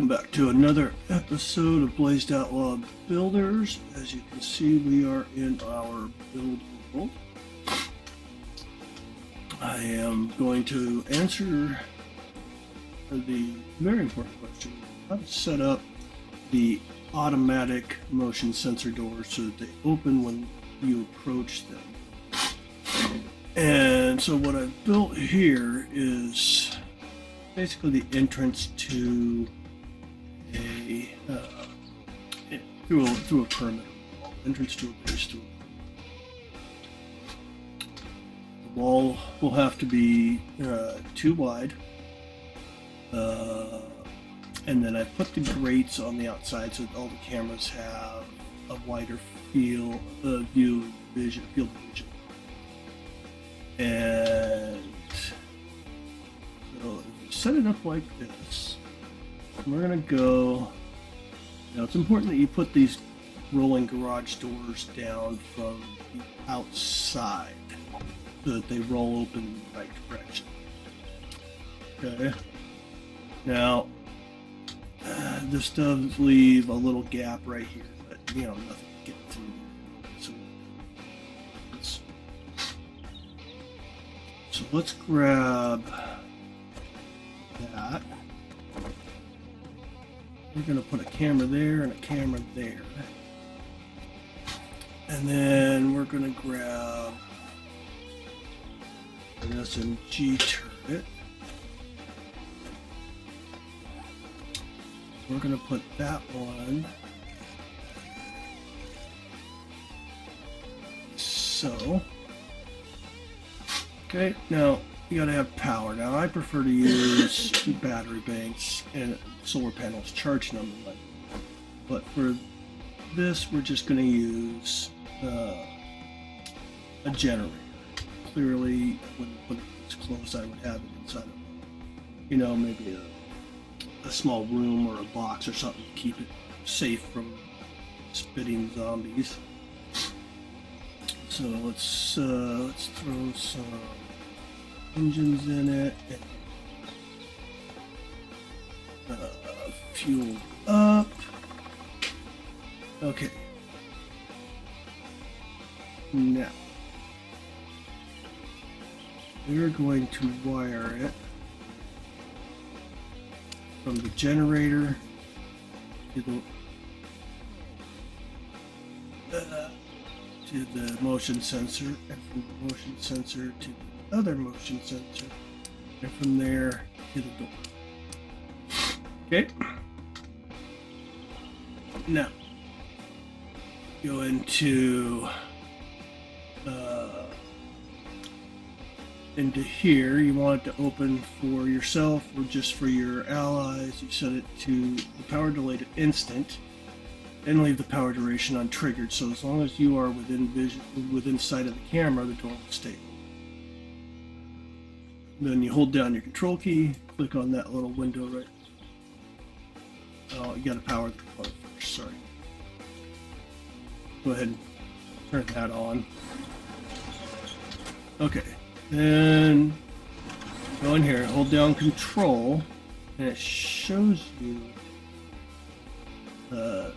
Welcome back to another episode of Blazed Outlaw Builders. As you can see, we are in our build world. I am going to answer the very important question: how to set up the automatic motion sensor doors so that they open when you approach them. And so what I've built here is basically the entrance to a through a perimeter wall. Entrance to a base through. The wall will have to be too wide, and then I put the grates on the outside so that all the cameras have a wider field of vision. And so set it up like this. We're gonna go. Now it's important that you put these rolling garage doors down from the outside so that they roll open in the right direction. Okay. Now this does leave a little gap right here, but nothing to get through. So let's grab that. We're going to put a camera there and a camera there. And then we're going to grab an SMG turret. We're going to put that one. So. Okay, now you gotta have power. Now I prefer to use battery banks and solar panels charging on the light. But for this, we're just gonna use a generator. Clearly, when it's close, I would have it inside of, maybe a small room or a box or something to keep it safe from spitting zombies. So let's throw some engines in it and fuel up. Okay. Now we're going to wire it from the generator to the motion sensor, and from the motion sensor to the other motion sensor, and from there to the door. Okay. Now go into here. You want it to open for yourself or just for your allies. You set it to the power delay to instant and leave the power duration untriggered. So as long as you are within sight of the camera, the door will stay. Then you hold down your control key, click on that little window right. Oh, you got to power the component first. Sorry. Go ahead and turn that on. Okay. Then go in here, hold down control, and it shows you the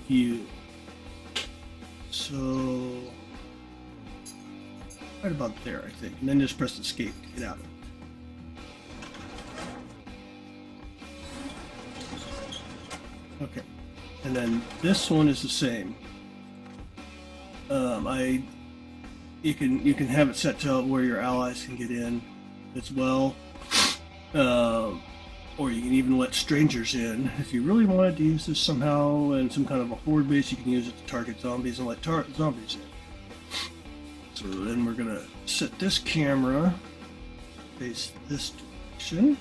view. So right about there, I think, and then just press escape to get out of it. Okay, and then this one is the same. You can have it set to where your allies can get in as well, or you can even let strangers in. If you really wanted to use this somehow in some kind of a horde base, you can use it to target zombies and let zombies in. So then we're gonna set this camera face this direction,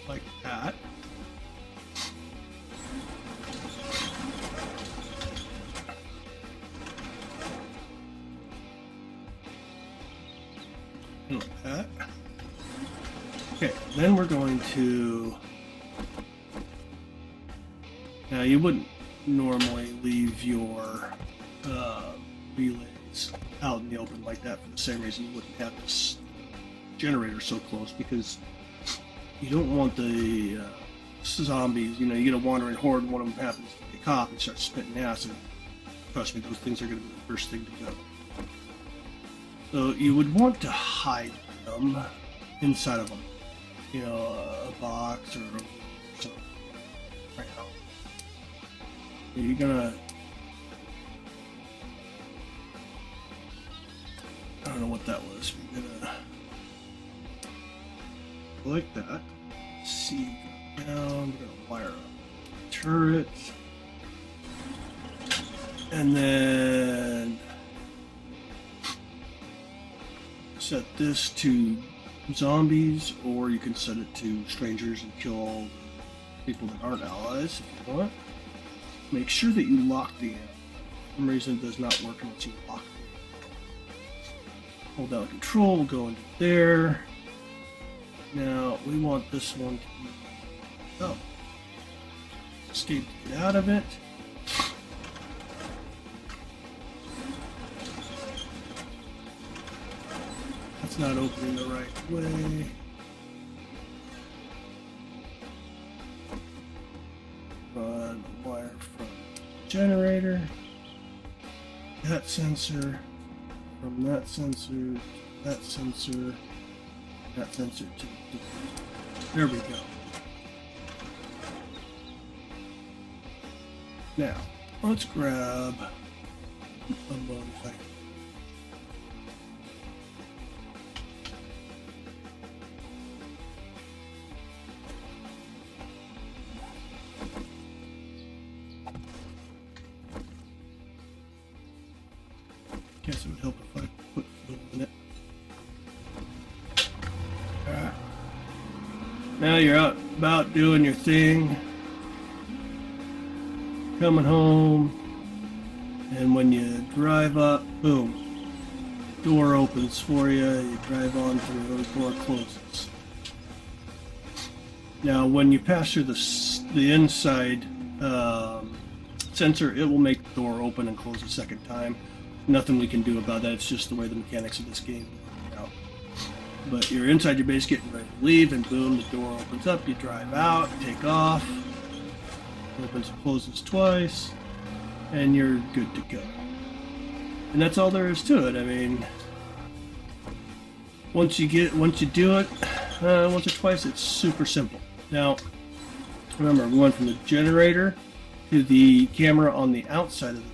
like that. Like that. Okay, then we're going to. Now you wouldn't normally leave your relays out in the open like that for the same reason you wouldn't have this generator so close, because you don't want the zombies, you get a wandering horde and one of them happens to get caught and starts spitting acid. Trust me, those things are going to be the first thing to go. So you would want to hide them inside of them. A box or something. Right now. You're gonna... I don't know what that was. We're gonna... like that. See, go down. We're gonna wire up the turret. And then... set this to zombies, or you can set it to strangers and kill all the people that aren't allies if you want. Make sure that you lock the amp. For some reason it does not work unless you lock the amp. Hold down control, we'll go into there. Now we want this one to be... oh. Escape to get out of it. It's not opening the right way. Run the wire from the generator. That sensor. From that sensor to that sensor. That sensor to the... there we go. Now, let's grab a bonfire. Guess it would help if I put food in it. Alright. Now you're out about doing your thing. Coming home. And when you drive up, boom. Door opens for you. You drive on through, the door closes. Now when you pass through the inside sensor, it will make the door open and close a second time. Nothing we can do about that. It's just the way the mechanics of this game work out. But you're inside your base getting ready to leave, and boom, the door opens up. You drive out, take off. Opens and closes twice, and you're good to go. And that's all there is to it. I mean, once you do it once or twice, it's super simple. Now, remember, we went from the generator to the camera on the outside of the door,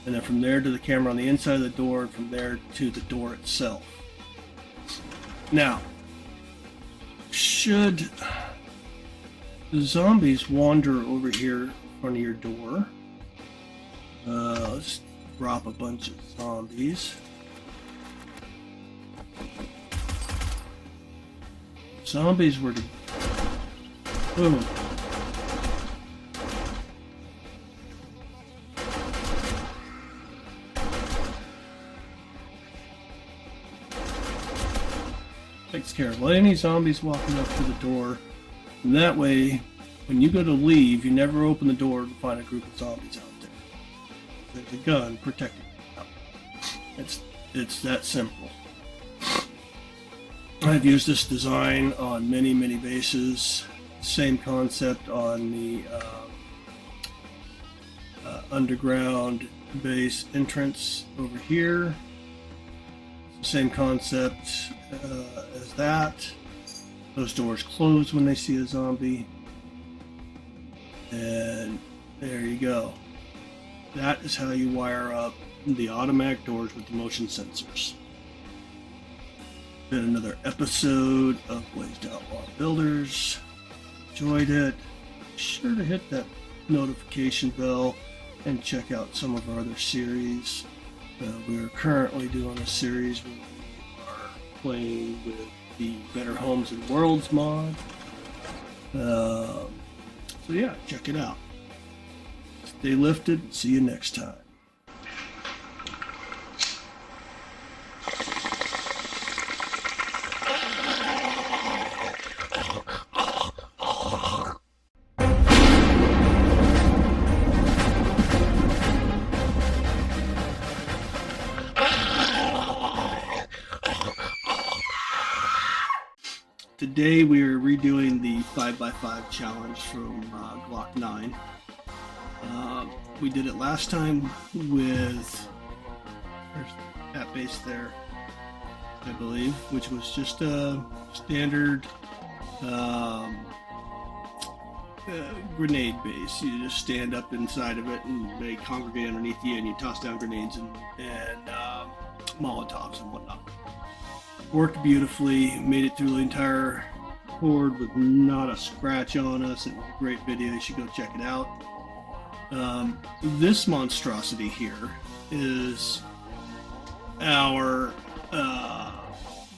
and then from there to the camera on the inside of the door, and from there to the door itself. Now, should the zombies wander over here in front of your door, let's drop a bunch of zombies. Zombies were to... boom. Takes care of any zombies walking up to the door. And that way, when you go to leave, you never open the door to find a group of zombies out there. There's a gun protecting you. It's that simple. I've used this design on many bases. Same concept on the underground base entrance over here. Same concept as that. Those doors close when they see a zombie. And there you go. That is how you wire up the automatic doors with the motion sensors. Been another episode of Blazed Outlaw Builders. Enjoyed it. Be sure to hit that notification bell and check out some of our other series. We are currently doing a series where we are playing with the Better Homes and Worlds mod. So yeah, check it out. Stay lifted. See you next time. today we are redoing the 5x5 challenge from Glock 9. We did it last time with that base there, I believe, which was just a standard grenade base. You just stand up inside of it and they congregate underneath you, and you toss down grenades and Molotovs and whatnot. Worked beautifully, made it through the entire horde with not a scratch on us. It was a great video, you should go check it out. This monstrosity here is our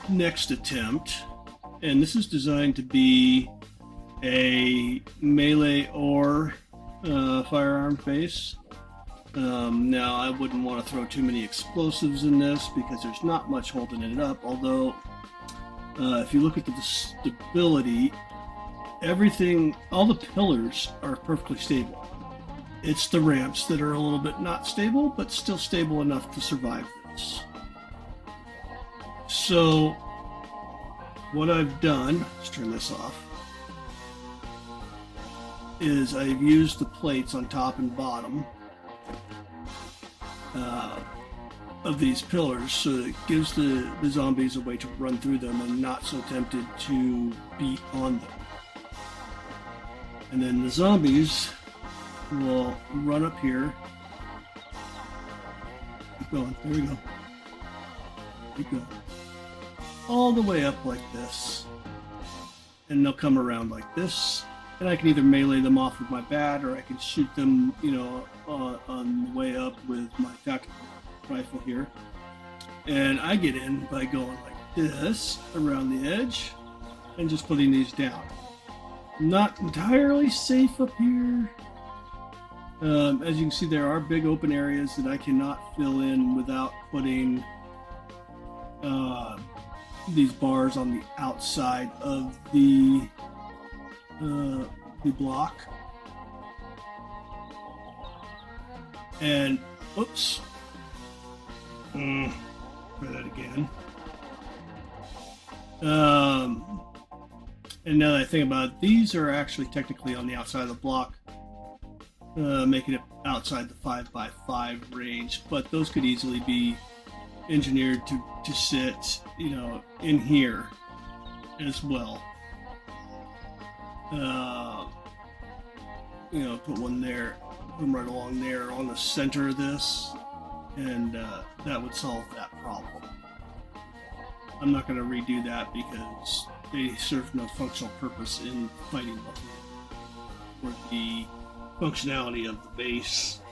next attempt, and this is designed to be a melee or firearm base. Now, I wouldn't want to throw too many explosives in this because there's not much holding it up, although if you look at the stability, everything, all the pillars are perfectly stable. It's the ramps that are a little bit not stable, but still stable enough to survive this. So, what I've done, let's turn this off, is I've used the plates on top and bottom of these pillars, so it gives the zombies a way to run through them and not so tempted to beat on them. And then the zombies will run up here. Keep going. There we go. Keep going. All the way up like this. And they'll come around like this. And I can either melee them off with my bat, or I can shoot them, on the way up with my tactical rifle here. And I get in by going like this around the edge and just putting these down. Not entirely safe up here. As you can see, there are big open areas that I cannot fill in without putting these bars on the outside of the block. And oops, try that again. And now that I think about it, these are actually technically on the outside of the block, making it outside the 5x5 range, but those could easily be engineered to sit, in here as well. Put one there, put them right along there on the center of this, and that would solve that problem. I'm not going to redo that because they serve no functional purpose in fighting for the functionality of the base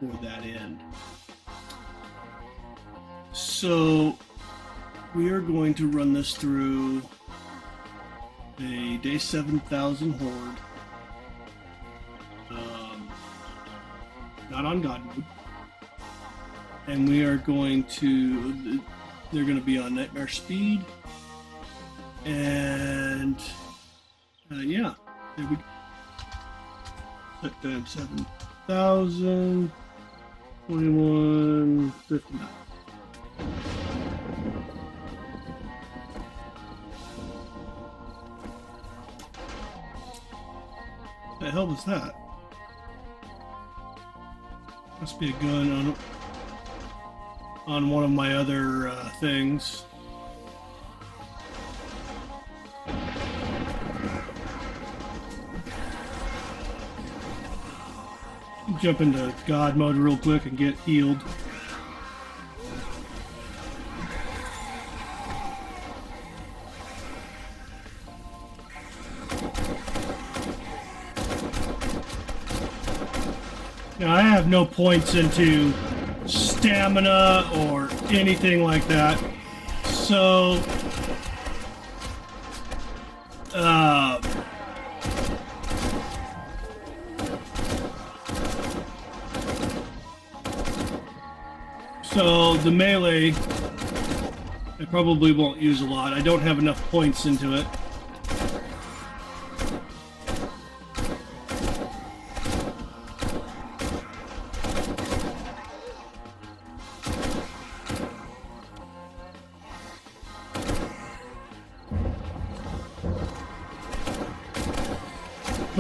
for that end. So we are going to run this through a day 7,000 horde, not on God mode, and we are going to, they're going to be on nightmare speed, and yeah, there we go. Set time 7,000, 2159. The hell was that? Must be a gun on one of my other things. Jump into God mode real quick and get healed. Now, I have no points into stamina or anything like that, so the melee I probably won't use a lot. I don't have enough points into it.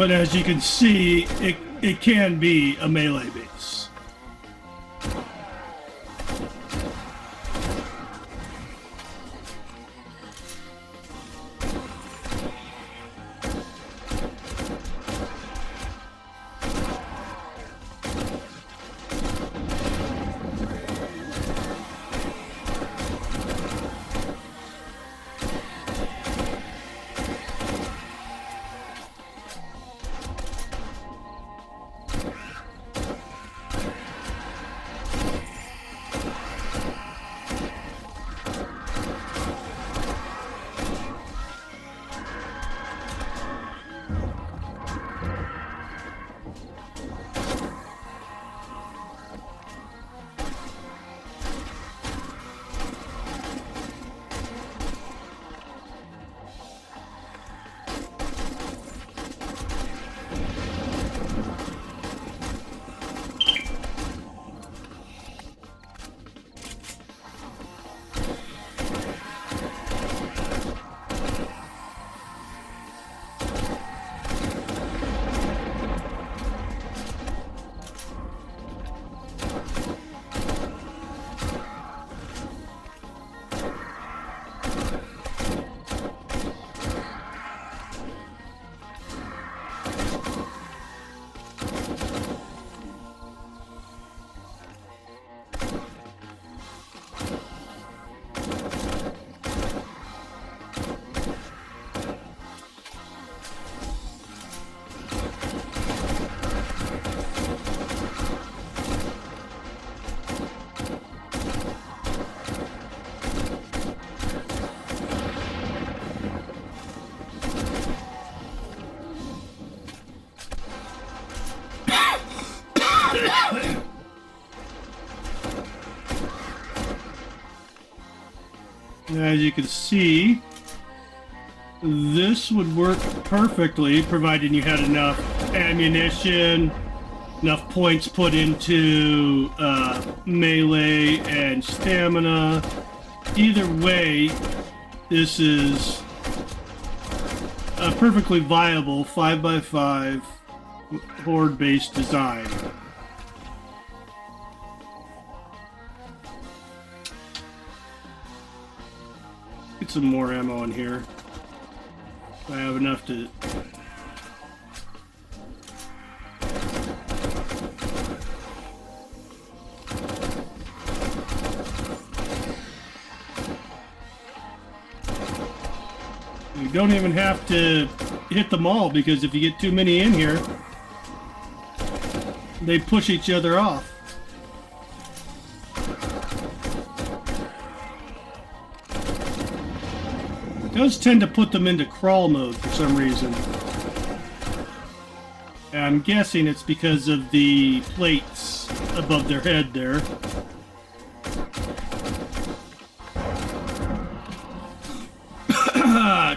But as you can see, it can be a melee base. As you can see, this would work perfectly, provided you had enough ammunition, enough points put into melee and stamina. Either way, this is a perfectly viable 5x5 horde-based design. Get some more ammo in here. I have enough to... You don't even have to hit them all, because if you get too many in here, they push each other off. It does tend to put them into crawl mode for some reason. And I'm guessing it's because of the plates above their head there.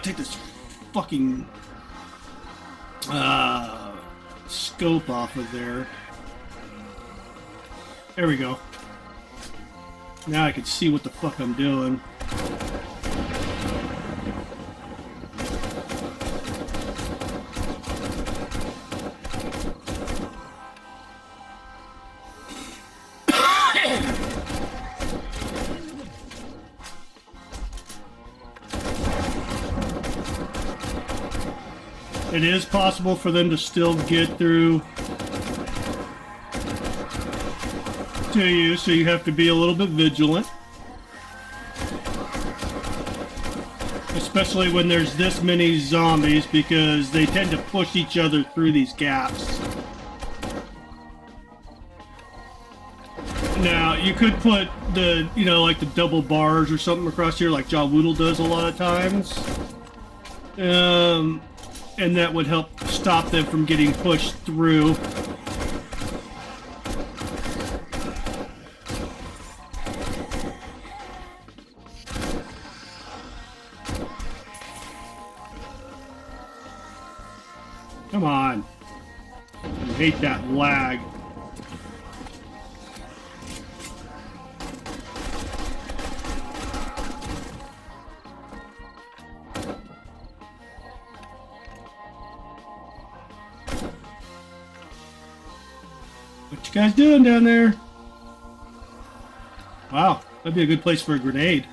Take this fucking scope off of there. There we go. Now I can see what the fuck I'm doing. It is possible for them to still get through to you, so you have to be a little bit vigilant. Especially when there's this many zombies, because they tend to push each other through these gaps. Now, you could put the, you know, like the double bars or something across here like Jaw Woodle does a lot of times. And that would help stop them from getting pushed through. Come on. I hate that lag. guys doing down there? Wow, that'd be a good place for a grenade.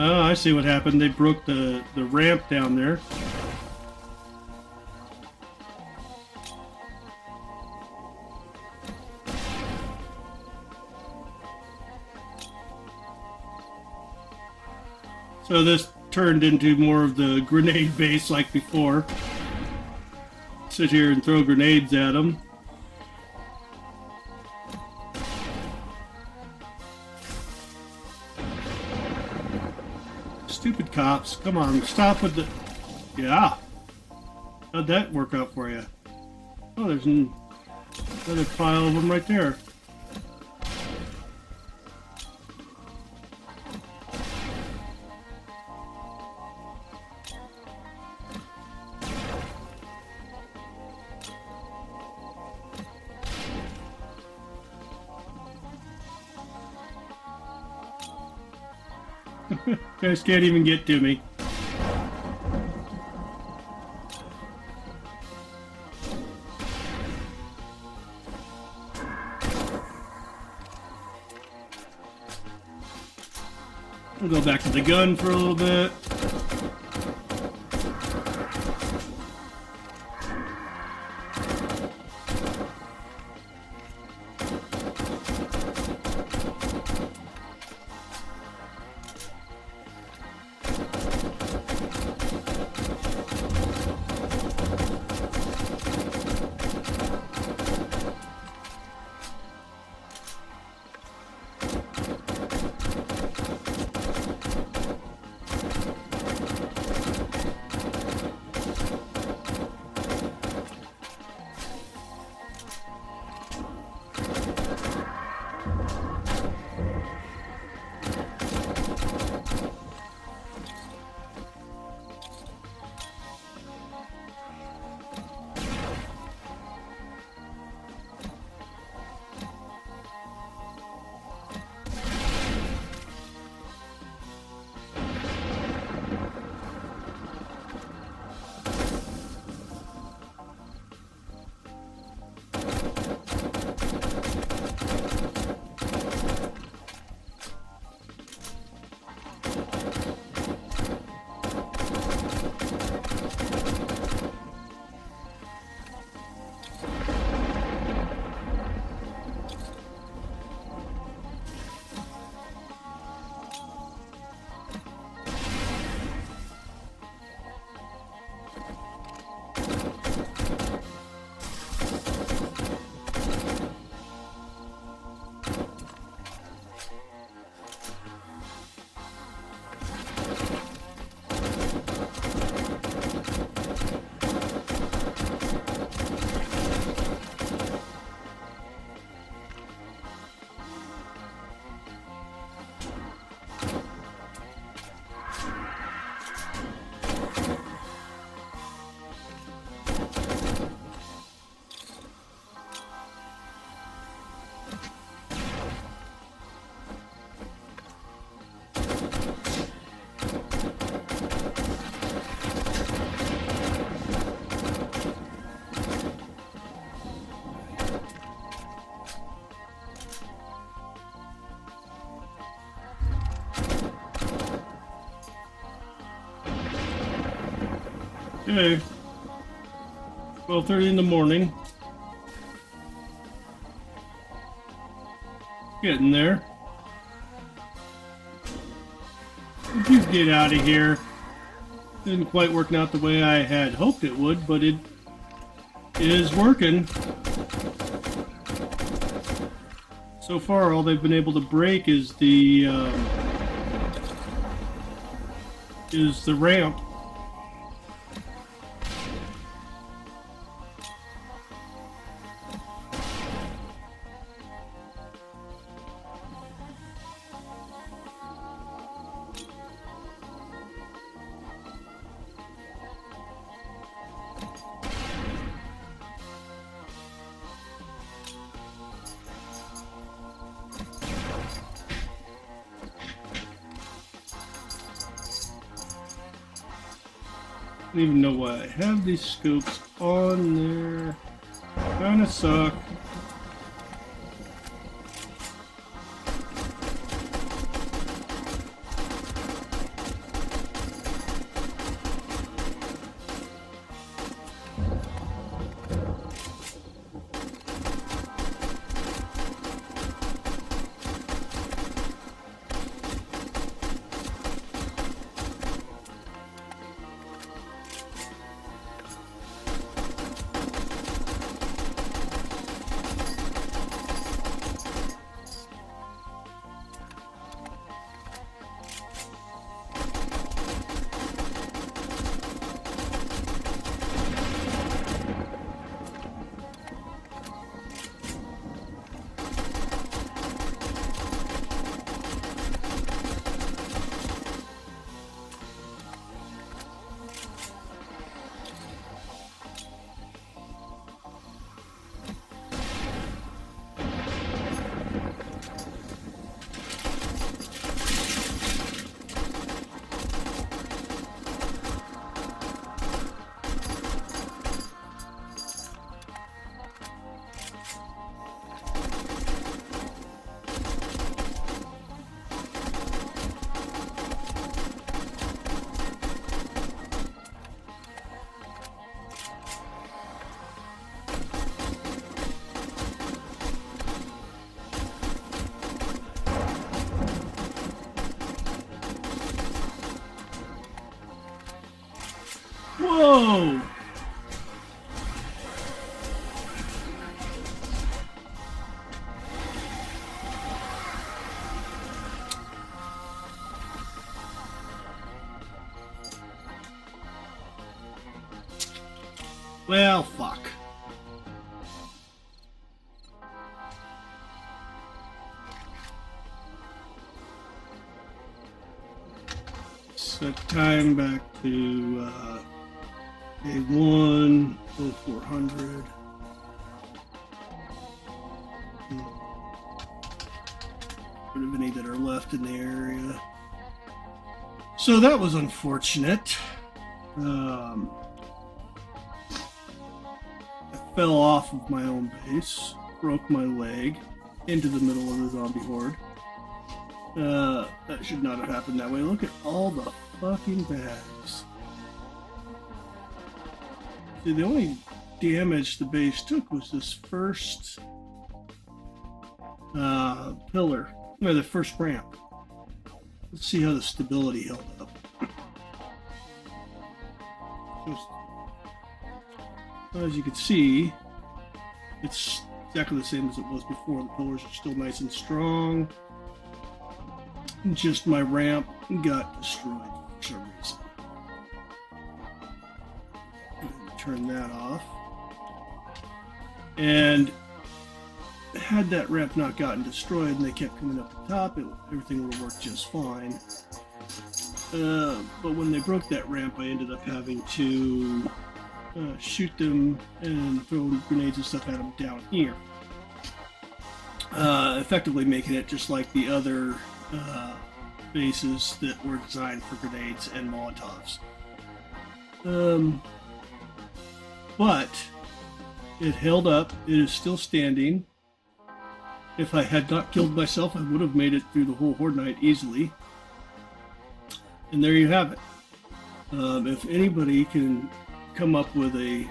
Oh, I see what happened. They broke the ramp down there. So this turned into more of the grenade base like before. Sit here and throw grenades at them. Stupid cops. Come on, stop with the... Yeah. How'd that work out for you? Oh, there's another pile of them right there. Guys can't even get to me. We'll go back to the gun for a little bit. Okay. 12:30 in the morning. Getting there. Would you get out of here? Didn't quite work out the way I had hoped it would, but it is working. So far, all they've been able to break is the ramp. don't even know why I have these scopes on there. Kinda suck. Whoa! Well, fuck. Set time back to A1, 0400. Rid of any that are left in the area. So that was unfortunate. I fell off of my own base, broke my leg into the middle of the zombie horde. That should not have happened that way. Look at all the fucking bags. See, the only damage the base took was this first pillar, or the first ramp. Let's see how the stability held up. As you can see, it's exactly the same as it was before. The pillars are still nice and strong. Just my ramp got destroyed for some reason. Turn that off. And had that ramp not gotten destroyed and they kept coming up the top, everything would have worked just fine. But when they broke that ramp, I ended up having to shoot them and throw grenades and stuff at them down here. Effectively making it just like the other bases that were designed for grenades and Molotovs. But it held up. It is still standing. If I had not killed myself, I would have made it through the whole Horde Night easily. And there you have it. If anybody can come up with a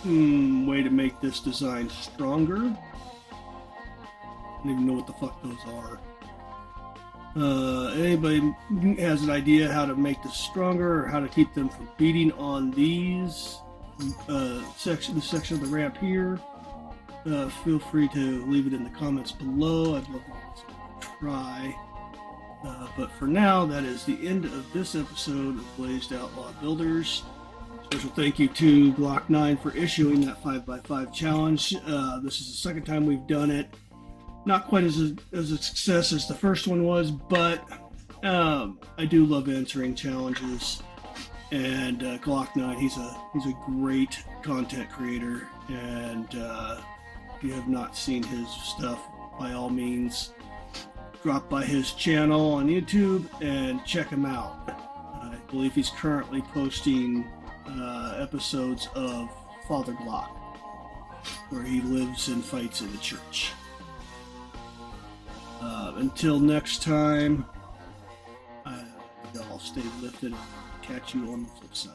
way to make this design stronger, I don't even know what the fuck those are. Anybody has an idea how to make this stronger or how to keep them from beating on these section of the ramp here, feel free to leave it in the comments below. I'd love to try. But for now, that is the end of this episode of Blazed Outlaw Builders. Special thank you to Block 9 for issuing that 5x5 challenge. This is the second time we've done it. Not quite as a success as the first one was, but I do love answering challenges. And Glock 9, he's a great content creator. And if you have not seen his stuff, by all means, drop by his channel on YouTube and check him out. I believe he's currently posting episodes of Father Glock, where he lives and fights in the church. Until next time, y'all stay lifted and catch you on the flip side.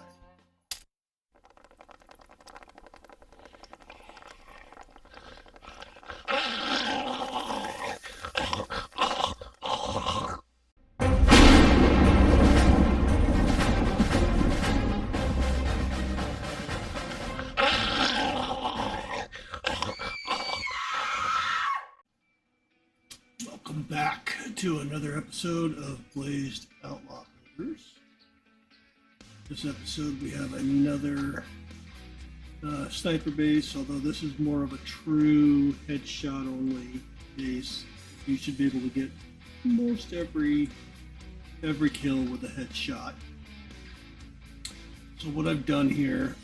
Welcome back to another episode of Blazed Outlaw Brothers. This episode we have another sniper base, although this is more of a true headshot only base. You should be able to get most every kill with a headshot. So what I've done here,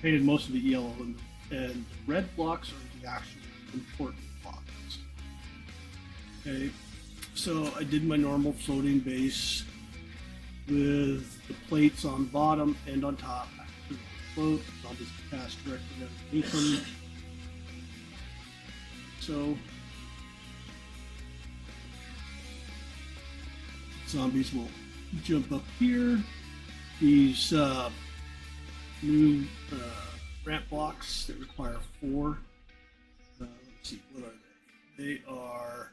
painted most of it yellow, and the red blocks are the actual important blocks. Okay, so I did my normal floating base with the plates on bottom and on top. Float, I'll just pass directly underneath them. So zombies will jump up here. These new ramp blocks that require 4. Let's see, what are they? They are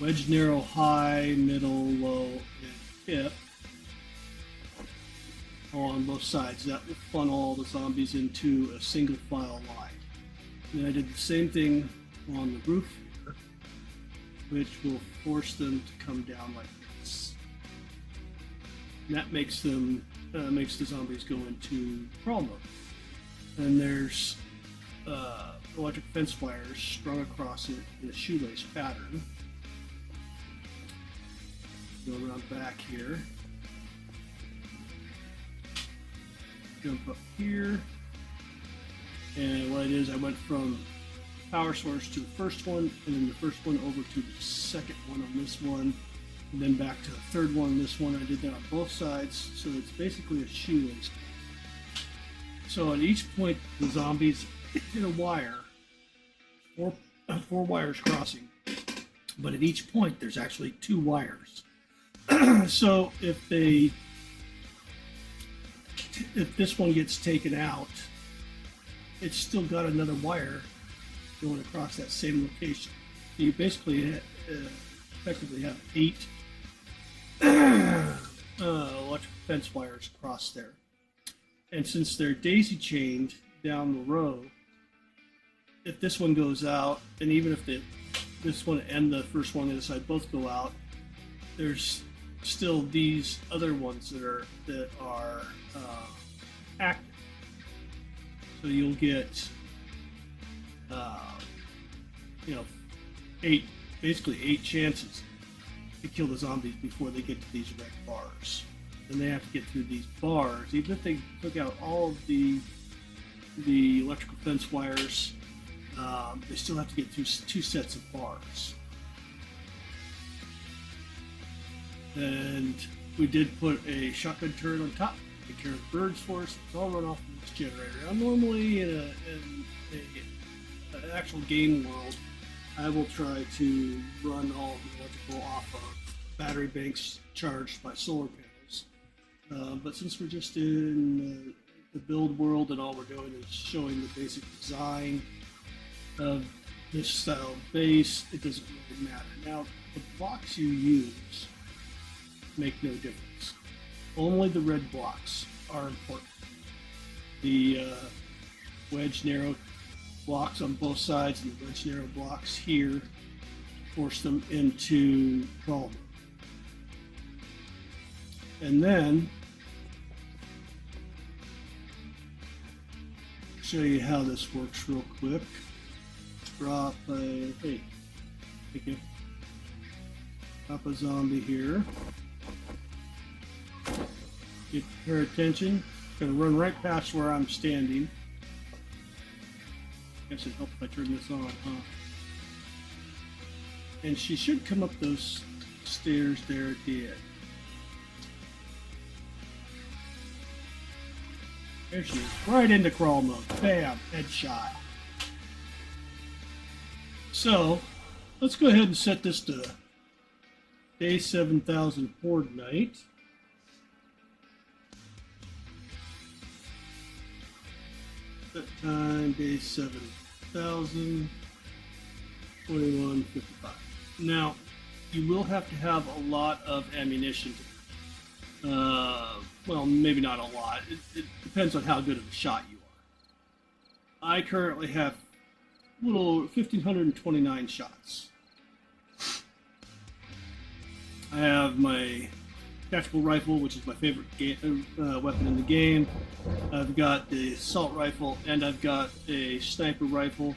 wedge, narrow, high, middle, low, and hip, all on both sides. That will funnel the zombies into a single file line. And I did the same thing on the roof here, which will force them to come down like this. And that makes them makes the zombies go into crawl mode. And there's electric fence wires strung across it in a shoelace pattern. Go around back here, jump up here, and what I did is I went from power source to the first one, and then the first one over to the second one on this one, and then back to the third one on this one. I did that on both sides, so it's basically a shoelace. So at each point, the zombies hit a wire, four wires crossing, but at each point there's actually 2 wires. So if this one gets taken out, it's still got another wire going across that same location. So you basically effectively have 8 electric fence wires across there. And since they're daisy chained down the row, if this one goes out, and even if this one and the first one on the other side both go out, there's still these other ones that are active. So you'll get 8 chances to kill the zombies before they get to these red bars. And they have to get through these bars. Even if they took out all of the electrical fence wires, they still have to get through 2 sets of bars. And we did put a shotgun turret on top, take care of the birds for us. It's all run off of this generator. Now, normally in an actual game world, I will try to run all of the electrical off of battery banks charged by solar panels. But since we're just in the build world and all we're doing is showing the basic design of this style base, it doesn't really matter. Now, the blocks you use make no difference. Only the red blocks are important. The wedge narrow blocks on both sides and the wedge narrow blocks here force them into crawl mode. And then show you how this works real quick. Drop a drop a zombie here. Get her attention. Gonna run right past where I'm standing. Guess it helps if I turn this on, huh? And she should come up those stairs there at the end. There she is, right into crawl mode. Bam, headshot. So, let's go ahead and set this to day 7000 horde night. Set time, day 7000, 21:55. Now, you will have to have a lot of ammunition. Well, maybe not a lot. It depends on how good of a shot you are. I currently have little 1,529 shots. I have my tactical rifle, which is my favorite weapon in the game. I've got the assault rifle, and I've got a sniper rifle.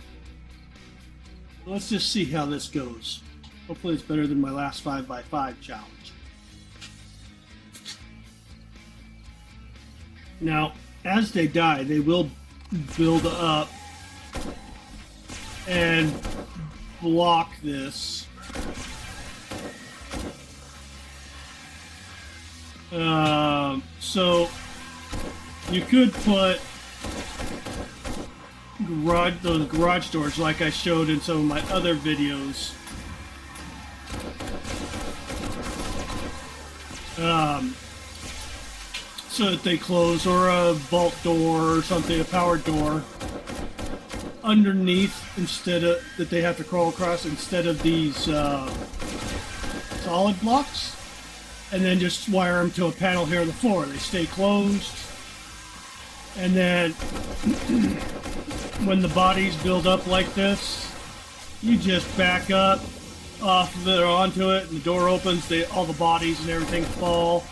Let's just see how this goes. Hopefully it's better than my last 5x5 challenge. Now, as they die, they will build up and block this. So you could put those garage doors like I showed in some of my other videos. So that they close, or a vault door or something, a power door underneath, instead of that they have to crawl across, instead of these solid blocks, and then just wire them to a panel here on the floor. They stay closed, and then when the bodies build up like this, you just back up off of it or onto it, and the door opens, all the bodies and everything fall.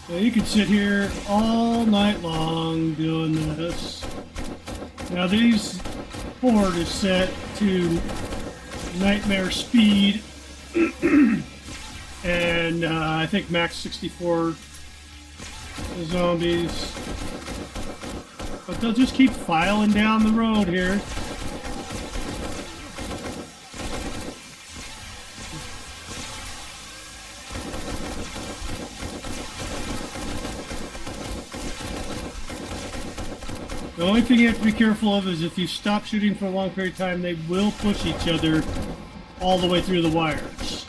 So you can sit here all night long doing this. Now these horde is set to nightmare speed and I think max 64 zombies. But they'll just keep filing down the road here. The only thing you have to be careful of is if you stop shooting for a long period of time, they will push each other all the way through the wires.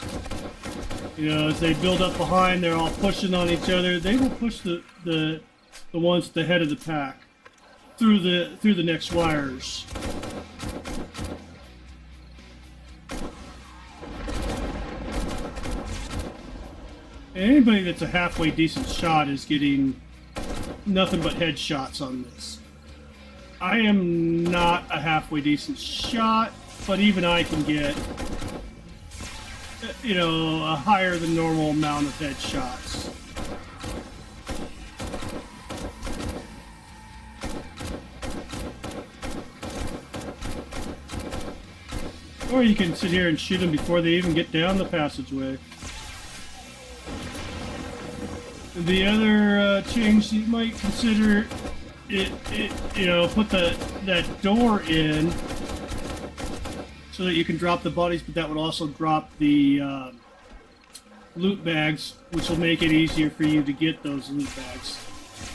You know, as they build up behind, they're all pushing on each other. They will push the ones at the head of the pack through the next wires. And anybody that's a halfway decent shot is getting nothing but headshots on this. I am not a halfway decent shot, but even I can get, you know, a higher than normal amount of headshots. Or you can sit here and shoot them before they even get down the passageway. The other change you might consider, you know, put that door in so that you can drop the bodies, but that would also drop the loot bags, which will make it easier for you to get those loot bags.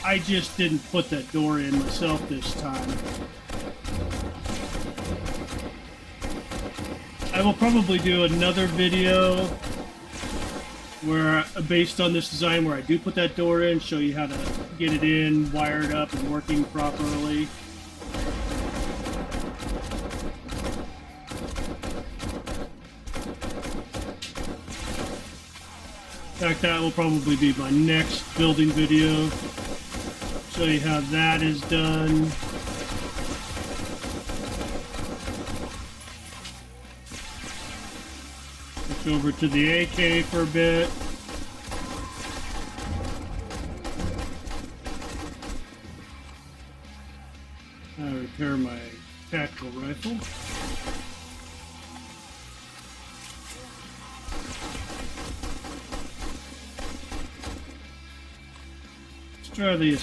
I just didn't put that door in myself this time. I will probably do another video where, based on this design, where I do put that door in, show you how to get it in, wired up, and working properly. In fact, that will probably be my next building video. Show you how that is done. Go over to the AK for a bit. Repair my tactical rifle. Let's try the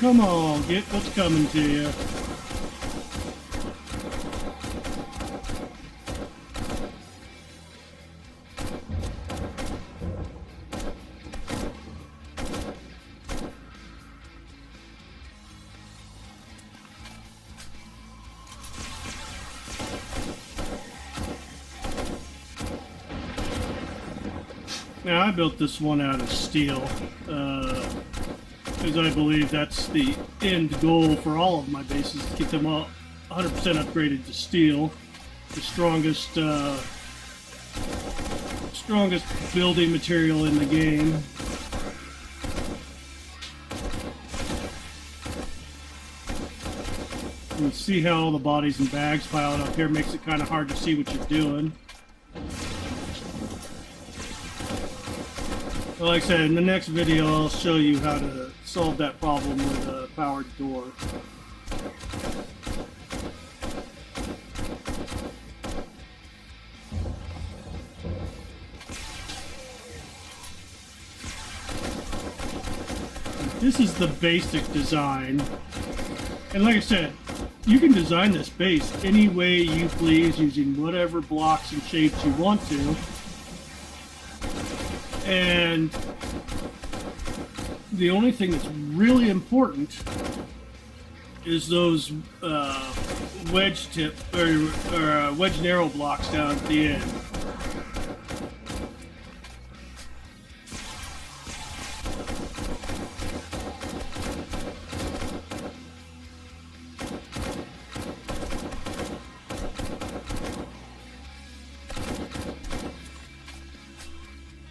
come on, get what's coming to you. Now, I built this one out of steel, because I believe that's the end goal for all of my bases, to get them all 100% upgraded to steel, the strongest building material in the game. You can see how all the bodies and bags piled up here makes it kind of hard to see what you're doing. But like I said, in the next video I'll show you how to solve that problem with a powered door. This is the basic design. And like I said, you can design this base any way you please using whatever blocks and shapes you want to. And the only thing that's really important is those wedge tip or wedge narrow blocks down at the end.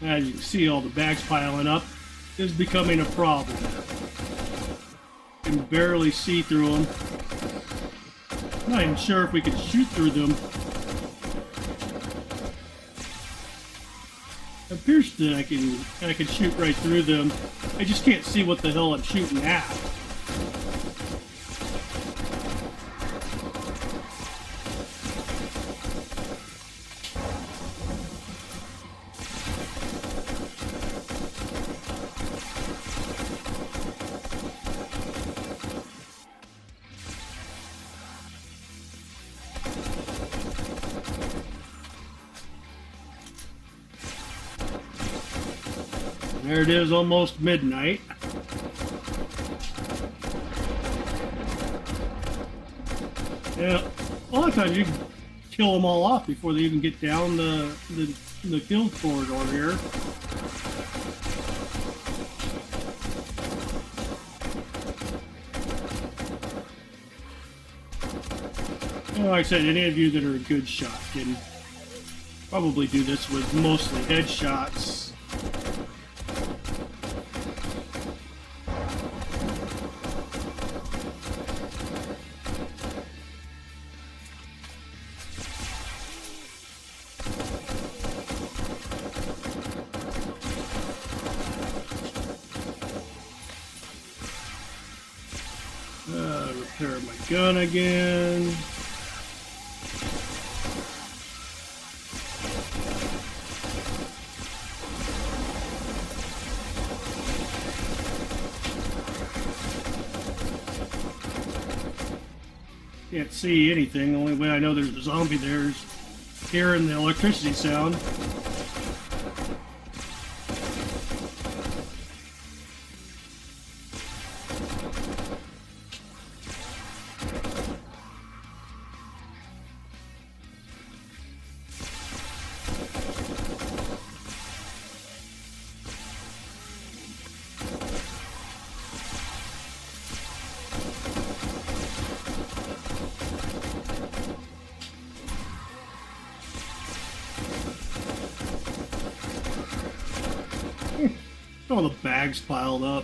As you can see, all the bags piling up is becoming a problem. You can barely see through them. I'm not even sure if we can shoot through them. It appears that I can shoot right through them. I just can't see what the hell I'm shooting at. There it is, almost midnight. Yeah, a lot of times you can kill them all off before they even get down the kill corridor here. Well, like I said, any of you that are a good shot can probably do this with mostly headshots. Repair my gun again. Can't see anything. The only way I know there's a zombie there is hearing the electricity sound. All the bags piled up.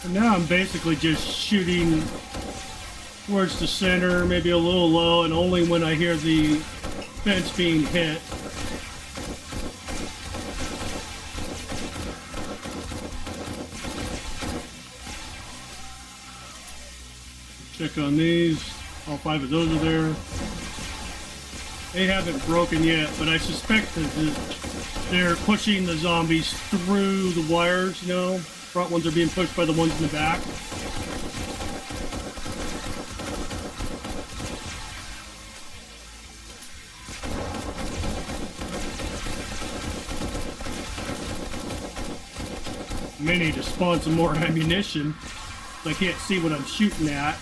And now I'm basically just shooting towards the center, maybe a little low, and only when I hear the fence being hit. Check on these. All 5 of those are there. They haven't broken yet, but I suspect that they're pushing the zombies through the wires, you know? Front ones are being pushed by the ones in the back. May need to spawn some more ammunition. I can't see what I'm shooting at.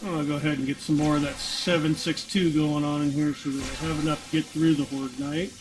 I'll go ahead and get some more of that 7.62 going on in here so that I have enough to get through the Horde night.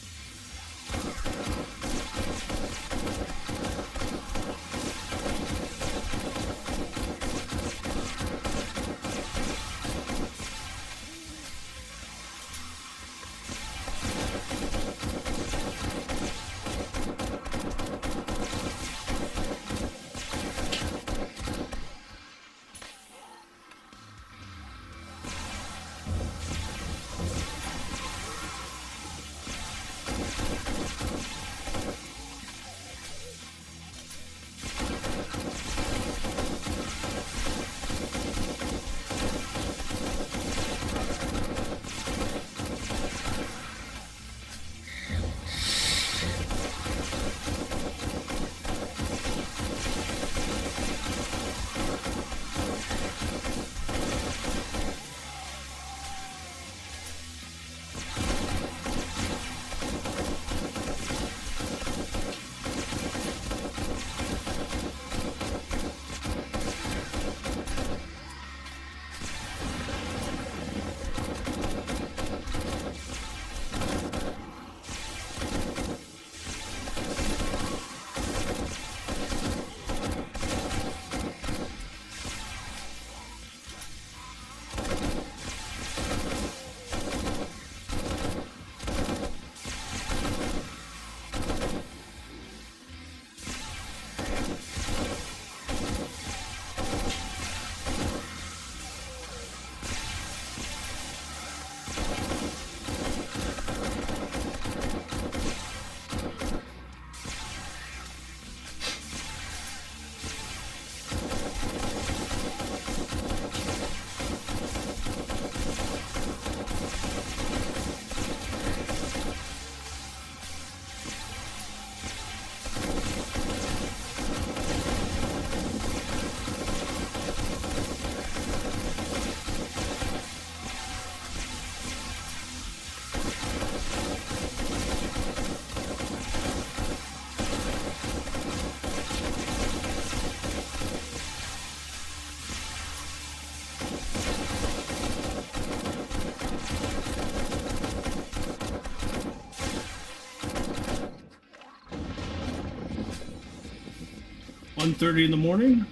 1:30 in the morning.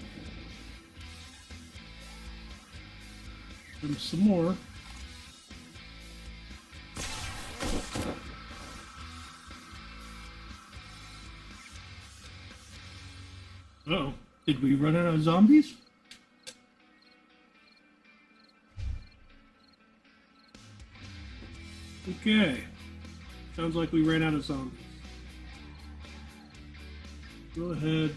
Some more. Uh-oh. Did we run out of zombies? Okay. Sounds like we ran out of zombies. Go ahead.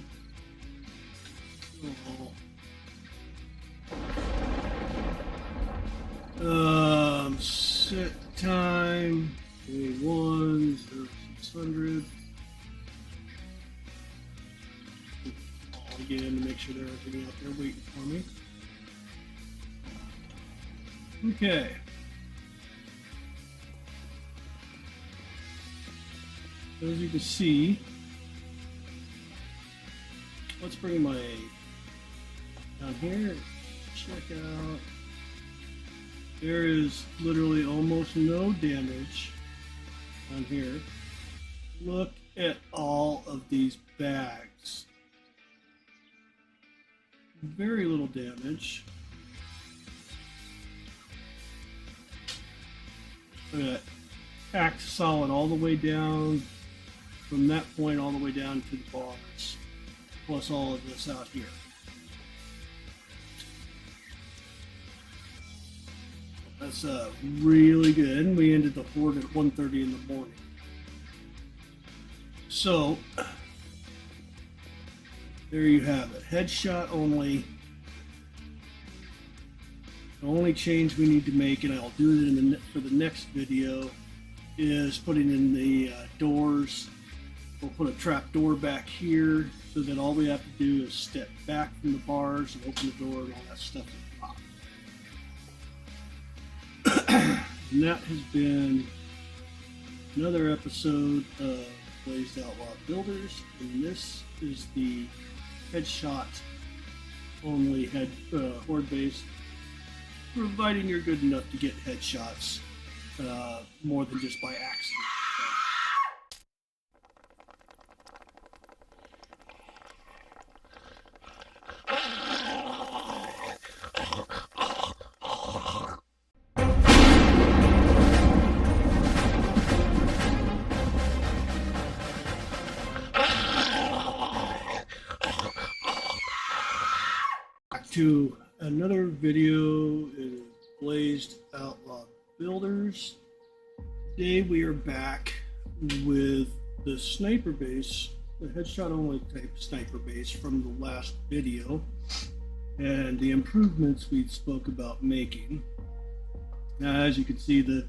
Set time. 21, 0600. Again to make sure there's everything out there waiting for me. Okay. As you can see, let's bring my down here. Check out. There is literally almost no damage on here. Look at all of these bags. Very little damage. Look at that. Packed solid all the way down from that point all the way down to the bars. Plus all of this out here. That's really good. And we ended the horde at 1:30 in the morning. So there you have it. Headshot only. The only change we need to make, and I'll do it for the next video, is putting in the doors. We'll put a trap door back here so that all we have to do is step back from the bars and open the door and all that stuff will pop. And that has been another episode of Blazed Outlaw Builders, and this is the headshot only horde base, providing you're good enough to get headshots more than just by accident. To another video in Blazed Outlaw Builders. Today we are back with the sniper base, the headshot only type sniper base from the last video, and the improvements we spoke about making. Now, as you can see, the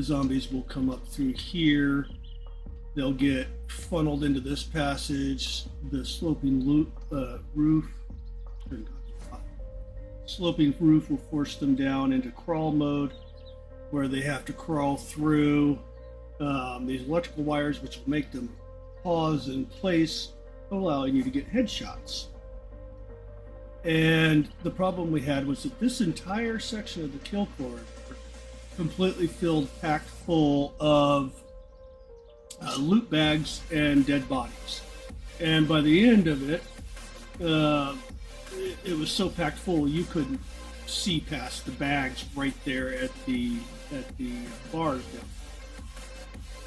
zombies will come up through here. They'll get funneled into this passage. The sloping roof will force them down into crawl mode, where they have to crawl through these electrical wires, which will make them pause in place, allowing you to get headshots. And the problem we had was that this entire section of the kill corridor completely filled, packed full of loot bags and dead bodies. And by the end of it, it was so packed full you couldn't see past the bags right there at the bars down.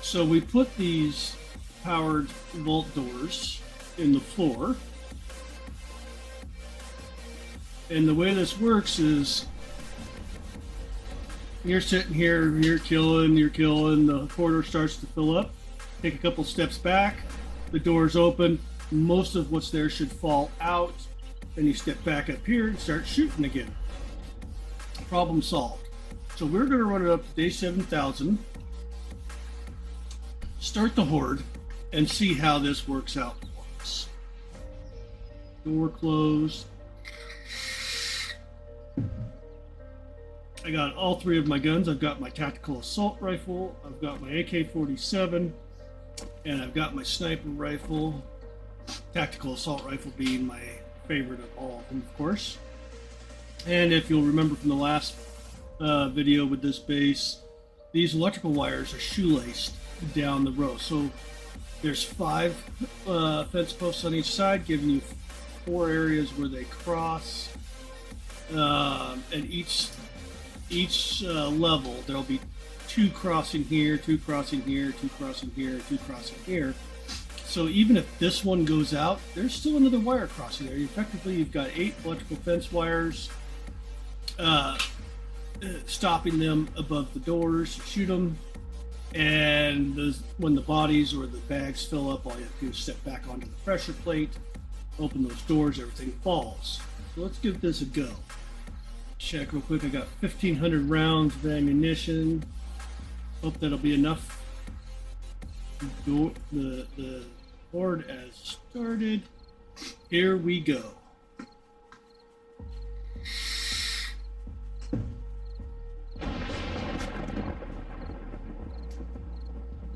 So we put these powered vault doors in the floor, and the way this works is you're sitting here, you're killing, the corridor starts to fill up, take a couple steps back, the doors open, most of what's there should fall out, and you step back up here and start shooting again. Problem solved. So we're going to run it up to day 7,000, start the horde, and see how this works out for us. Door closed. I got all three of my guns. I've got my tactical assault rifle, I've got my AK-47, and I've got my sniper rifle. Tactical assault rifle being my favorite of all of them, of course. And if you'll remember from the last video with this base, these electrical wires are shoelaced down the row. So there's 5 fence posts on each side, giving you 4 areas where they cross, and each level there'll be 2 crossing here, 2 crossing here, 2 crossing here, 2 crossing here. So even if this one goes out, there's still another wire crossing there. Effectively, you've got 8 electrical fence wires stopping them above the doors. Shoot them, and when the bodies or the bags fill up, all you have to do is step back onto the pressure plate, open those doors, everything falls. So let's give this a go. Check real quick. I got 1,500 rounds of ammunition. Hope that'll be enough. The board has started. Here we go.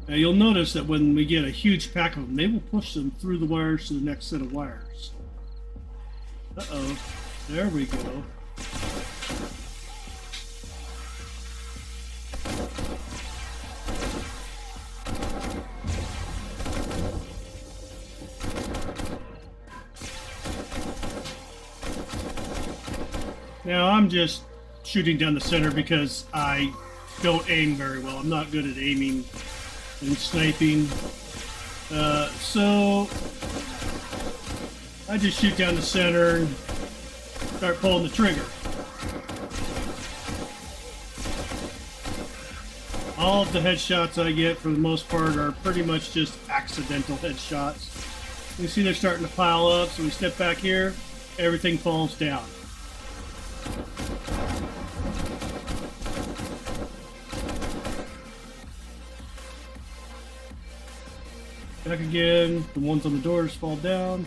Now you'll notice that when we get a huge pack of them, they will push them through the wires to the next set of wires. Uh-oh. There we go. Now I'm just shooting down the center because I don't aim very well. I'm not good at aiming and sniping. So I just shoot down the center and start pulling the trigger. All of the headshots I get, for the most part, are pretty much just accidental headshots. You see they're starting to pile up, so we step back here, everything falls down. Back again, the ones on the doors fall down.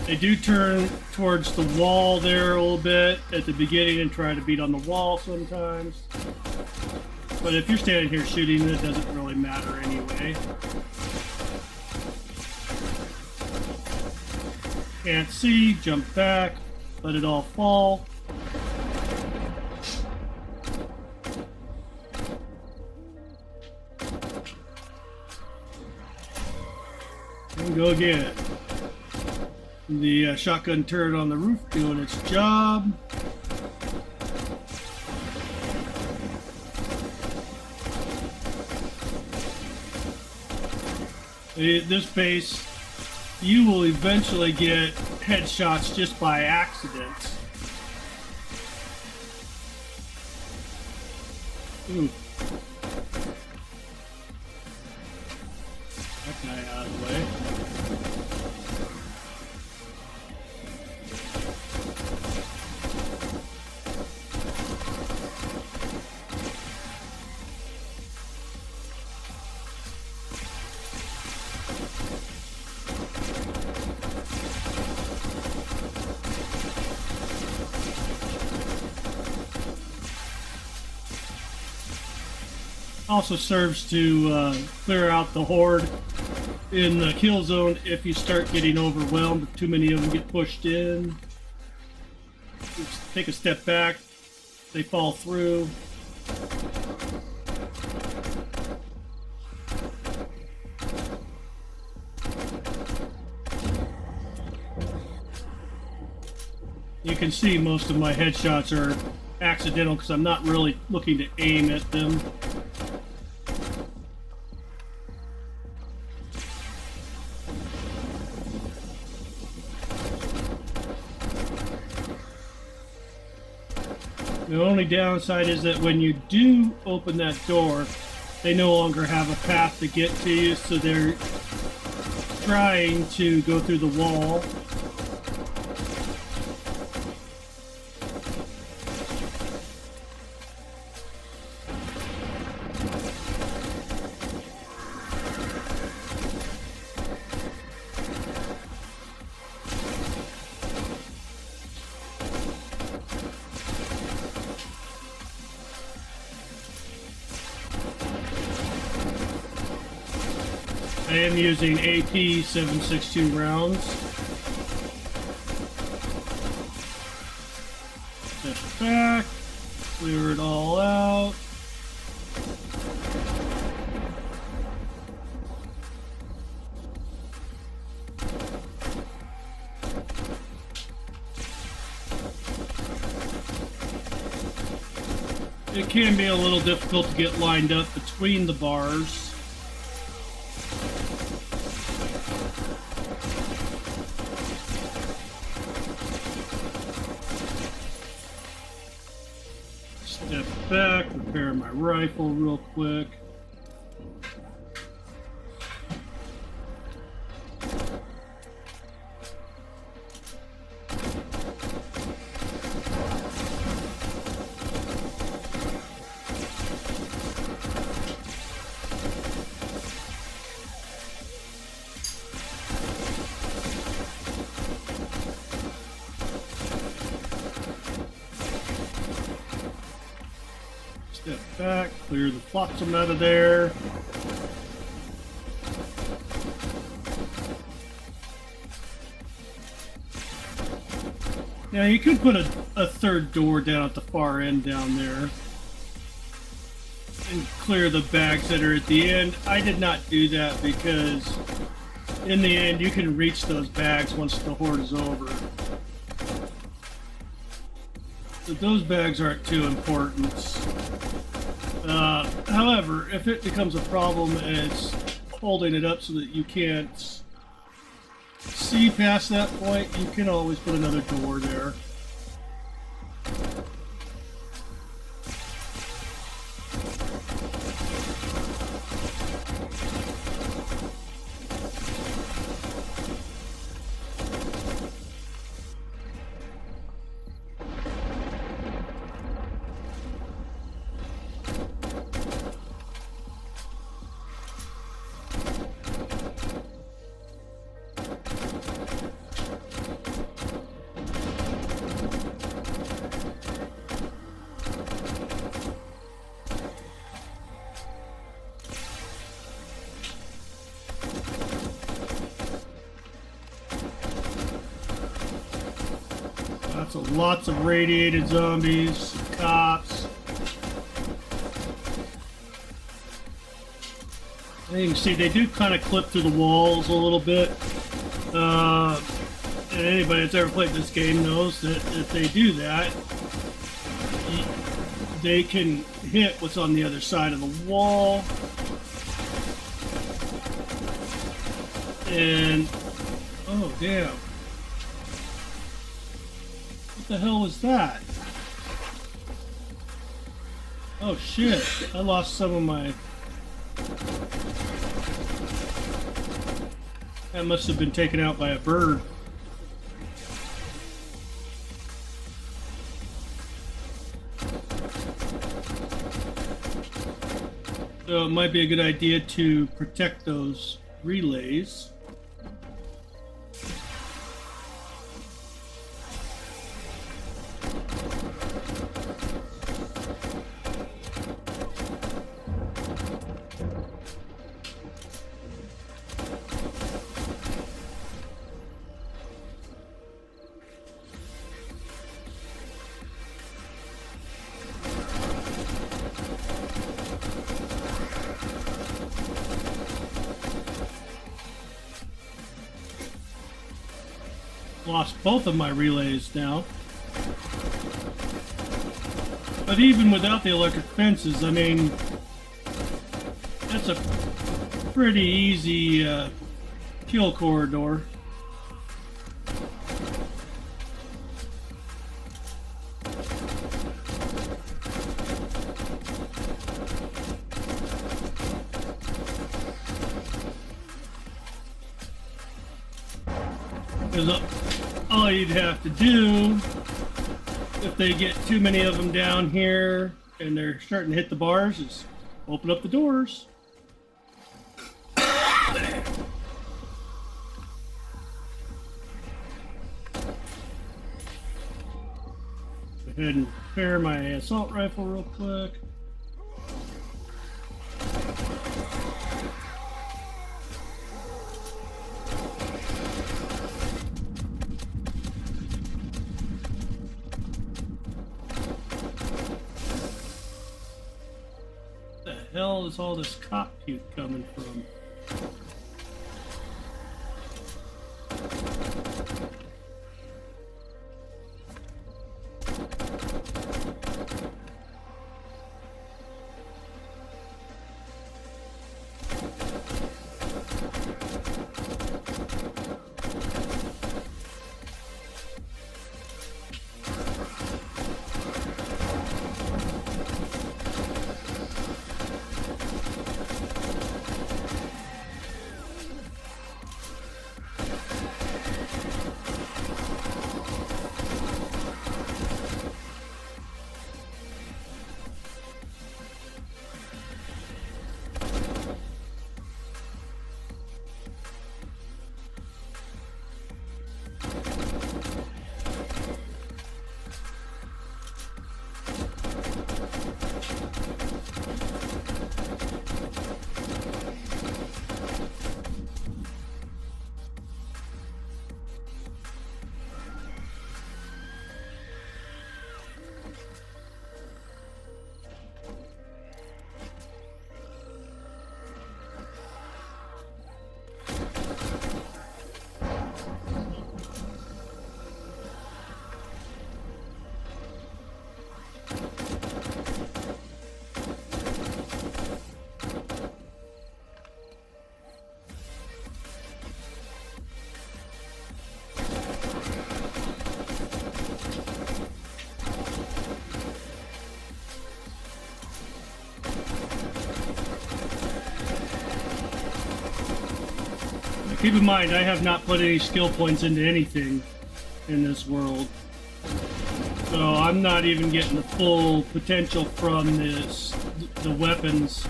They do turn towards the wall there a little bit at the beginning and try to beat on the wall sometimes. But if you're standing here shooting, it doesn't really matter anyway. Can't see, jump back, let it all fall. And go again. The shotgun turret on the roof doing its job. At this base, you will eventually get headshots just by accident. Ooh. That guy out of the way. Also serves to clear out the horde in the kill zone if you start getting overwhelmed. If too many of them get pushed in. Just take a step back, they fall through. You can see most of my headshots are accidental because I'm not really looking to aim at them. The only downside is that when you do open that door, they no longer have a path to get to you, so they're trying to go through the wall. I am using AP 7.62 rounds. Step back, clear it all out. it can be a little difficult to get lined up between the bars. Step back, prepare my rifle real quick. Step back, clear the flotsam out of there. Now you could put a third door down at the far end down there and clear the bags that are at the end. I did not do that because in the end you can reach those bags once the horde is over. So those bags aren't too important. However, if it becomes a problem and it's holding it up so that you can't see past that point, you can always put another door there. Lots of radiated zombies, cops. And you can see they do kind of clip through the walls a little bit. And anybody that's ever played this game knows that if they do that, they can hit what's on the other side of the wall. And, oh damn. What the hell was that? Oh shit, I lost some of my... That must have been taken out by a bird. So it might be a good idea to protect those relays. Lost both of my relays now. But even without the electric fences, I mean, that's a pretty easy kill corridor. Because all you'd have to do, if they get too many of them down here and they're starting to hit the bars, is open up the doors. Go ahead and prepare my assault rifle real quick. Where the hell is all this cop puke coming from? Keep in mind, I have not put any skill points into anything in this world. So I'm not even getting the full potential from the weapons.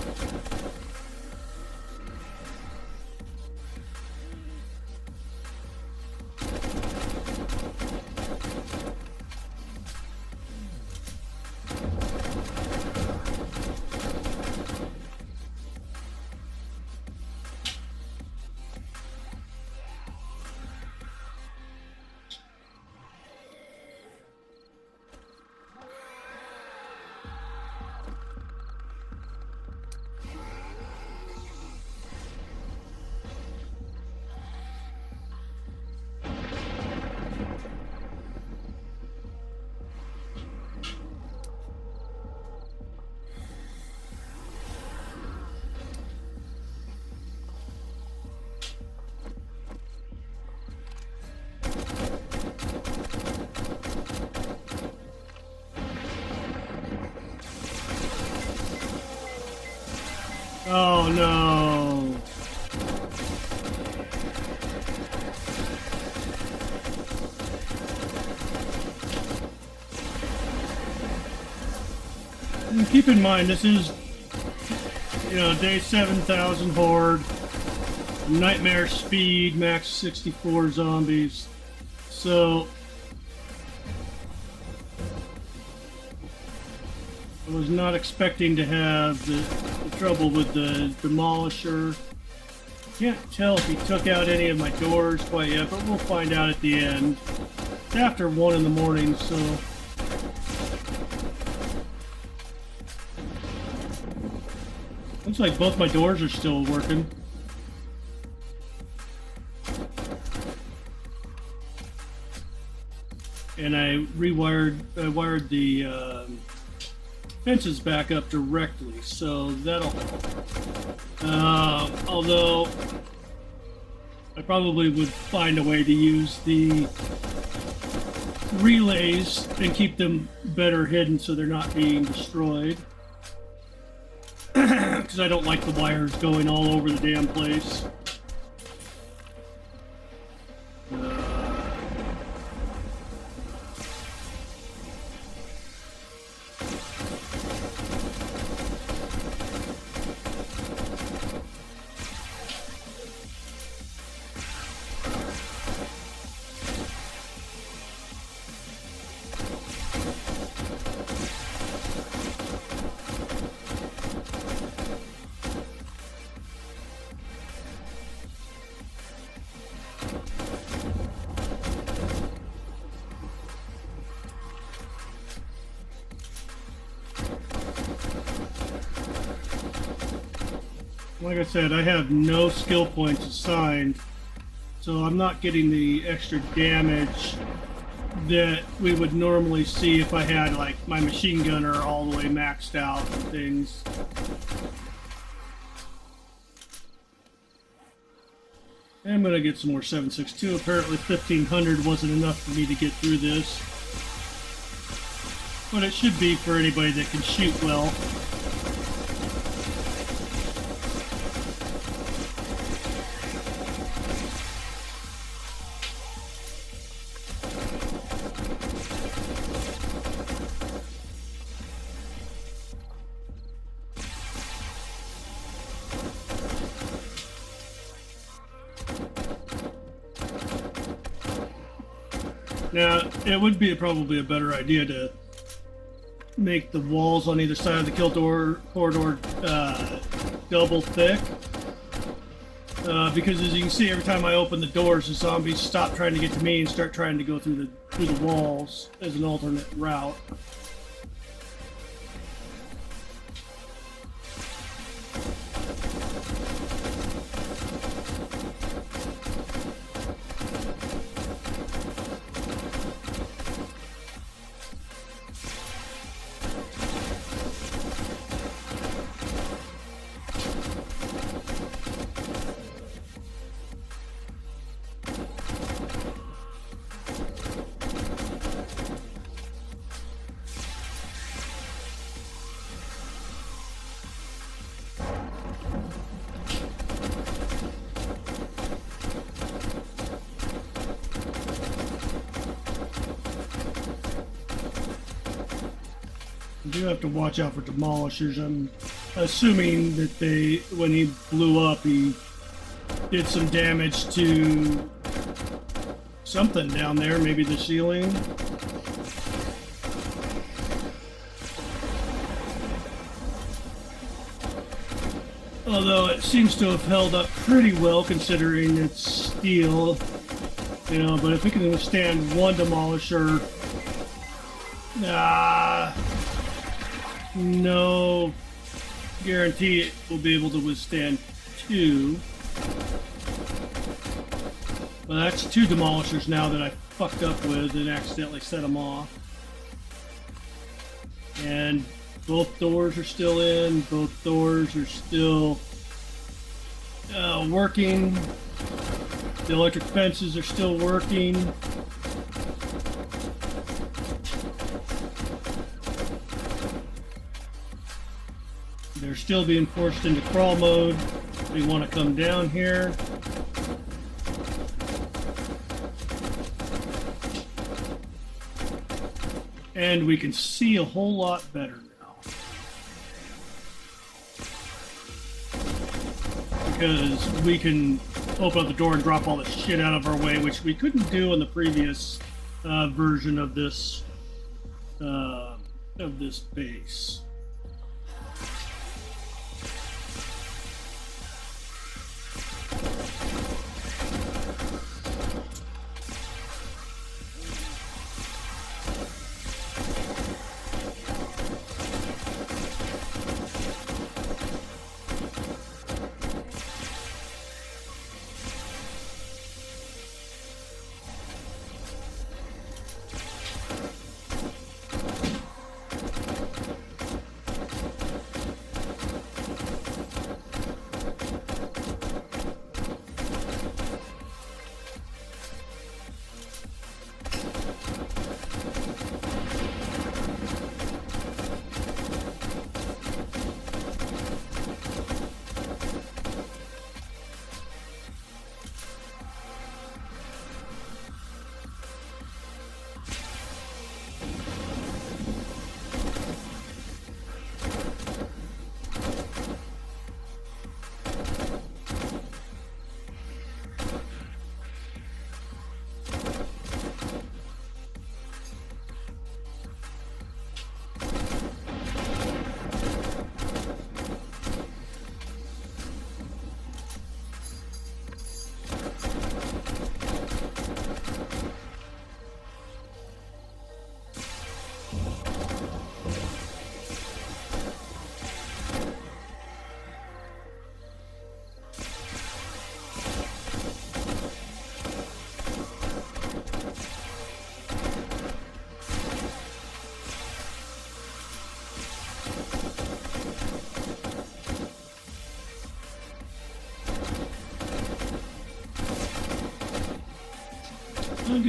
Oh no. And keep in mind, this is, day 7,000 horde, nightmare speed, max 64 zombies. So I was not expecting to have the trouble with the demolisher. Can't tell if he took out any of my doors quite yet, but we'll find out at the end. It's after 1 in the morning, so looks like both my doors are still working. And I wired the fences back up directly, so that'll help. Although I probably would find a way to use the relays and keep them better hidden so they're not being destroyed. Because I don't like the wires going all over the damn place. Like I said, I have no skill points assigned, so I'm not getting the extra damage that we would normally see if I had like my machine gunner all the way maxed out and things. And I'm gonna get some more 7.62. Apparently 1500 wasn't enough for me to get through this, but it should be for anybody that can shoot well. Now, it would be probably a better idea to make the walls on either side of the kill corridor double thick. Because as you can see, every time I open the doors, the zombies stop trying to get to me and start trying to go through the walls as an alternate route. You do have to watch out for demolishers. I'm assuming that when he blew up, he did some damage to something down there, maybe the ceiling. Although it seems to have held up pretty well considering it's steel, but if we can withstand one demolisher, no guarantee it will be able to withstand two. Well, that's two demolishers now that I fucked up with and accidentally set them off. And both doors are still in, both doors are still working. The electric fences are still working. They're still being forced into crawl mode. They want to come down here. And we can see a whole lot better now. Because we can open up the door and drop all the shit out of our way, which we couldn't do in the previous version of this base.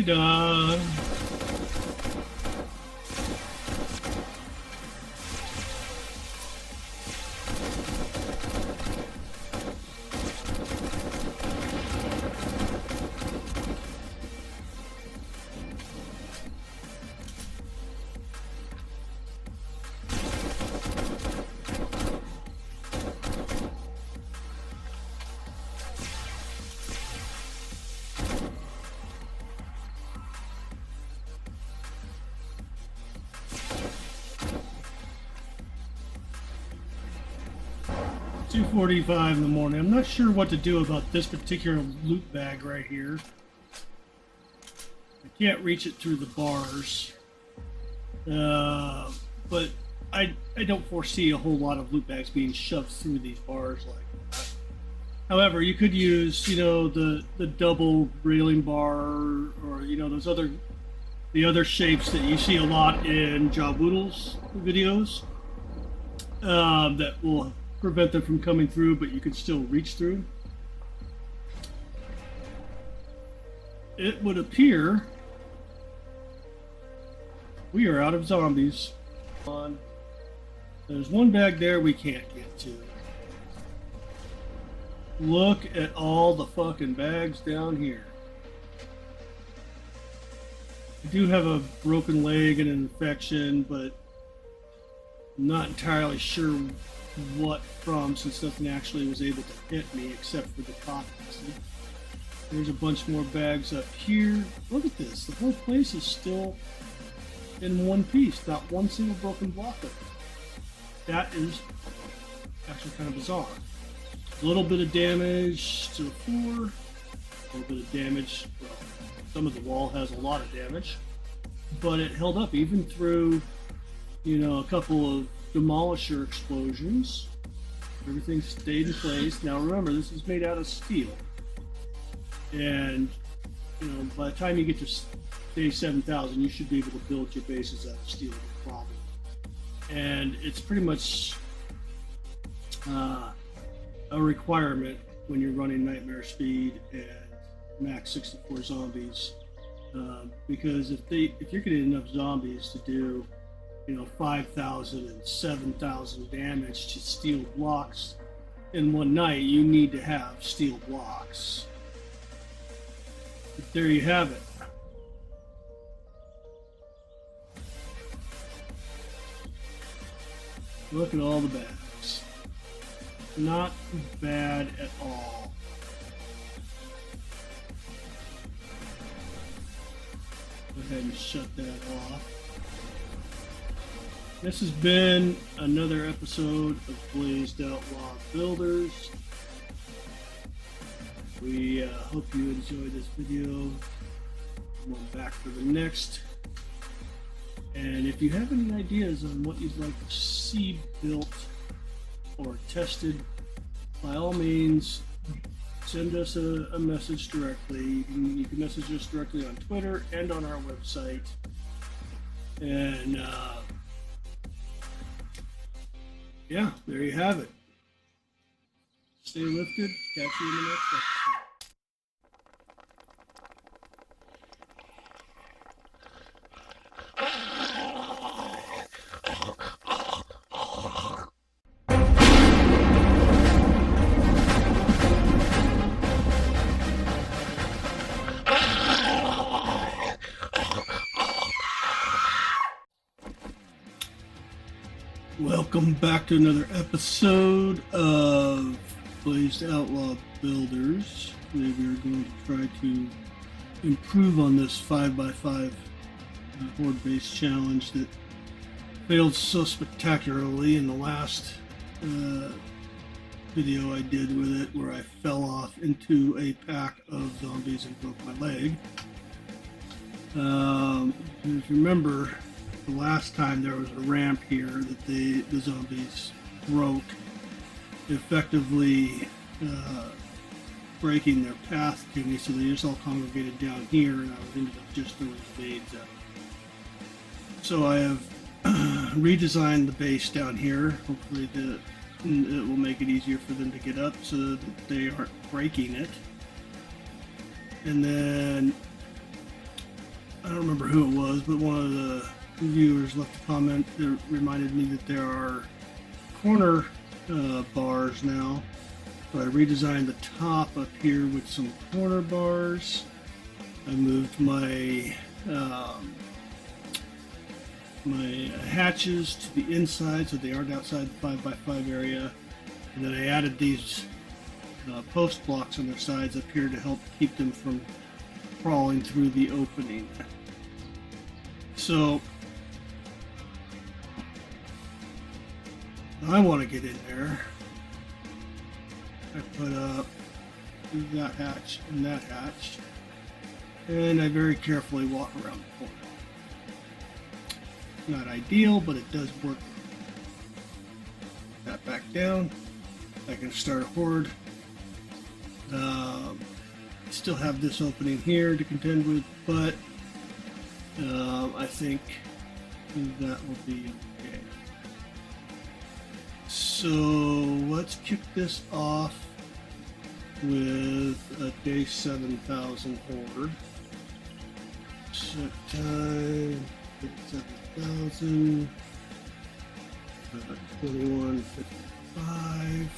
Da-da-da. It's 2:45 in the morning. I'm not sure what to do about this particular loot bag right here. I can't reach it through the bars. But I don't foresee a whole lot of loot bags being shoved through these bars like that. However, you could use, the double railing bar or the other shapes that you see a lot in Jawoodle's videos that will prevent them from coming through, but you can still reach through. It would appear we are out of zombies. There's one bag there we can't get to. Look at all the fucking bags down here. I do have a broken leg and an infection, but I'm not entirely sure what from, since nothing actually was able to hit me except for the toxicity. There's a bunch more bags up here. Look at this. The whole place is still in one piece. Not one single broken block of it. That is actually kind of bizarre. A little bit of damage to the floor. A little bit of damage. Well, some of the wall has a lot of damage. But it held up even through, a couple of demolisher explosions. Everything stayed in place. Now remember, this is made out of steel. And, by the time you get to day 7,000, you should be able to build your bases out of steel, no problem. And it's pretty much a requirement when you're running nightmare speed and max 64 zombies, because if you're getting enough zombies to do 5,000 and 7,000 damage to steel blocks in one night, you need to have steel blocks. But there you have it. Look at all the bags. Not bad at all. Go ahead and shut that off. This has been another episode of Blazed Outlaw Builders. We hope you enjoyed this video. I'm back for the next. And if you have any ideas on what you'd like to see built or tested, by all means, send us a message directly. You can message us directly on Twitter and on our website. And yeah, there you have it. Stay lifted. Catch you in the next episode. Welcome back to another episode of Blazed Outlaw Builders. Today we are going to try to improve on this 5x5 horde base challenge that failed so spectacularly in the last video I did with it, where I fell off into a pack of zombies and broke my leg. If you remember, the last time there was a ramp here that the zombies broke, effectively breaking their path to me, so they just all congregated down here, and I ended up just throwing spades out. So I have redesigned the base down here. Hopefully it will make it easier for them to get up so that they aren't breaking it. And then, I don't remember who it was, but one of the viewers left a comment that reminded me that there are corner bars now. So I redesigned the top up here with some corner bars. I moved my my hatches to the inside so they aren't outside the 5x5 area, and then I added these post blocks on their sides up here to help keep them from crawling through the opening. So I want to get in there. I put up that hatch and that hatch, and I very carefully walk around the corner. Not ideal, but it does work. That back down. I can start a horde. Still have this opening here to contend with, but I think that will be okay. So let's kick this off with a day 7,000 horde. Set time 7,000. 2155.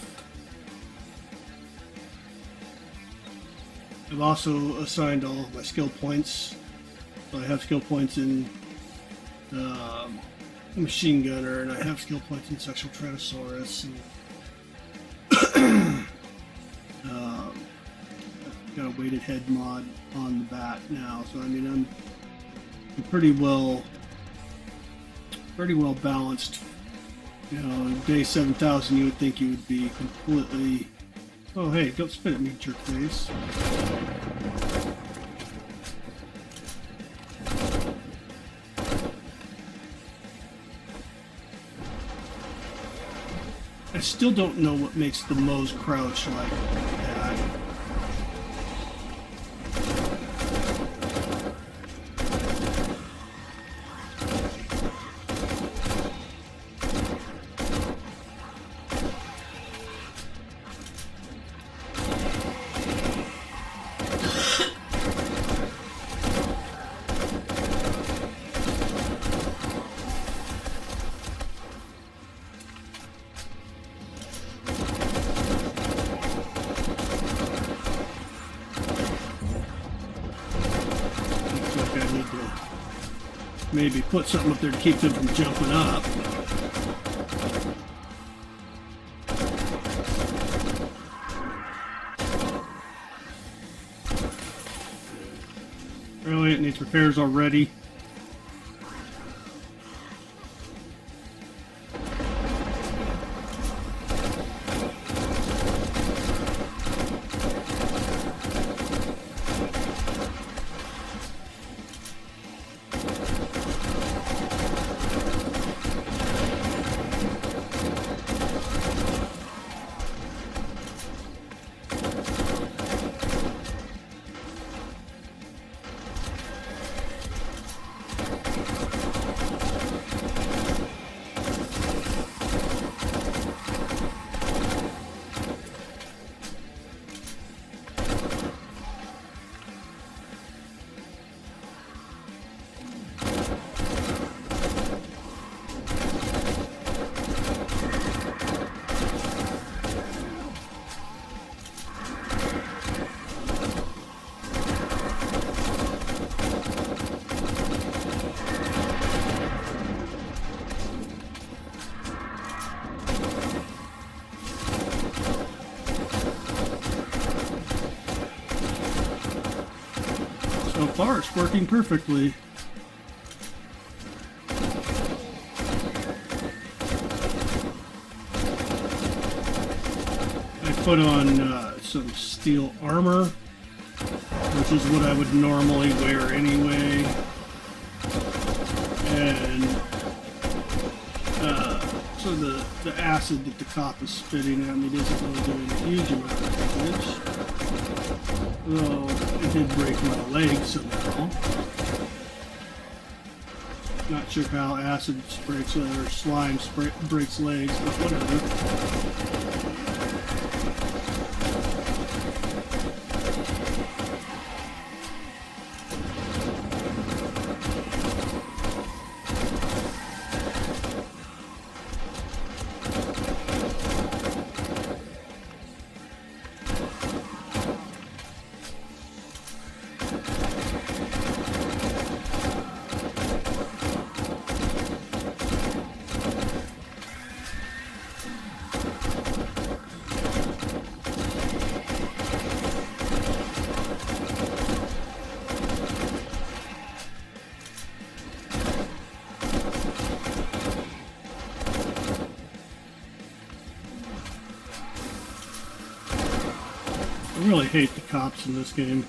I've also assigned all of my skill points. So I have skill points in a machine gunner, and I have skill points in sexual Tyrannosaurus. And, got a weighted head mod on the bat now, so I mean I'm pretty well balanced. You know, day 7,000, you would think you would be completely. Oh hey, don't spit at me, jerk face. I still don't know what makes the Moe's crouch like that. Maybe put something up there to keep them from jumping up. Really, it needs repairs already. So far, it's working perfectly. I put on some steel armor, which is what I would normally wear anyway. And so the acid that the cop is spitting at me isn't really doing a huge amount of damage. Though it did break my leg somehow. Not sure how acid breaks or slime breaks legs, but whatever. I really hate the cops in this game.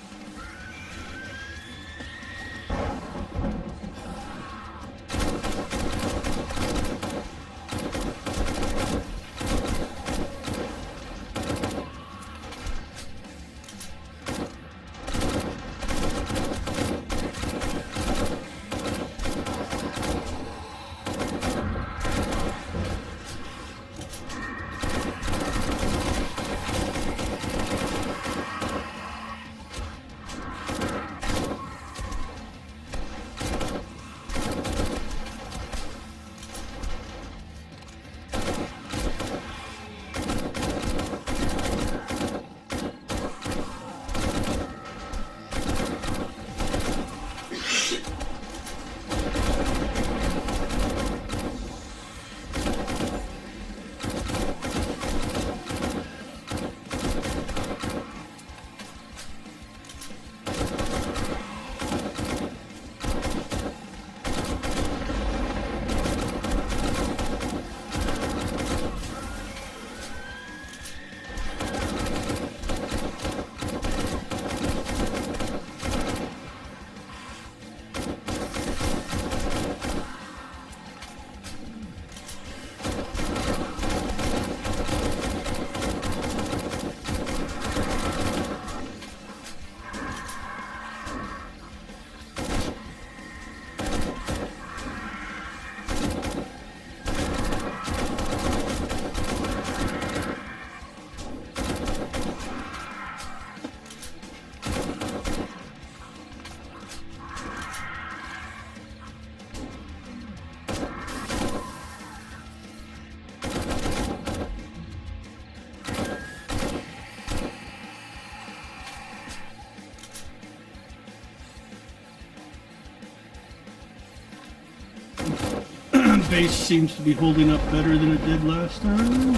base seems to be holding up better than it did last time.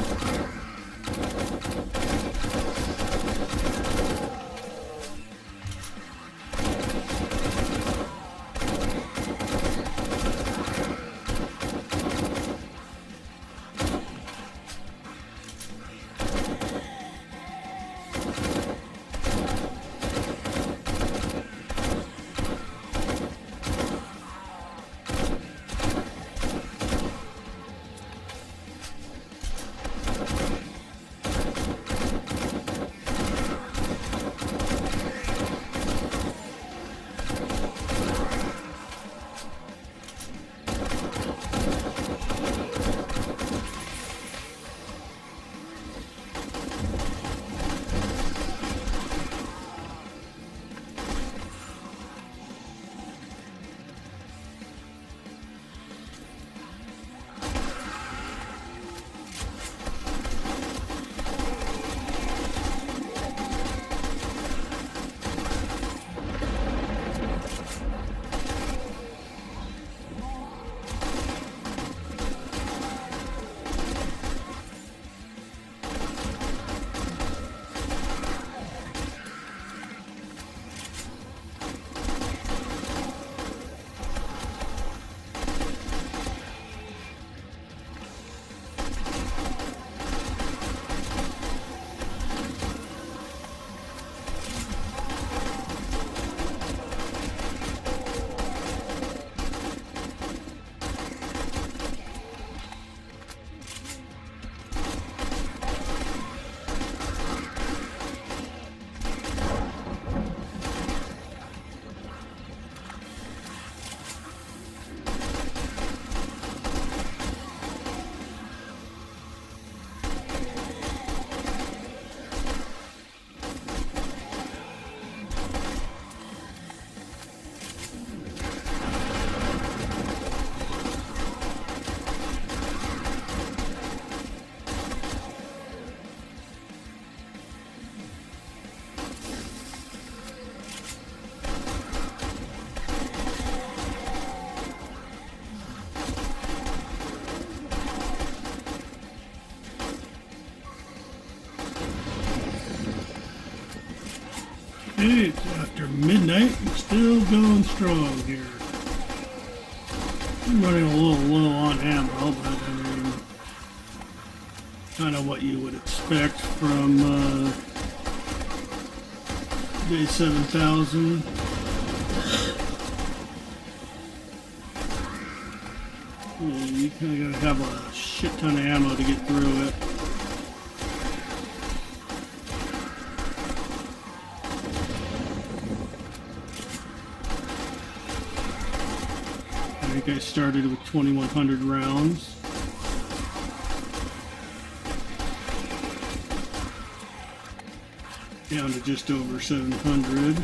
Hey, it's after midnight and still going strong here. I'm running a little low on ammo, but I mean, kind of what you would expect from day 7000. You kind of gotta have a shit ton of ammo to get through it. I think I started with 2100 rounds. Down to just over 700.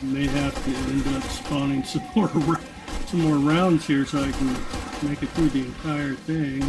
May have to end up spawning some more rounds here so I can make it through the entire thing.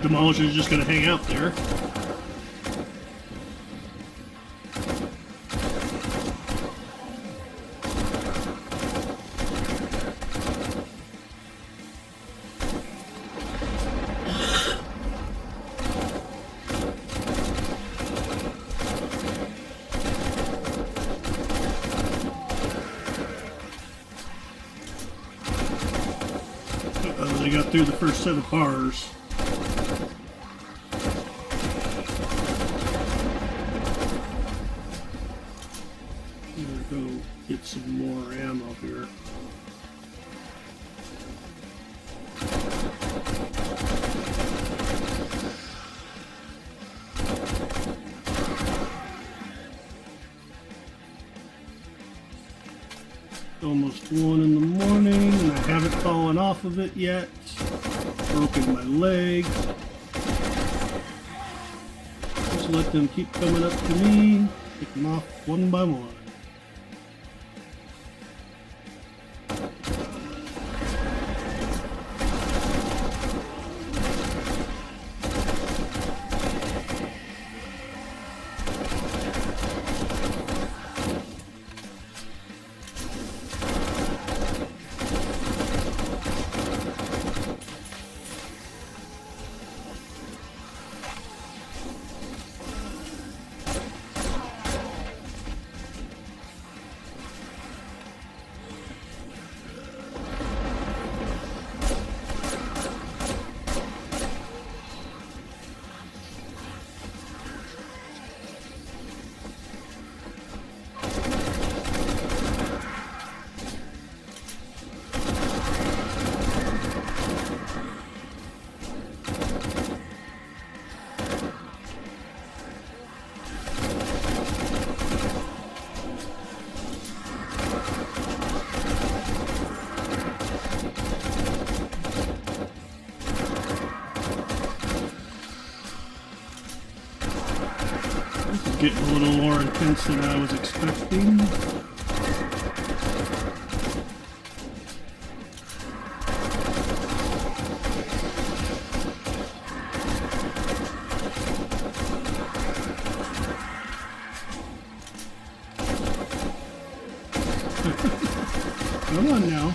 demolisher is just going to hang out there. They got through the first set of bars. I'm gonna go get some more ammo here. Almost 1 in the morning, and I haven't fallen off of it yet. Broken my leg. Just let them keep coming up to me. Pick them off one by one. Getting a little more intense than I was expecting. Come on now.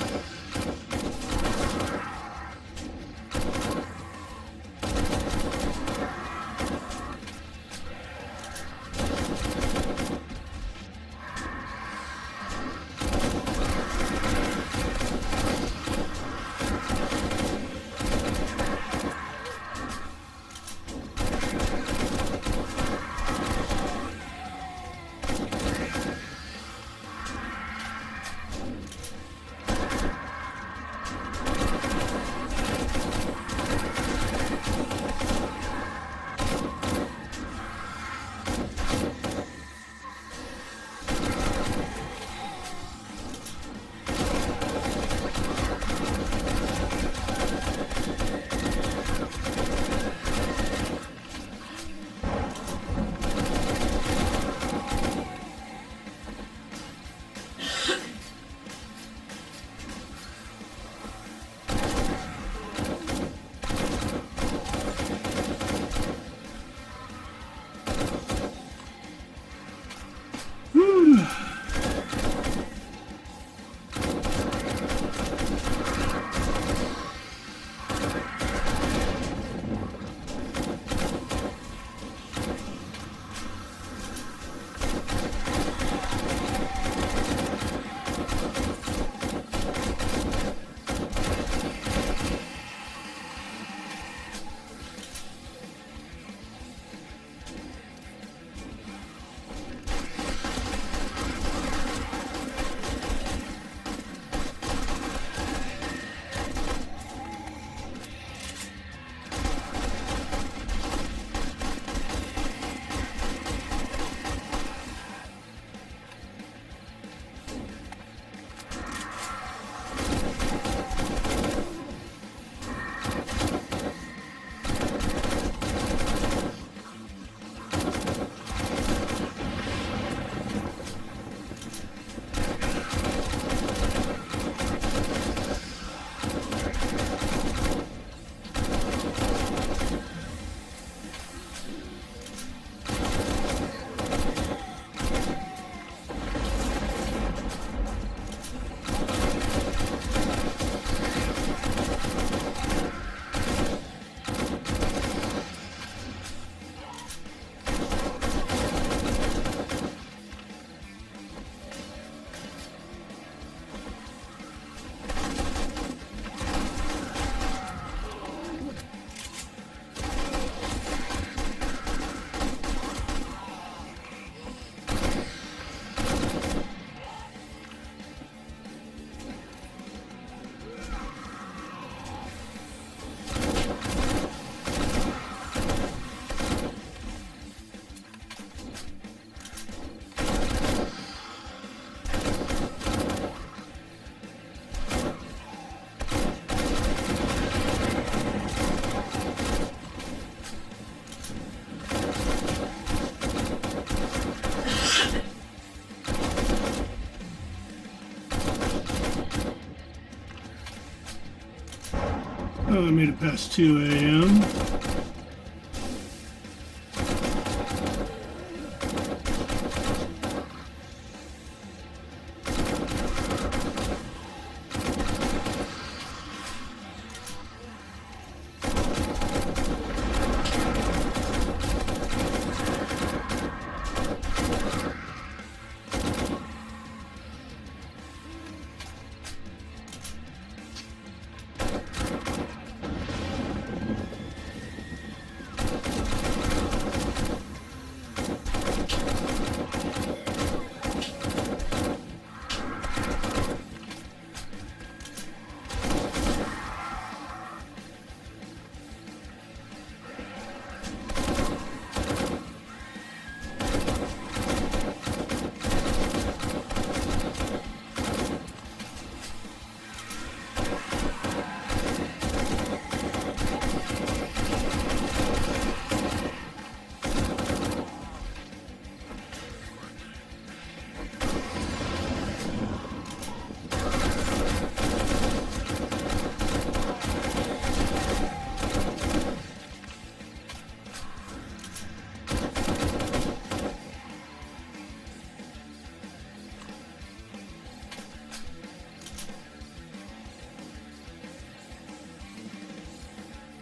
Oh, I made it past 2 a.m.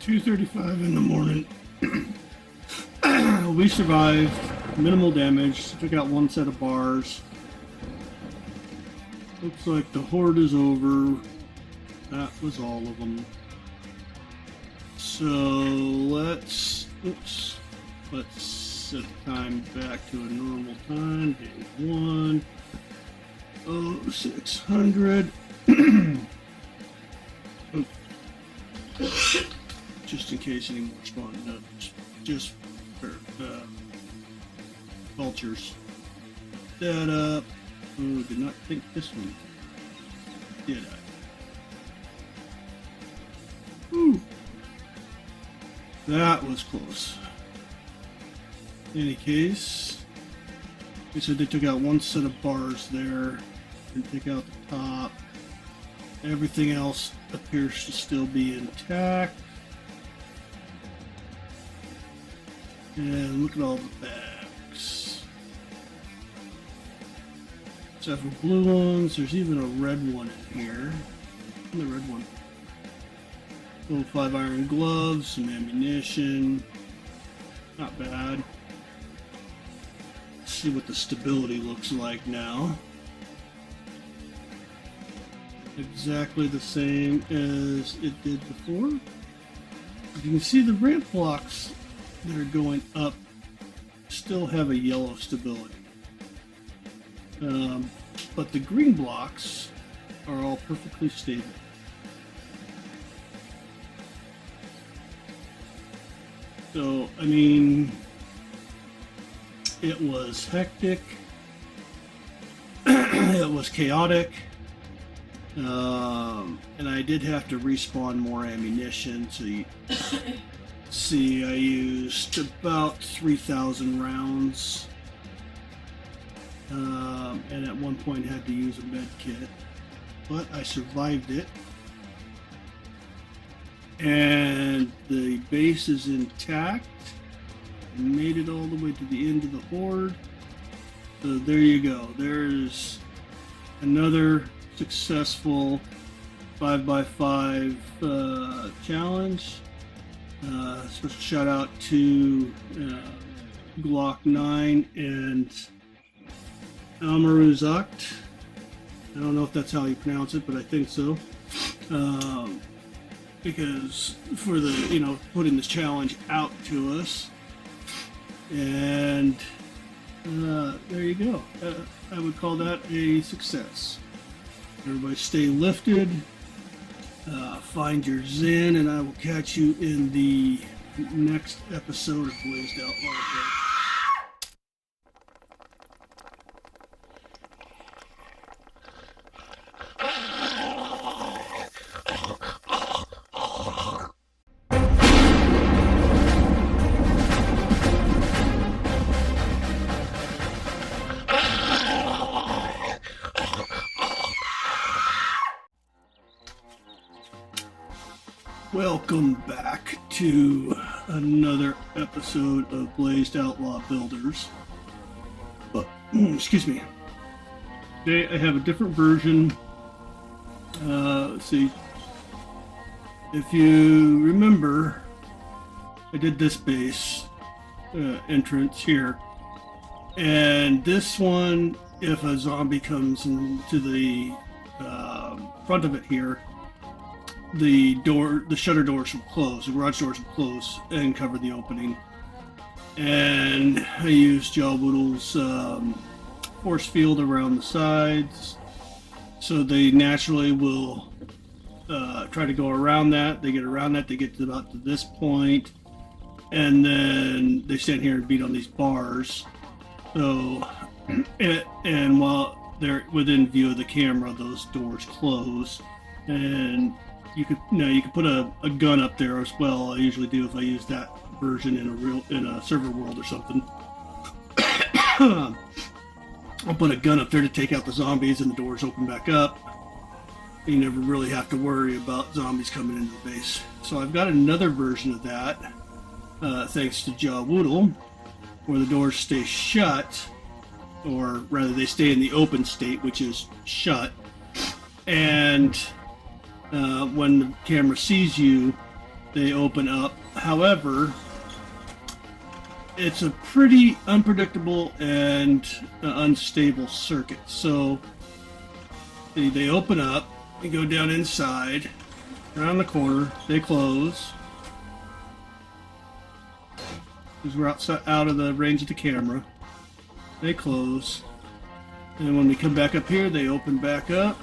$2:35 in the morning. We survived, minimal damage, took out one set of bars. Looks like the horde is over. That was all of them. So let's set the time back to a normal time. Day 1. 0600. Just in case any more spawn notes. Just for vultures. That up. Oh, did not think this one. Did I? Ooh. That was close. In any case, they said they took out one set of bars there and take out the top. Everything else appears to still be intact. And look at all the bags. Except for blue ones, there's even a red one in here. And the red one. Little 5 iron gloves, some ammunition. Not bad. Let's see what the stability looks like now. Exactly the same as it did before. You can see the ramp blocks that are going up still have a yellow stability. But the green blocks are all perfectly stable. So, I mean, it was hectic. It was chaotic. And I did have to respawn more ammunition. So you see, I used about 3,000 rounds. And at one point had to use a med kit. But I survived it. And the base is intact. I made it all the way to the end of the horde. So there you go. There's another successful 5x5 challenge. Special shout out to Glock 9 and Almaruzakt. I don't know if that's how you pronounce it, but I think so. Because for the, putting this challenge out to us. And there you go. I would call that a success. Everybody stay lifted. Find your zen, and I will catch you in the next episode of Blazed Outlaw. Welcome back to another episode of Blazed Outlaw Builders. But, excuse me. Today I have a different version. Let's see. If you remember, I did this base entrance here. And this one, if a zombie comes into the front of it here, the shutter doors will close, the garage doors will close and cover the opening. And I used Jawboodle's force field around the sides, so they naturally will try to go around that. They get around that, they get to about to this point, and then they stand here and beat on these bars. So, and while they're within view of the camera, those doors close, and you could put a gun up there as well. I usually do if I use that version in a server world or something. I'll put a gun up there to take out the zombies, and the doors open back up. You never really have to worry about zombies coming into the base. So I've got another version of that, thanks to Jawboodle, where the doors stay shut, or rather they stay in the open state, which is shut, and when the camera sees you, they open up. However, it's a pretty unpredictable and unstable circuit. So they open up, you go down inside, around the corner, they close, because we're out of the range of the camera. They close, and when we come back up here, they open back up,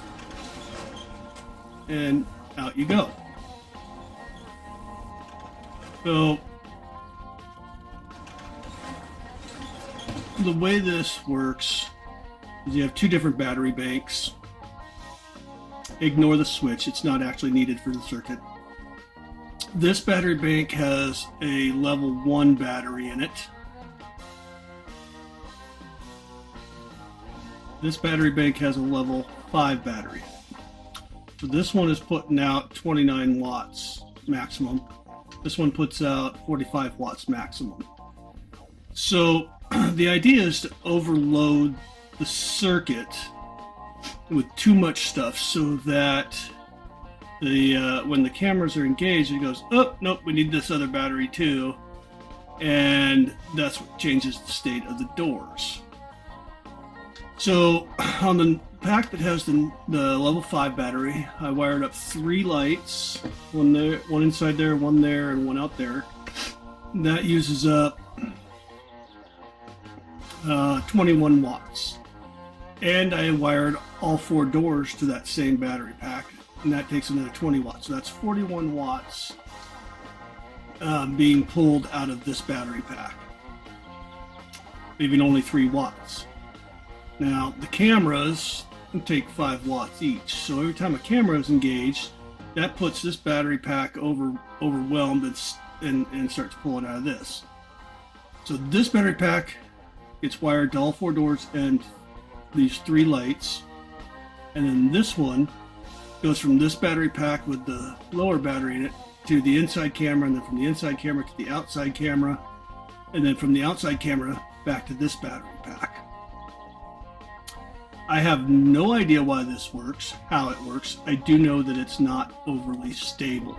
and out you go. So the way this works is you have two different battery banks. Ignore the switch, it's not actually needed for the circuit. This battery bank has a level 1 battery in it. This battery bank has a level 5 battery. So this one is putting out 29 watts maximum. This one puts out 45 watts maximum. So the idea is to overload the circuit with too much stuff, so that when the cameras are engaged, it goes, oh, nope, we need this other battery too. And that's what changes the state of the doors. So on the pack that has the level 5 battery, I wired up 3 lights, one there, one inside there, one there, and one out there. That uses up 21 watts. And I wired all 4 doors to that same battery pack, and that takes another 20 watts. So that's 41 watts being pulled out of this battery pack, leaving only 3 watts. Now, the cameras take 5 watts each, so every time a camera is engaged, that puts this battery pack overwhelmed and starts pulling out of this. So this battery pack gets wired to all 4 doors and these 3 lights, and then this one goes from this battery pack with the lower battery in it to the inside camera, and then from the inside camera to the outside camera, and then from the outside camera back to this battery pack. I have no idea why this works, how it works. I do know that it's not overly stable.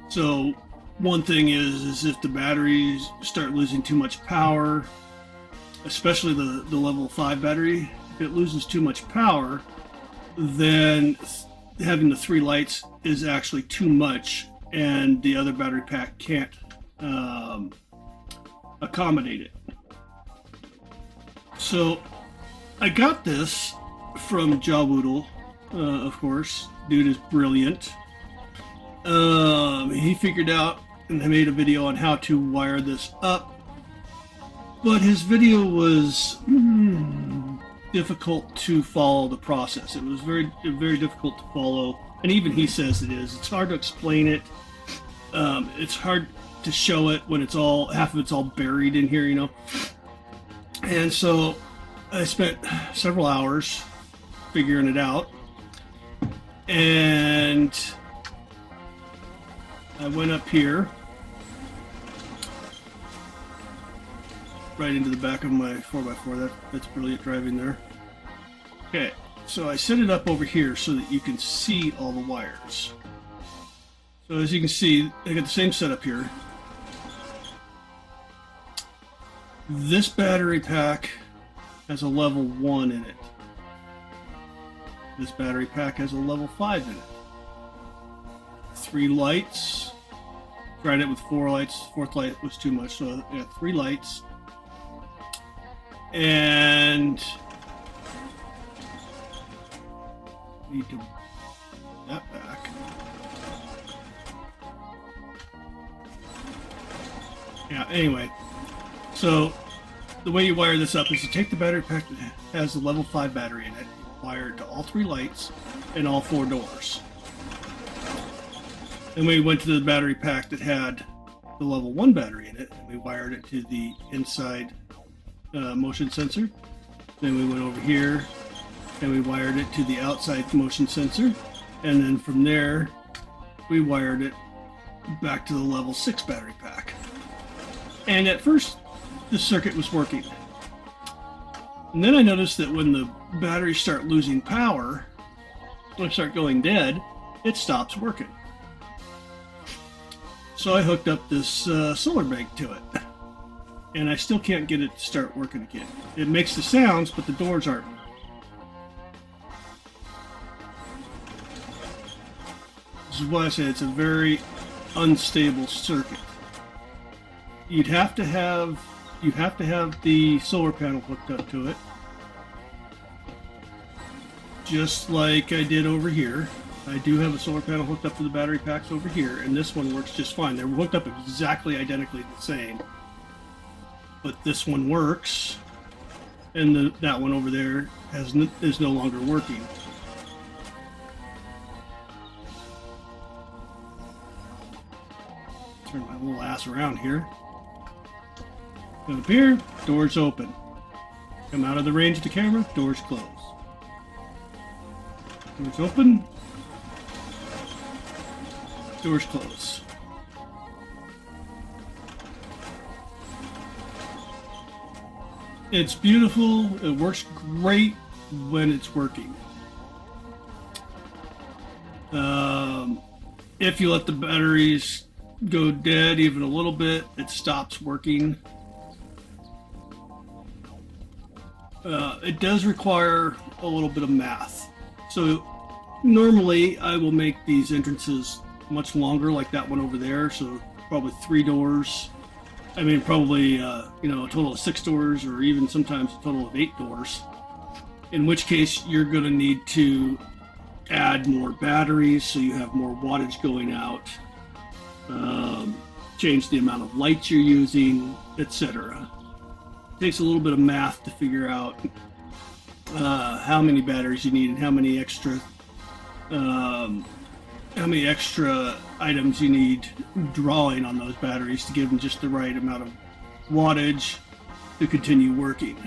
So one thing is if the batteries start losing too much power, especially the level 5 battery, if it loses too much power, then having the 3 lights is actually too much, and the other battery pack can't accommodate it. So I got this from Jawboodle, of course. Dude is brilliant. He figured out and made a video on how to wire this up, but his video was difficult to follow the process. It was very, very difficult to follow, and even he says it is. It's hard to explain it. It's hard to show it when half of it's all buried in here, you know. And so I spent several hours figuring it out, and I went up here, right into the back of my 4x4. That's brilliant driving there. Okay, so I set it up over here so that you can see all the wires. So as you can see, I got the same setup here. This battery pack has a level 1 in it. This battery pack has a level 5 in it. 3 lights. Tried it with 4 lights. 4th light was too much, so I got 3 lights. And need to put that back. Yeah, anyway. So the way you wire this up is you take the battery pack that has the level 5 battery in it, wire it to all 3 lights and all 4 doors. Then we went to the battery pack that had the level 1 battery in it, and we wired it to the inside motion sensor. Then we went over here and we wired it to the outside motion sensor, and then from there we wired it back to the level 6 battery pack. And at first the circuit was working, and then I noticed that when the batteries start losing power, when they start going dead, it stops working. So I hooked up this solar bank to it, and I still can't get it to start working again. It makes the sounds, but the doors aren't. This is why I say it's a very unstable circuit. You have to have the solar panel hooked up to it, just like I did over here. I do have a solar panel hooked up to the battery packs over here, and this one works just fine. They're hooked up exactly identically the same, but this one works, and that one over there is no longer working. Turn my little ass around here. Come up here, doors open. Come out of the range of the camera, doors close. Doors open. Doors close. It's beautiful. It works great when it's working. If you let the batteries go dead even a little bit, it stops working. It does require a little bit of math. So normally I will make these entrances much longer, like that one over there. So probably 3 doors. I mean, probably a total of 6 doors, or even sometimes a total of 8 doors. In which case, you're going to need to add more batteries so you have more wattage going out. Change the amount of lights you're using, etc. It takes a little bit of math to figure out how many batteries you need and how many extra items you need drawing on those batteries to give them just the right amount of wattage to continue working.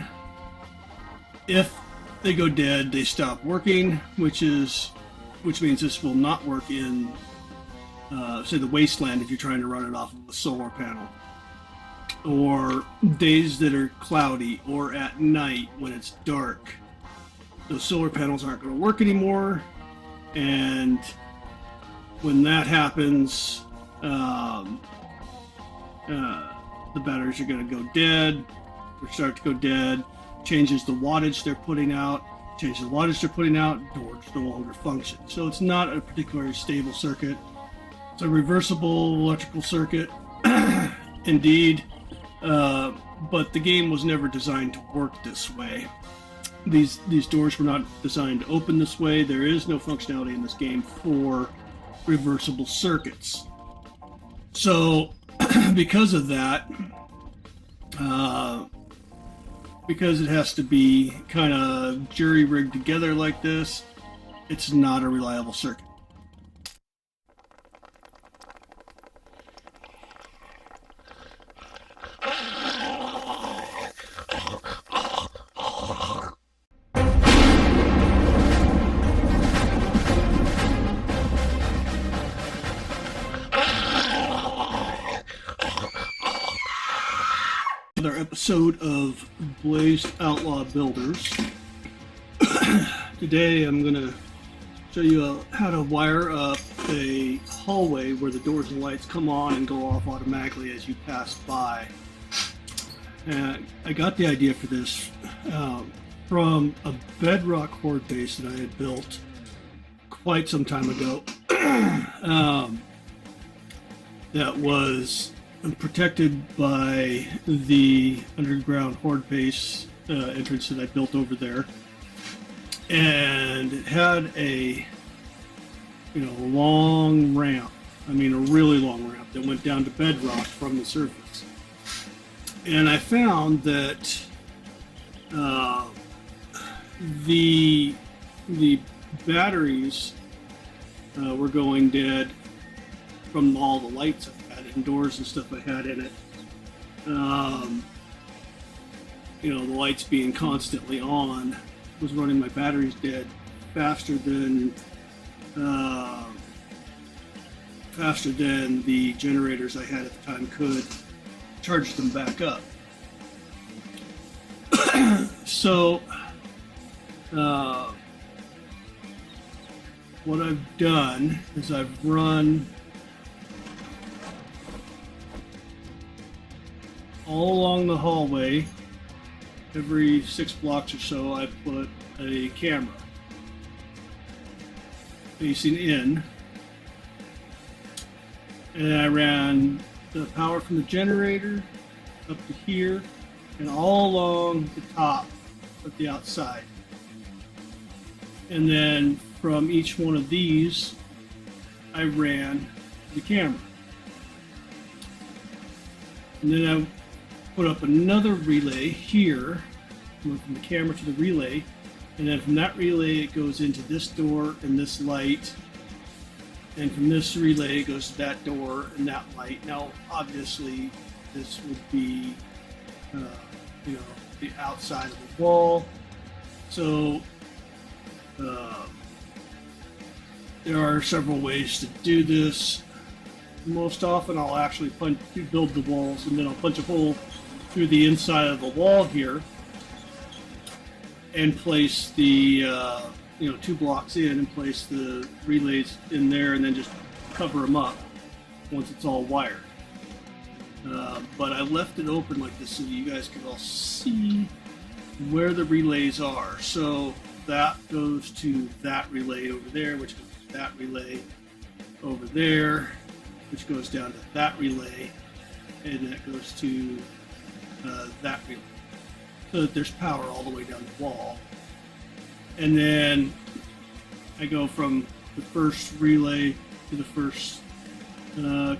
If they go dead, they stop working, which means this will not work in say the wasteland if you're trying to run it off of a solar panel, or days that are cloudy, or at night when it's dark. Those solar panels aren't going to work anymore, and when that happens, the batteries are going to go dead, or start to go dead. Changes the wattage they're putting out. Doors no longer function. So it's not a particularly stable circuit. It's a reversible electrical circuit, indeed, but the game was never designed to work this way. These doors were not designed to open this way. There is no functionality in this game for reversible circuits. So because of that, because it has to be kind of jury-rigged together like this, it's not a reliable circuit. episode of Blazed Outlaw Builders. Today I'm going to show you how to wire up a hallway where the doors and lights come on and go off automatically as you pass by. And I got the idea for this from a bedrock horde base that I had built quite some time ago. That was protected by the underground horde base entrance that I built over there, and it had a long ramp. I mean, a really long ramp that went down to bedrock from the surface. And I found that the batteries were going dead from all the lights I had and doors and stuff I had in it. The lights being constantly on was running my batteries dead faster than the generators I had at the time could charge them back up. So what I've done is I've run all along the hallway. Every 6 blocks or so, I put a camera facing in, and I ran the power from the generator up to here and all along the top of the outside. And then from each one of these, I ran the camera. And then I put up another relay here, went from the camera to the relay, and then from that relay it goes into this door and this light, and from this relay it goes to that door and that light. Now obviously this would be the outside of the wall, so there are several ways to do this. Most often I'll actually build the walls, and then I'll punch a hole through the inside of the wall here and place the 2 blocks in and place the relays in there, and then just cover them up once it's all wired. But I left it open like this so you guys can all see where the relays are. So that goes to that relay over there, which goes to that relay over there, which goes down to that relay, and that goes to that relay, so that there's power all the way down the wall. And then I go from the first relay to the first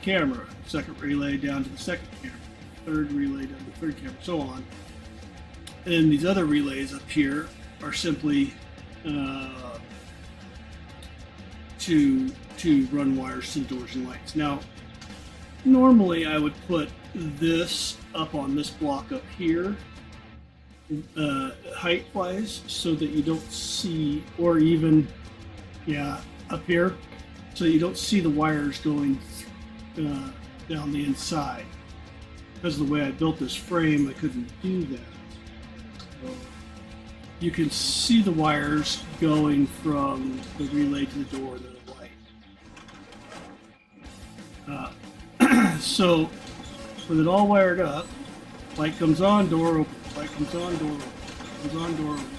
camera, second relay down to the second camera, third relay down to the third camera, so on. And these other relays up here are simply to run wires to the doors and lights. Now, normally I would put this up on this block up here, height-wise, so that you don't see, or even, up here, so you don't see the wires going down the inside. Because of the way I built this frame, I couldn't do that. So you can see the wires going from the relay to the door to the light. So with it all wired up, light comes on, door open, light comes on, door open, comes on, door open,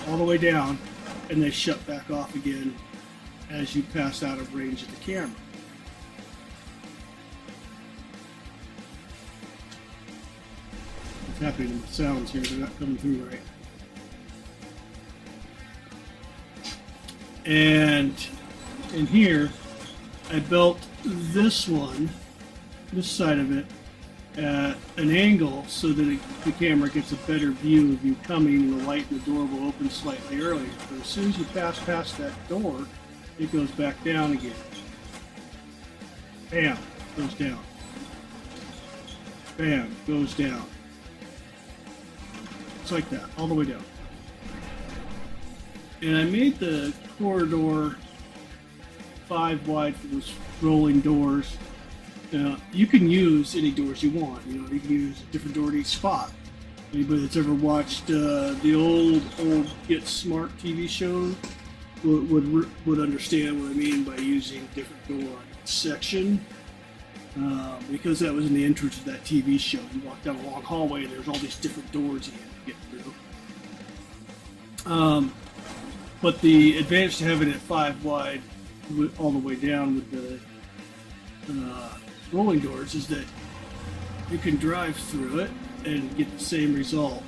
all the way down, and they shut back off again as you pass out of range of the camera. What's happening with the sounds here? They're not coming through right. And in here, I built this one, this side of it, at an angle so that the camera gets a better view of you coming, and the light in the door will open slightly earlier. But as soon as you pass past that door, it goes back down again. Bam, goes down. Bam, goes down. It's like that, all the way down. And I made the corridor 5 wide for those rolling doors. You can use any doors you want. You can use a different door at each spot. Anybody that's ever watched the old Get Smart TV show would understand what I mean by using different door section. Because that was in the entrance of that TV show. You walk down a long hallway and there's all these different doors you have to get through. But the advantage to having it 5 wide all the way down with the rolling doors is that you can drive through it and get the same result.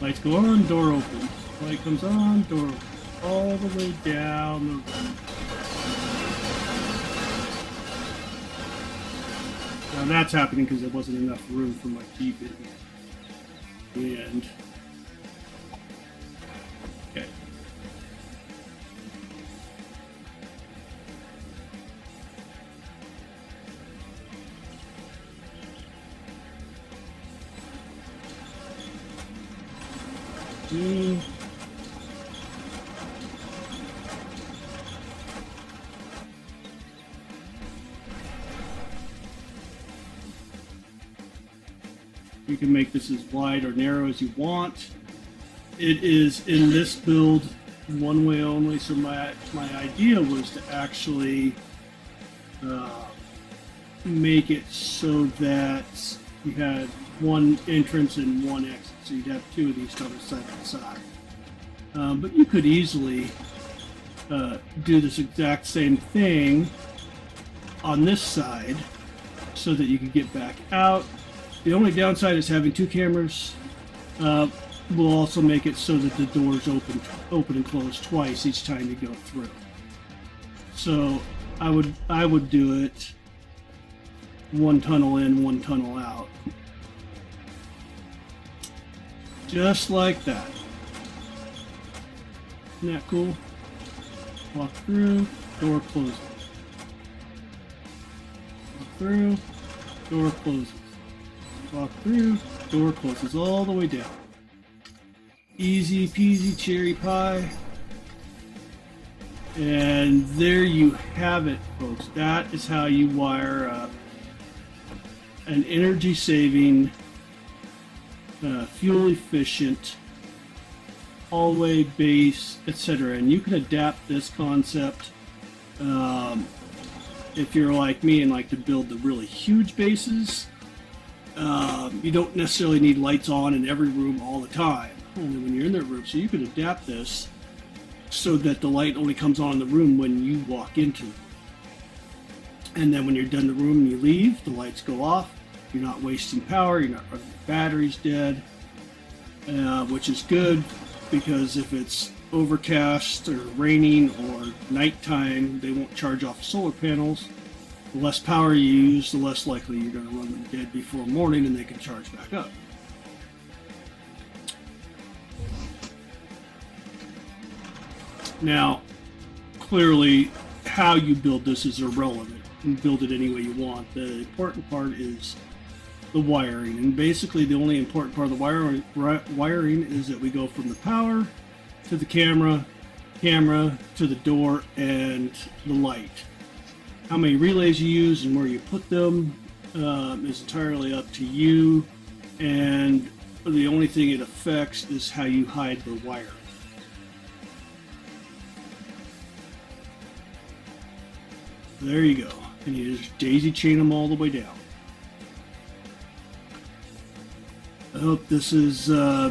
Lights go on, door opens. Light comes on, door opens. All the way down the road. Now that's happening because there wasn't enough room for my Jeep in here. And okay. You can make this as wide or narrow as you want. It is in this build one way only, so my idea was to actually make it so that you had one entrance and one exit, so you'd have 2 of these tunnels side by side. But you could easily do this exact same thing on this side so that you could get back out. The only downside is having 2 cameras. Will also make it so that the doors open and close twice each time you go through. So I would do it 1 tunnel in, 1 tunnel out, just like that. Isn't that cool? Walk through, door closes. Walk through, door closes. Walk through, door closes all the way down. Easy peasy cherry pie. And there you have it, folks. That is how you wire up an energy saving, fuel efficient, hallway base, etc. And you can adapt this concept if you're like me and like to build the really huge bases. You don't necessarily need lights on in every room all the time, only when you're in that room. So you can adapt this so that the light only comes on in the room when you walk into it. And then when you're done in the room and you leave, the lights go off. You're not wasting power, you're not running your batteries dead, which is good because if it's overcast or raining or nighttime, they won't charge off solar panels. The less power you use, the less likely you're going to run them dead before morning and they can charge back up. Now, clearly, how you build this is irrelevant. You can build it any way you want. The important part is the wiring. And basically, the only important part of the wiring is that we go from the power to the camera to the door and the light. How many relays you use and where you put them is entirely up to you, and the only thing it affects is how you hide the wire. There you go, and you just daisy chain them all the way down. I hope this is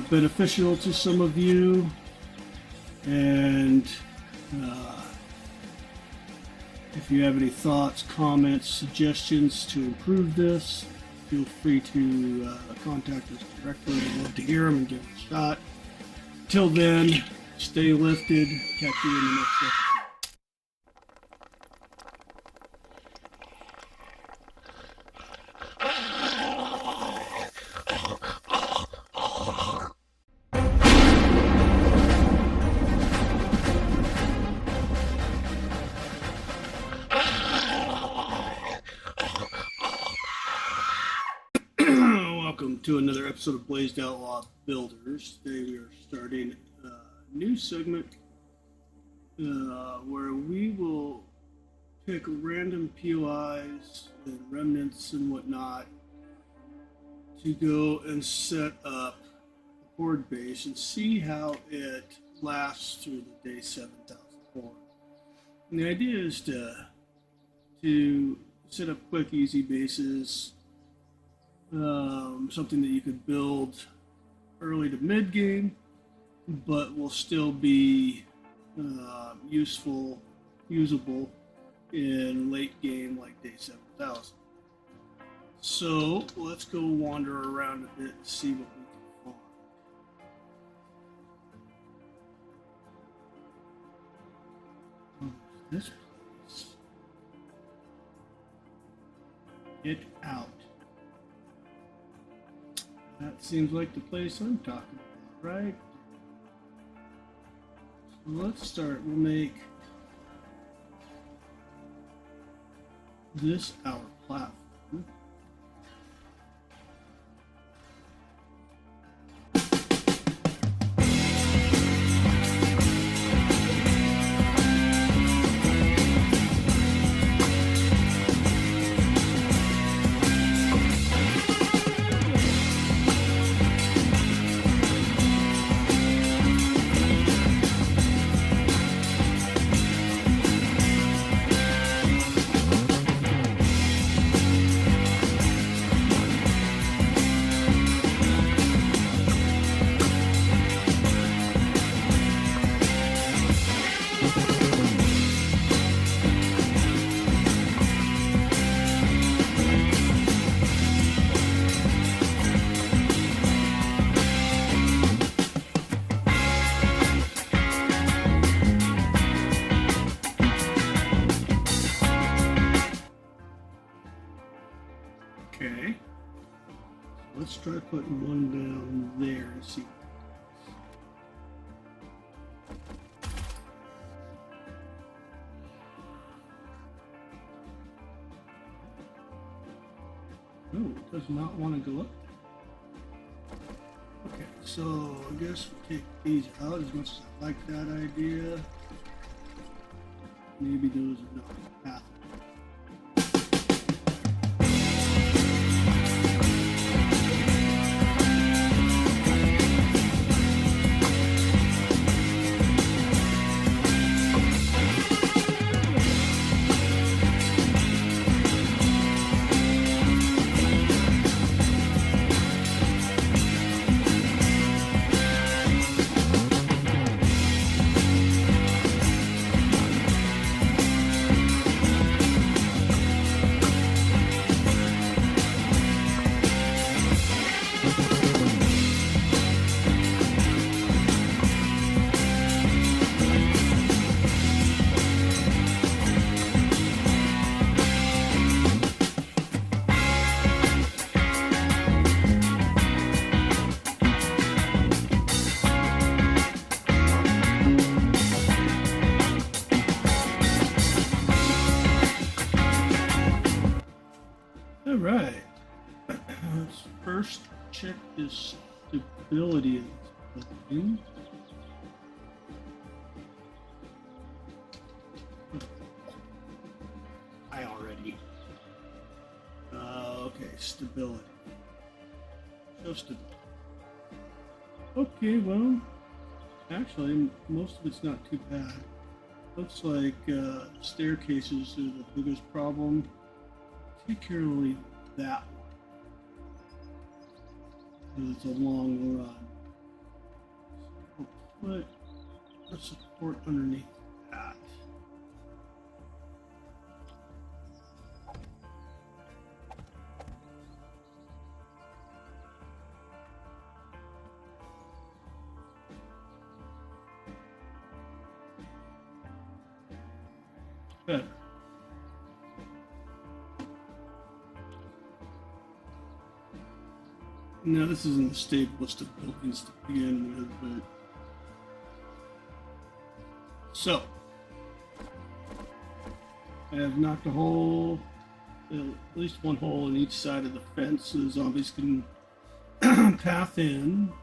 beneficial to some of you, and if you have any thoughts, comments, suggestions to improve this, feel free to contact us directly. We'd love to hear them and give it a shot. Till then, stay lifted. Catch you in the next episode. Welcome to another episode of Blazed Outlaw Builders. Today we are starting a new segment where we will pick random POIs and remnants and whatnot to go and set up the horde base and see how it lasts through the day 7,000 horde. And the idea is to set up quick, easy bases, something that you could build early to mid game, but will still be usable in late game like day 7,000. So let's go wander around a bit and see what we can find. Oh, this place. Get out. That seems like the place I'm talking about, right? So let's start. We'll make this our platform. Okay. Let's try putting one down there and see. Oh, it does not want to go up. Okay, so I guess we'll take these out as much as I like that idea. Maybe those are not path. All right. Let's first check this stability of this thing. I already. Okay, stability. Show stability. Okay, well, actually, most of it's not too bad. Looks like staircases are the biggest problem. Particularly that one. It's a long run. So we'll put a support underneath that. Better. Now, this isn't the stablest of buildings to begin with, but... So, I have knocked a hole, at least one hole in each side of the fence so the zombies can path in.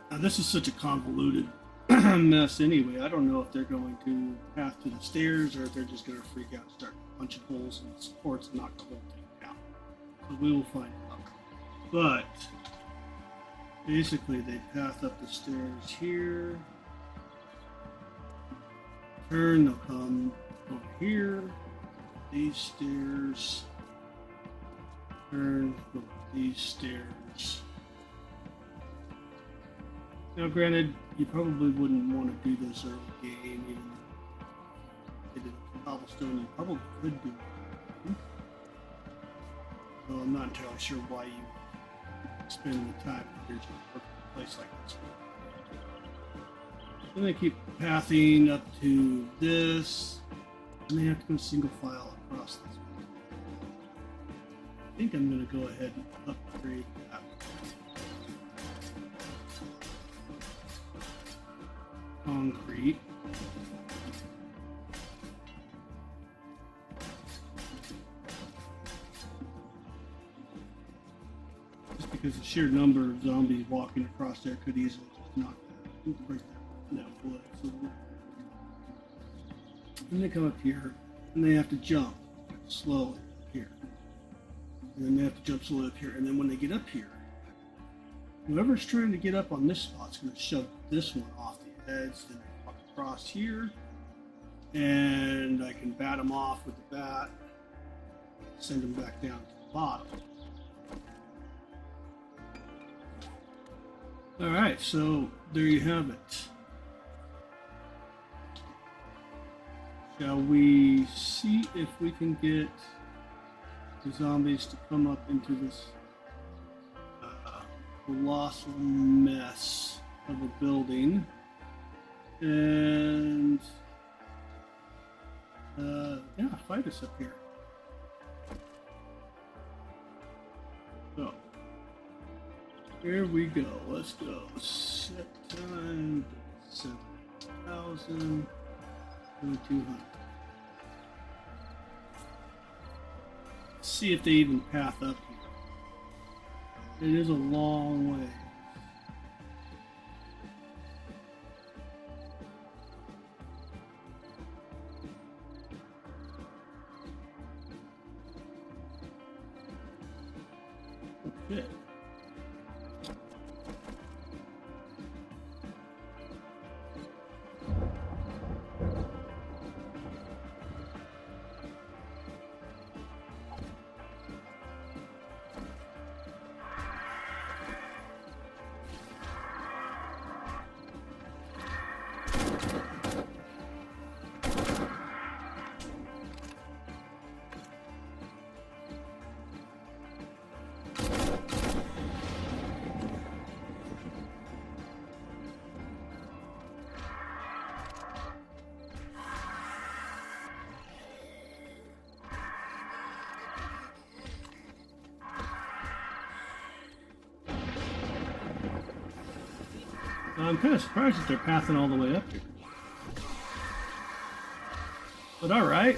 Now, this is such a convoluted mess anyway. I don't know if they're going to path to the stairs or if they're just going to freak out and start punching holes in the supports and knock the whole thing down. So we will find out. But basically, they path up the stairs here. Turn, they'll come over here. These stairs. Turn, go up these stairs. Now, granted, you probably wouldn't want to do this early game, even though it is cobblestone. You probably could do it. So I'm not entirely sure why you spend the time to work in a place like this. Then they keep pathing up to this, and they have to go single file across this one. I think I'm going to go ahead and upgrade that. Concrete. Just because the sheer number of zombies walking across there could easily just knock that, break that wood. So, and they come up here, and they have to jump slowly up here. And then they have to jump slowly up here. And then when they get up here, whoever's trying to get up on this spot's going to shove this one off the edge, then they walk across here, and I can bat them off with the bat, send them back down to the bottom. Alright, so there you have it. Shall we see if we can get the zombies to come up into this colossal mess of a building? And yeah, fight us up here. So here we go. Let's go. Set time 7,000, 2,200. See if they even path up here. It is a long way. Okay. I'm kind of surprised that they're pathing all the way up here. But alright.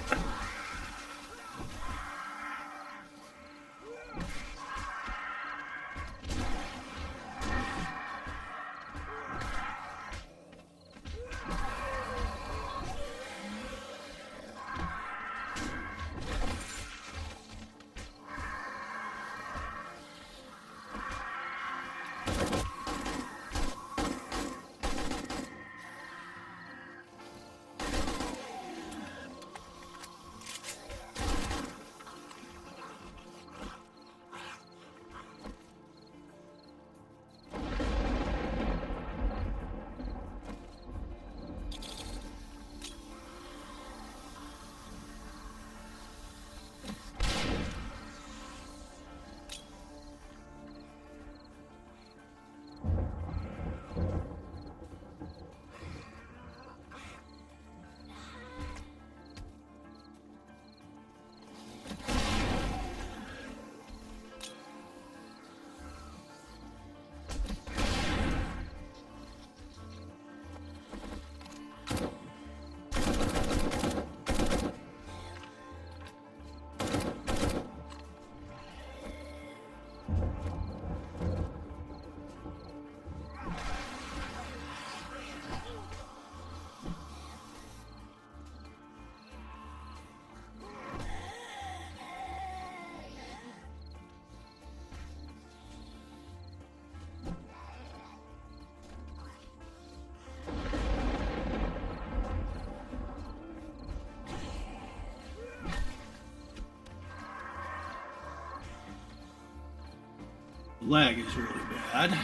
Lag is really bad.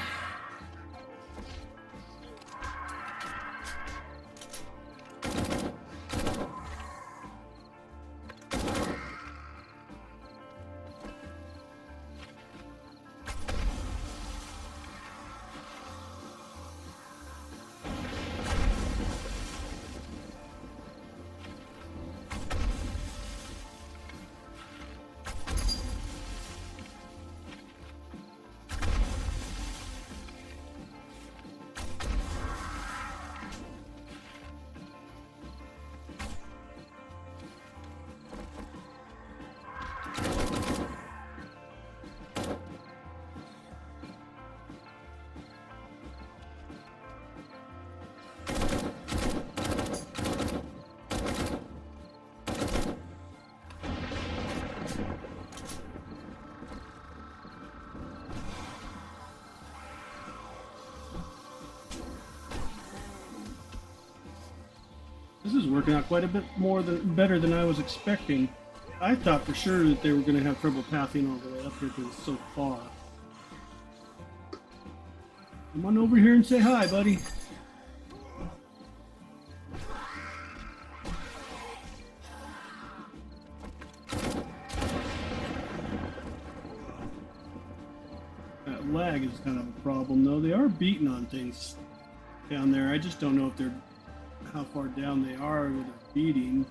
This is working out quite a bit better than I was expecting. I thought for sure that they were going to have trouble pathing all the way up here because it's so far. Come on over here and say hi, buddy. That lag is kind of a problem, though. They are beating on things down there. I just don't know if they're how far down they are where they're beating,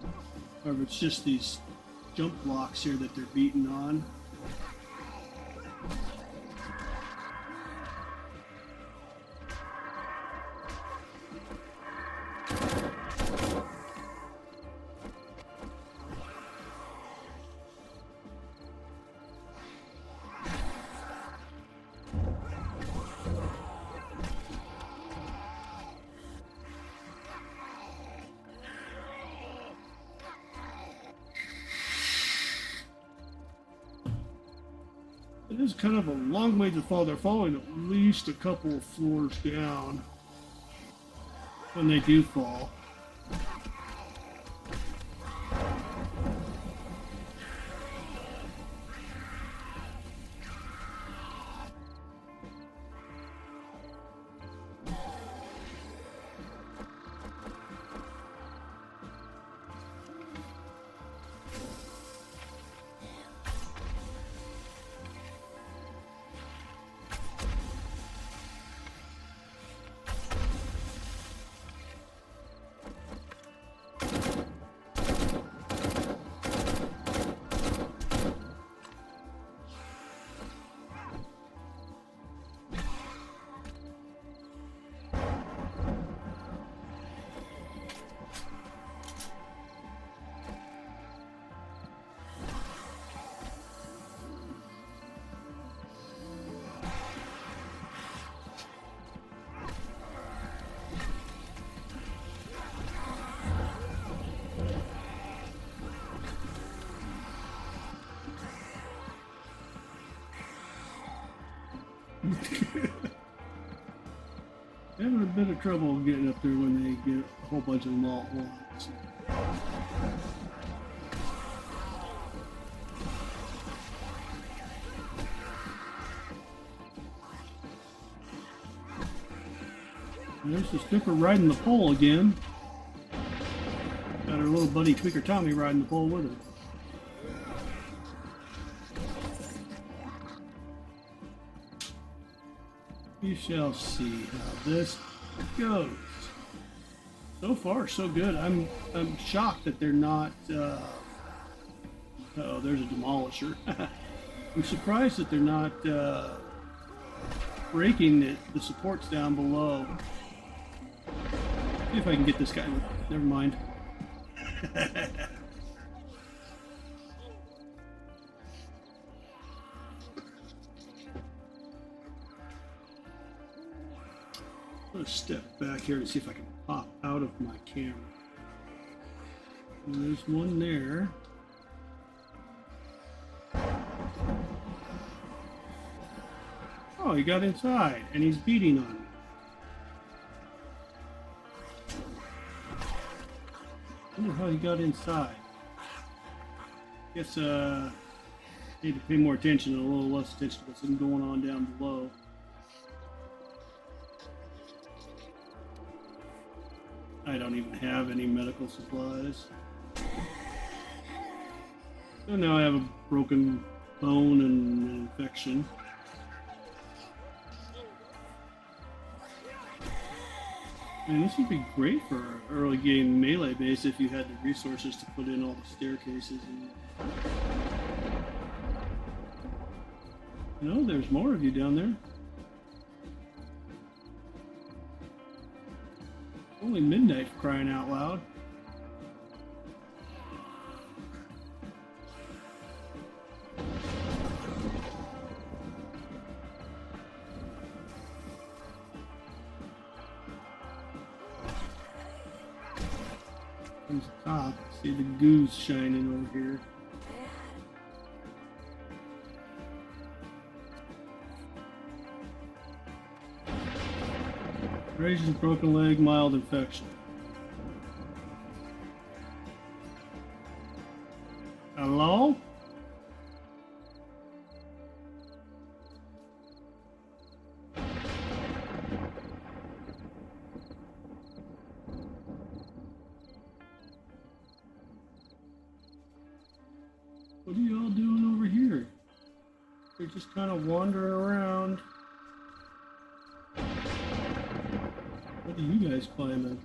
or if it's just these jump blocks here that they're beating on. It is kind of a long way to fall. They're falling at least a couple of floors down when they do fall. Having a bit of trouble getting up there when they get a whole bunch of them all at once. There's the skipper riding the pole again. Got our little buddy Tweaker Tommy riding the pole with her. We shall see how this goes. So far, so good. I'm shocked that they're not. Oh, there's a demolisher. I'm surprised that they're not breaking the supports down below. See if I can get this guy. Never mind. Let's step back here and see if I can pop out of my camera. And there's one there. Oh, he got inside and he's beating on me. I wonder how he got inside. Guess Need to pay more attention and a little less attention to what's been going on down below. I don't even have any medical supplies. So now I have a broken bone and an infection. And this would be great for an early game melee base if you had the resources to put in all the staircases. And there's more of you down there. Only midnight, for crying out loud. Comes the top. See the goose shining over here. Abrasions, broken leg, mild infection. Hello? What are y'all doing over here? They're just kind of wandering around. What are you guys climbing?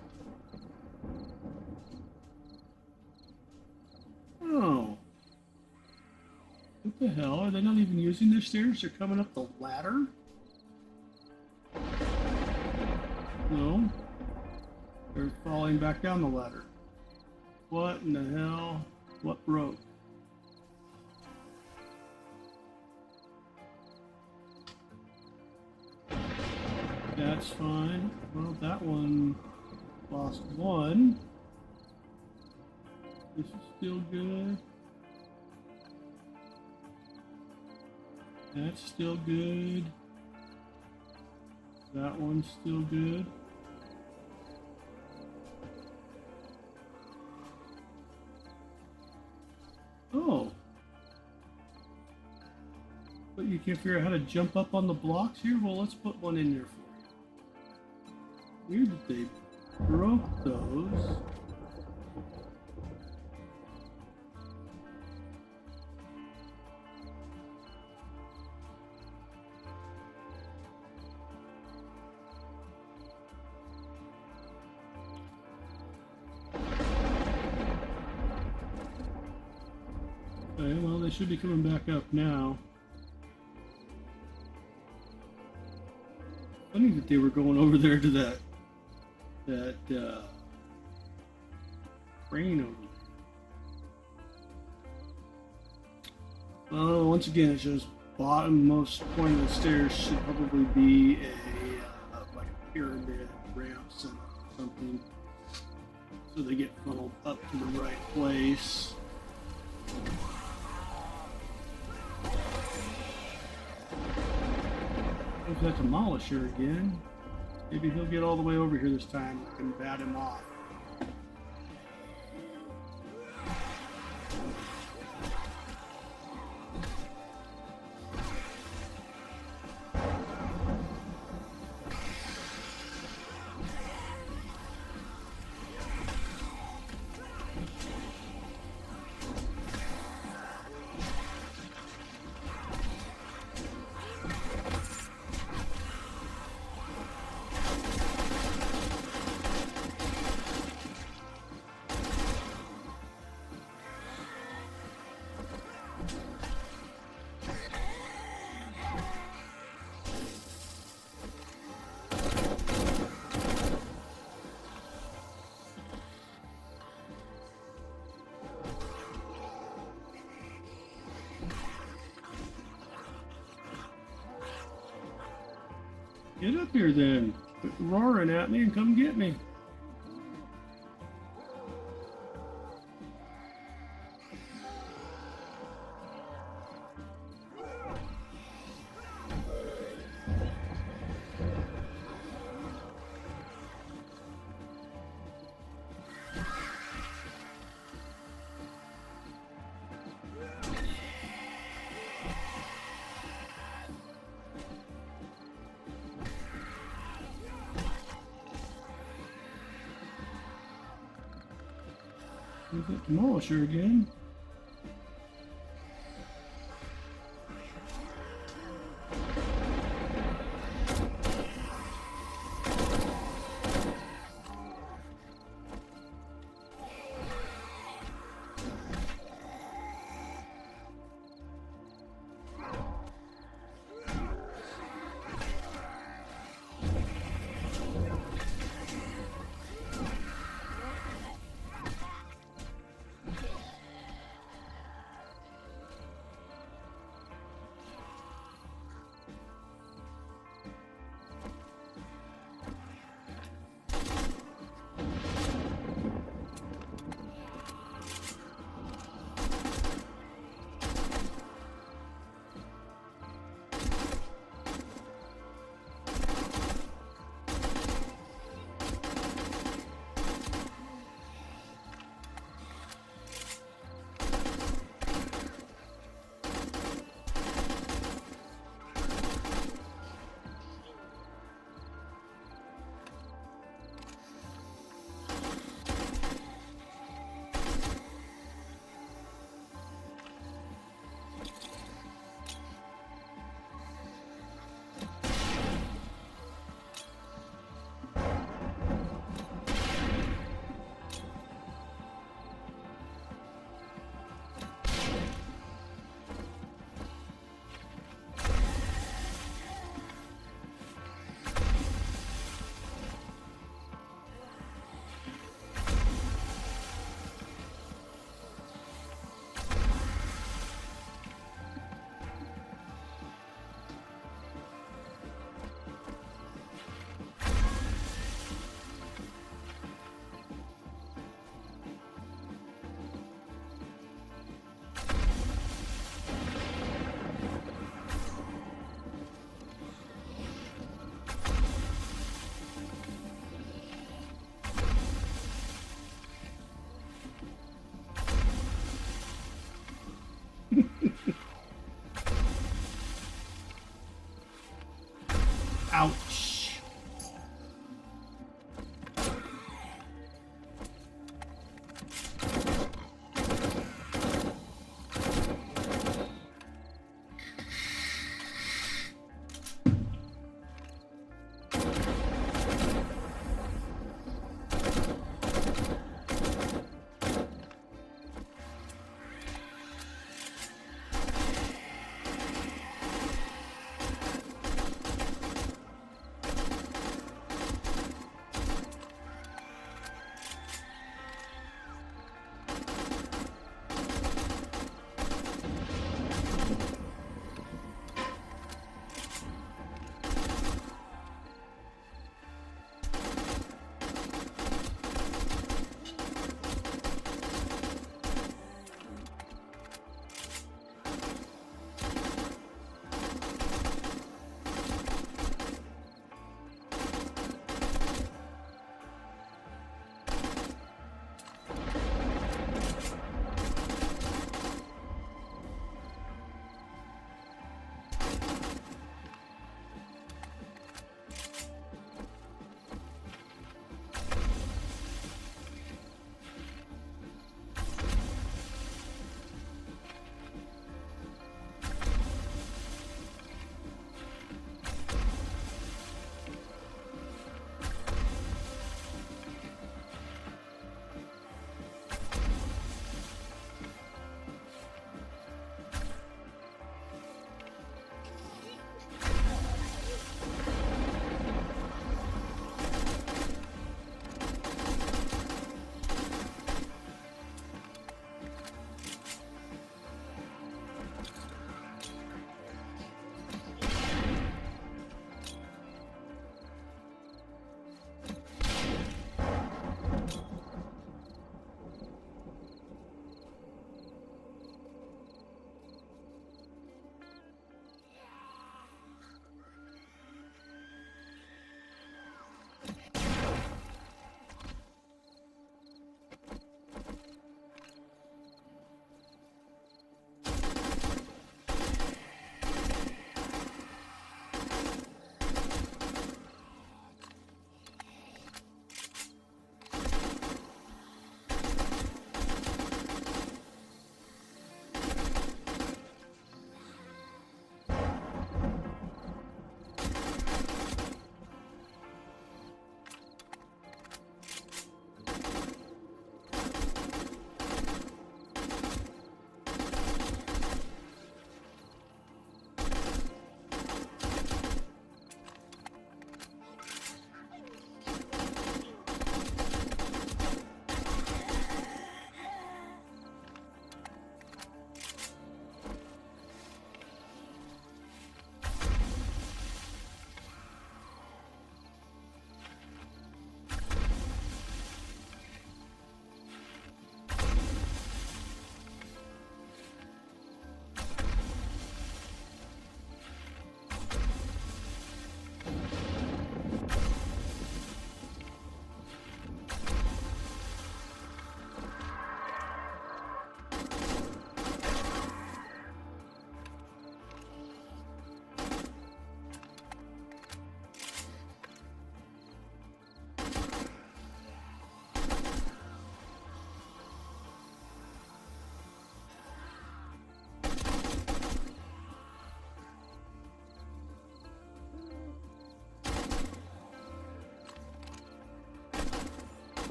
Oh. What the hell? Are they not even using their stairs? They're coming up the ladder? No. They're falling back down the ladder. What in the hell? What broke? That's fine. Well, that one lost one. This is still good. That's still good. That one's still good. Oh. But you can't figure out how to jump up on the blocks here? Well, let's put one in there for you. Weird that they broke those. Okay, well, they should be coming back up now. Funny that they were going over there to that crane over there. Well, once again, it shows bottommost point of the stairs should probably be like a pyramid ramp set up or something, so they get funneled up to the right place. There's that demolisher again. Maybe he'll get all the way over here this time and bat him off. Get up here then. Quit roaring at me and come get me. Is it demolisher again?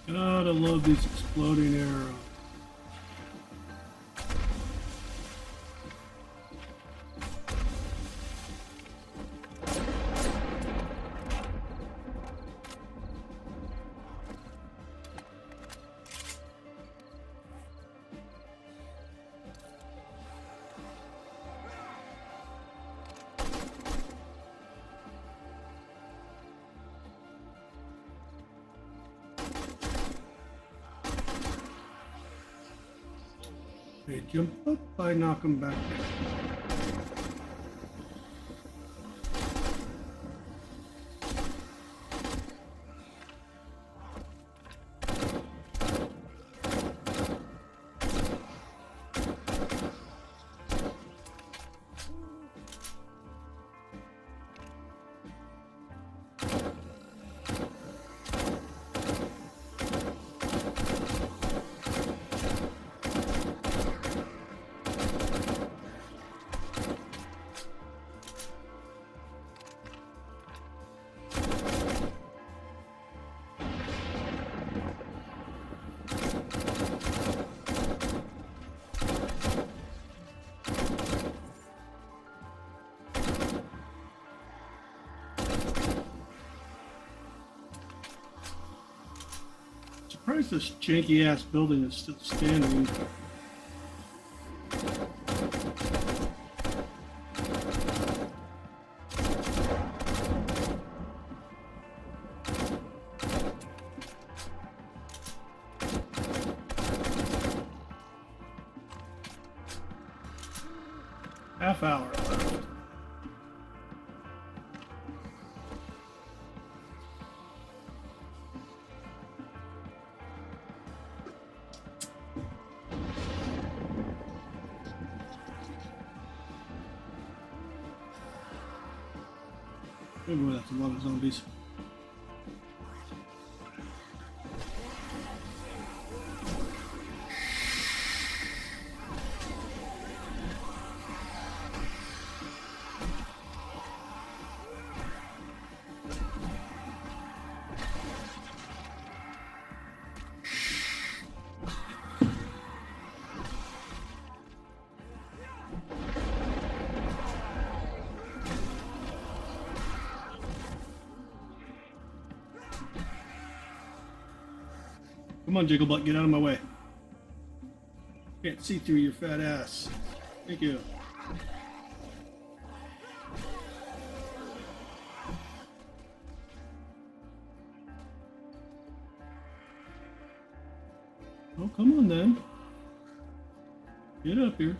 God, I love these exploding arrows. They jump up, I knock them back down. Surprised this janky ass building is still standing. Half hour left. Oh boy, that's a lot of zombies. Come on, Jigglebutt, get out of my way. Can't see through your fat ass. Thank you. Oh, come on then. Get up here.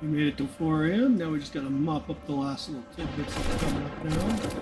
We made it to 4 a.m. Now we just gotta mop up the last little tidbits that are coming up now.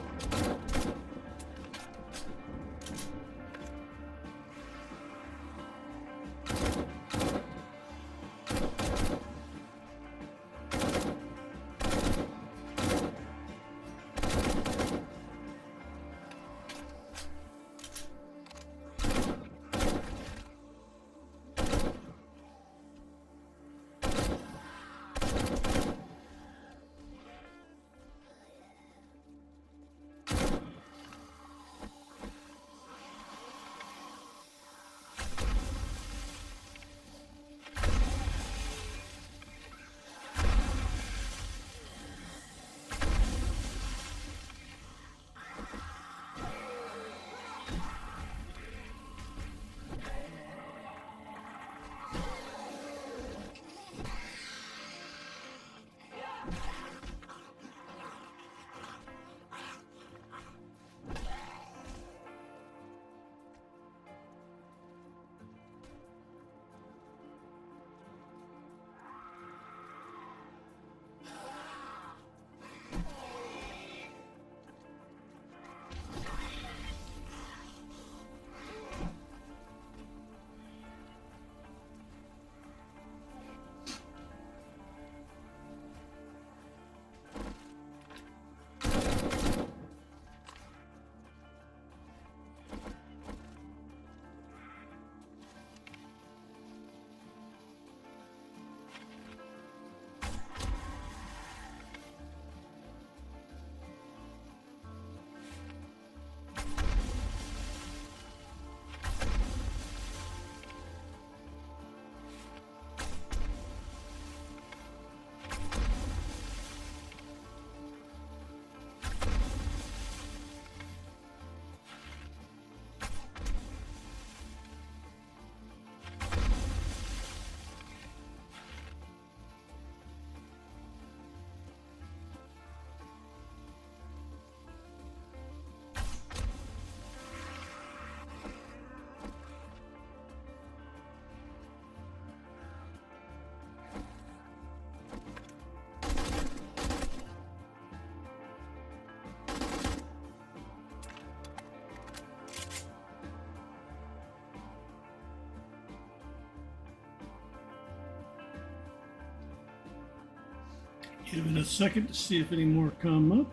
Give it a second to see if any more come up.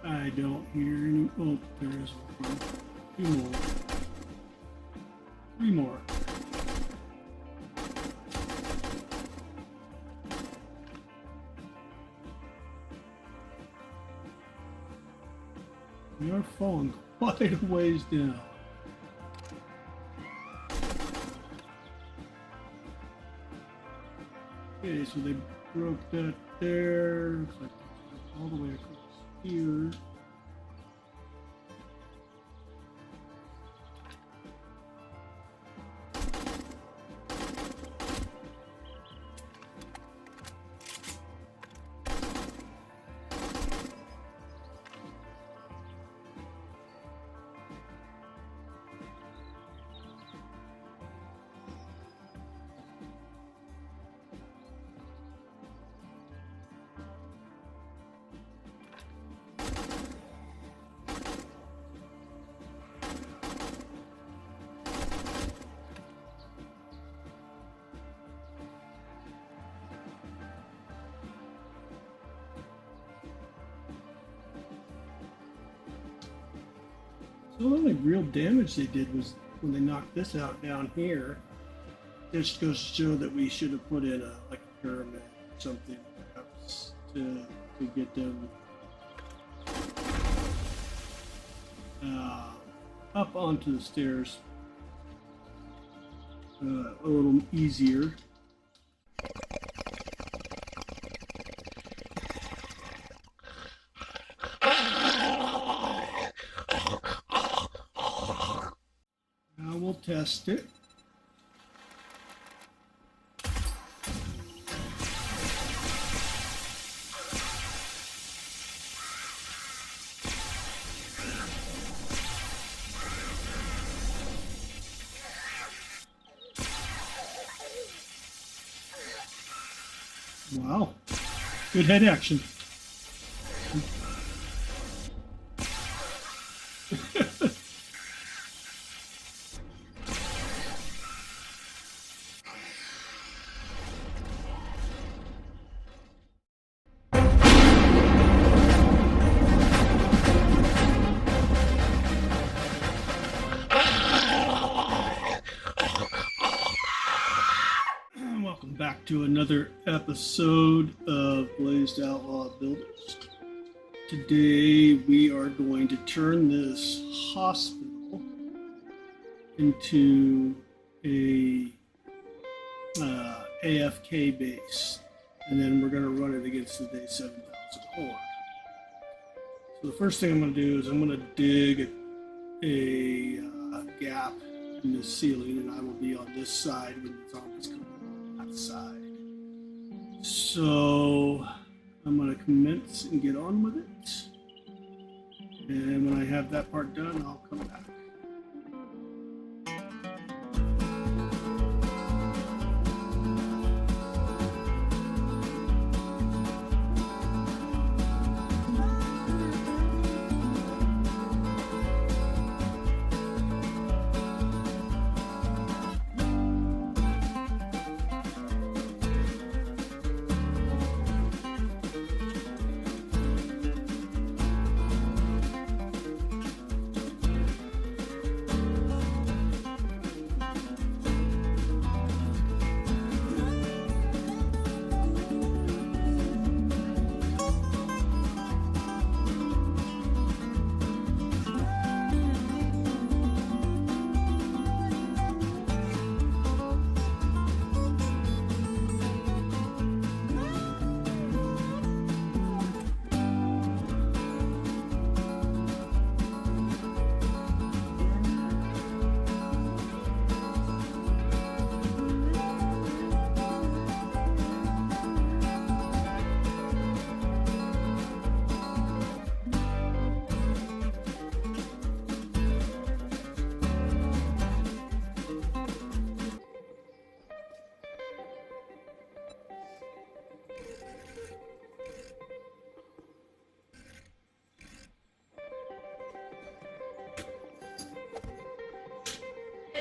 I don't hear any. Oh, there is one. Two more. Three more. We are falling quite a ways down. Okay, so they broke that there. Looks like all the way across here. So the only real damage they did was when they knocked this out down here. Just goes to show that we should have put in a like a pyramid or something perhaps to get them up onto the stairs a little easier. Now we'll test it. Wow, good head action. Welcome back to another episode of Blazed Outlaw Builders. Today we are going to turn this hospital into a AFK base, and then we're going to run it against the Day 7000 Horde. So the first thing I'm going to do is I'm going to dig a gap in the ceiling, and I will be on this side when the zombies come on that side. So I'm going to commence and get on with it, and when I have that part done, I'll come back.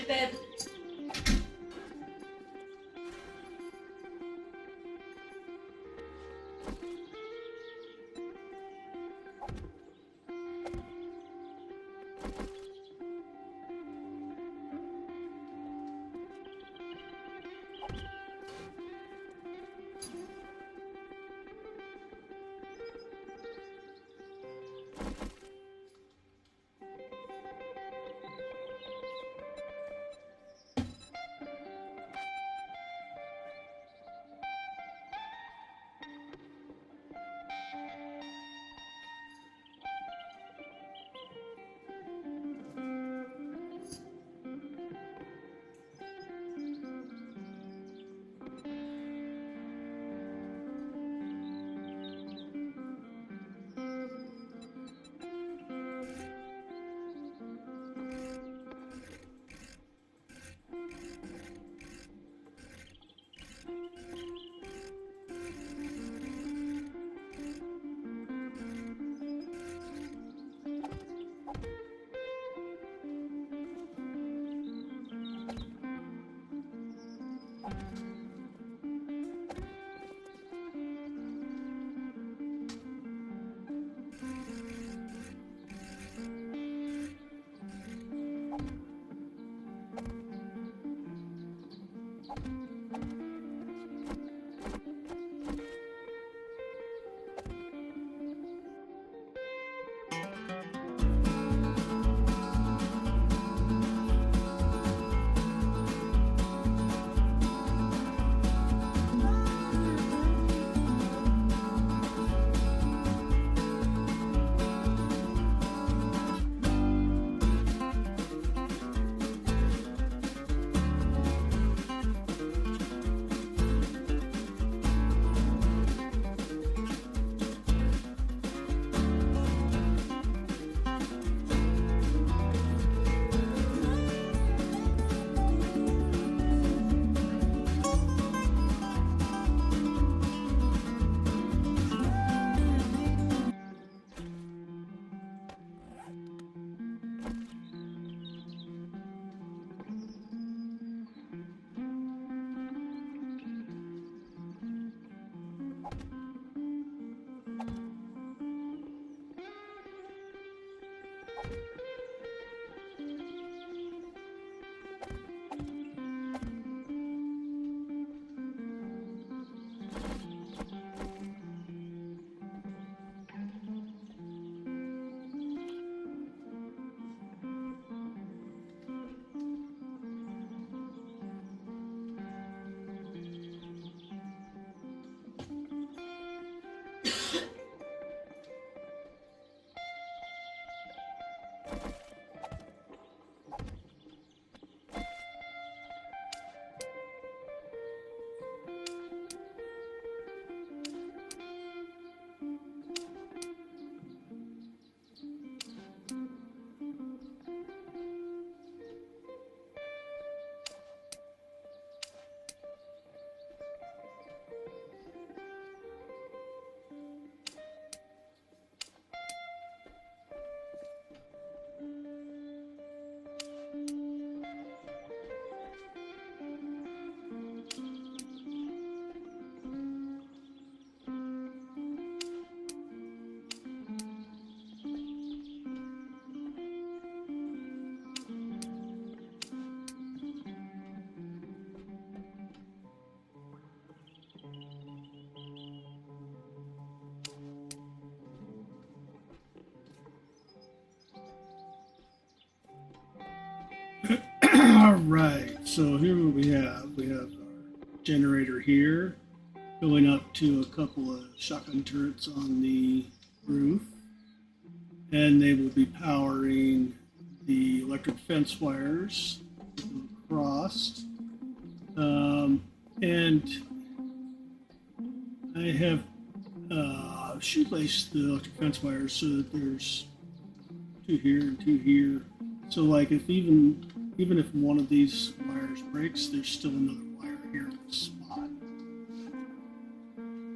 Babe. All right, so here what we have. We have our generator here going up to a couple of shotgun turrets on the roof, and they will be powering the electric fence wires across. And I have shoelaced the electric fence wires so that there's two here and two here. So like if even if one of these wires breaks, there's still another wire here in this spot.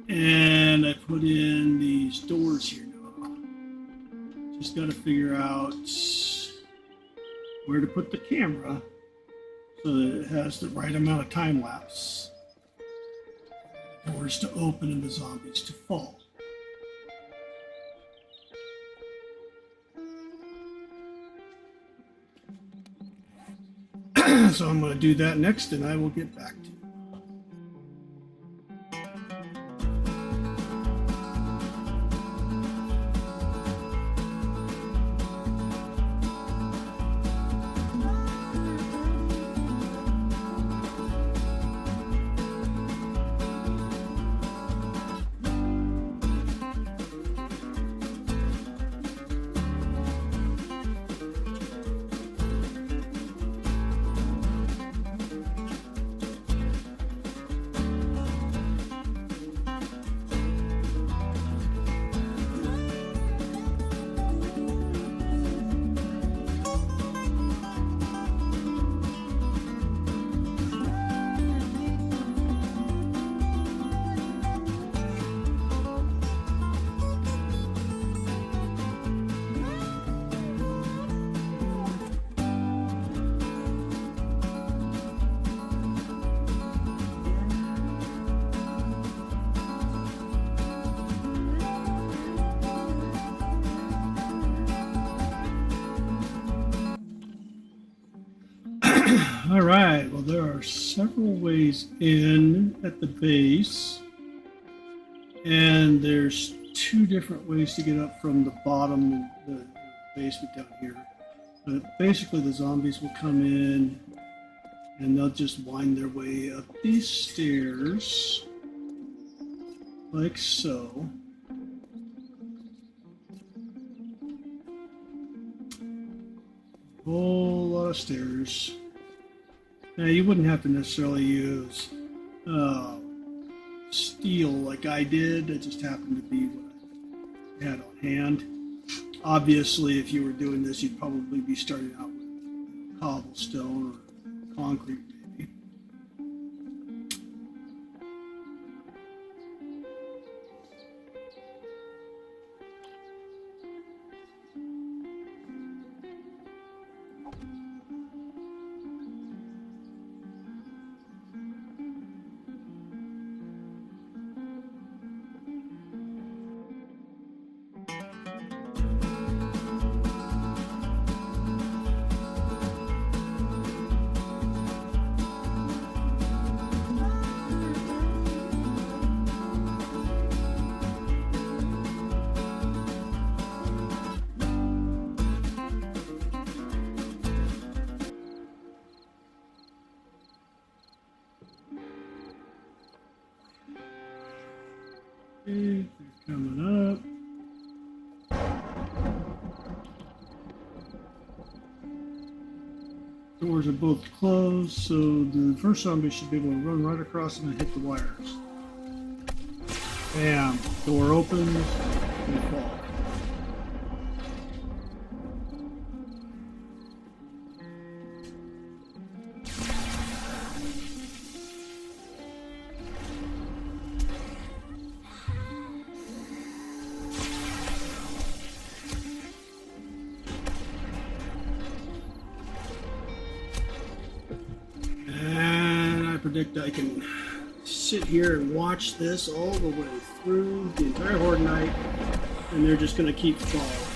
And I put in these doors here now. Just got to figure out where to put the camera so that it has the right amount of time lapse. Doors to open and the zombies to fall. So I'm going to do that next, and I will get back to you. All right, well, there are several ways in at the base, and there's two different ways to get up from the bottom, the basement down here. But basically, the zombies will come in, and they'll just wind their way up these stairs, like so. Whole lot of stairs. Now, you wouldn't have to necessarily use steel like I did. It just happened to be what I had on hand. Obviously, if you were doing this, you'd probably be starting out with cobblestone or concrete, maybe. Okay, they're coming up. Doors are both closed, so the first zombie should be able to run right across them and hit the wires. Bam! Door opens, they fall. And I predict I can sit here and watch this all the way through the entire Horde night, and they're just going to keep falling.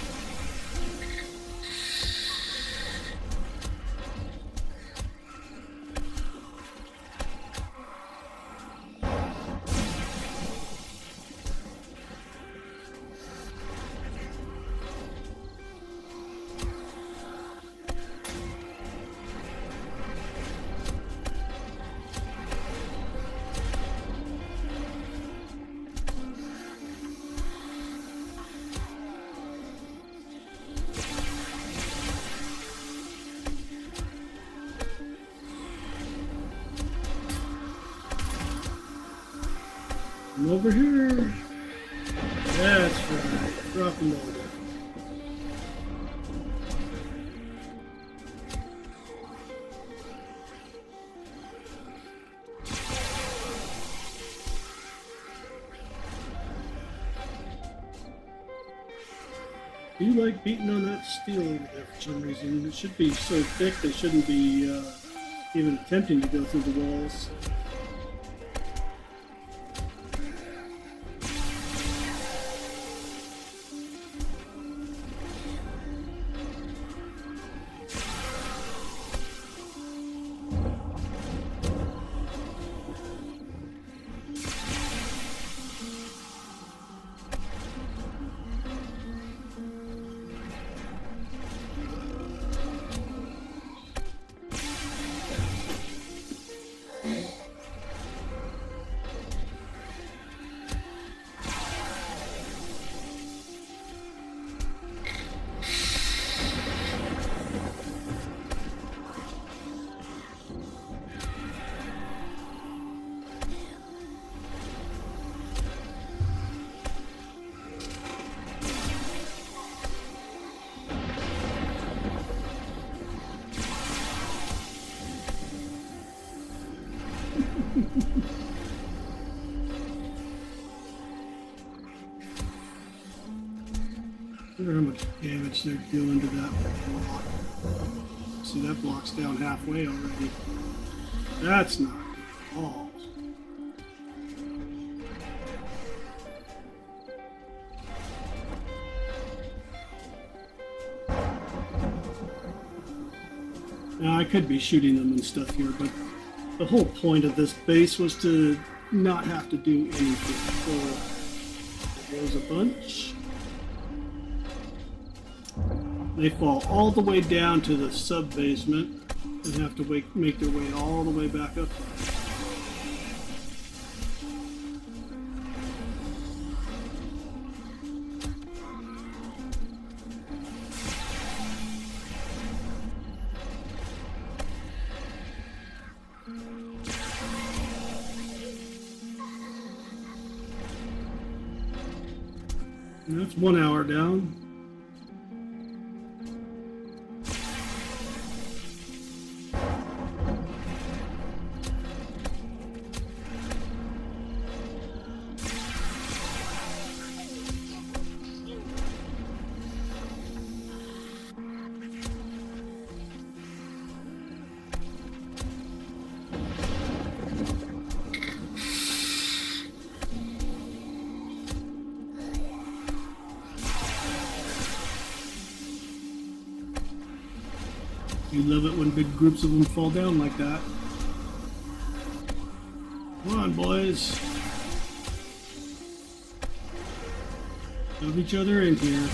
I'm over here. That's right. Drop them over. Do you like beating on that steel over there for some reason? It should be so thick they shouldn't be even attempting to go through the walls. I wonder how much damage they're doing to that block. See, that block's down halfway already. That's not good at all. Now, I could be shooting them and stuff here, but the whole point of this base was to not have to do anything. So, there goes a bunch. They fall all the way down to the sub-basement and have to make their way all the way back up. And that's 1 hour down. You love it when big groups of them fall down like that. Come on, boys. Shove each other in here.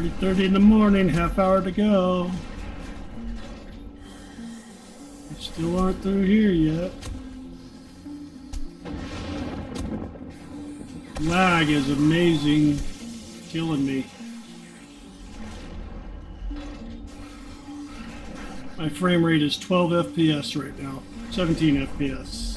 3:30 in the morning, half hour to go. We still aren't through here yet. Lag is amazing, killing me. My frame rate is 12 FPS right now, 17 FPS.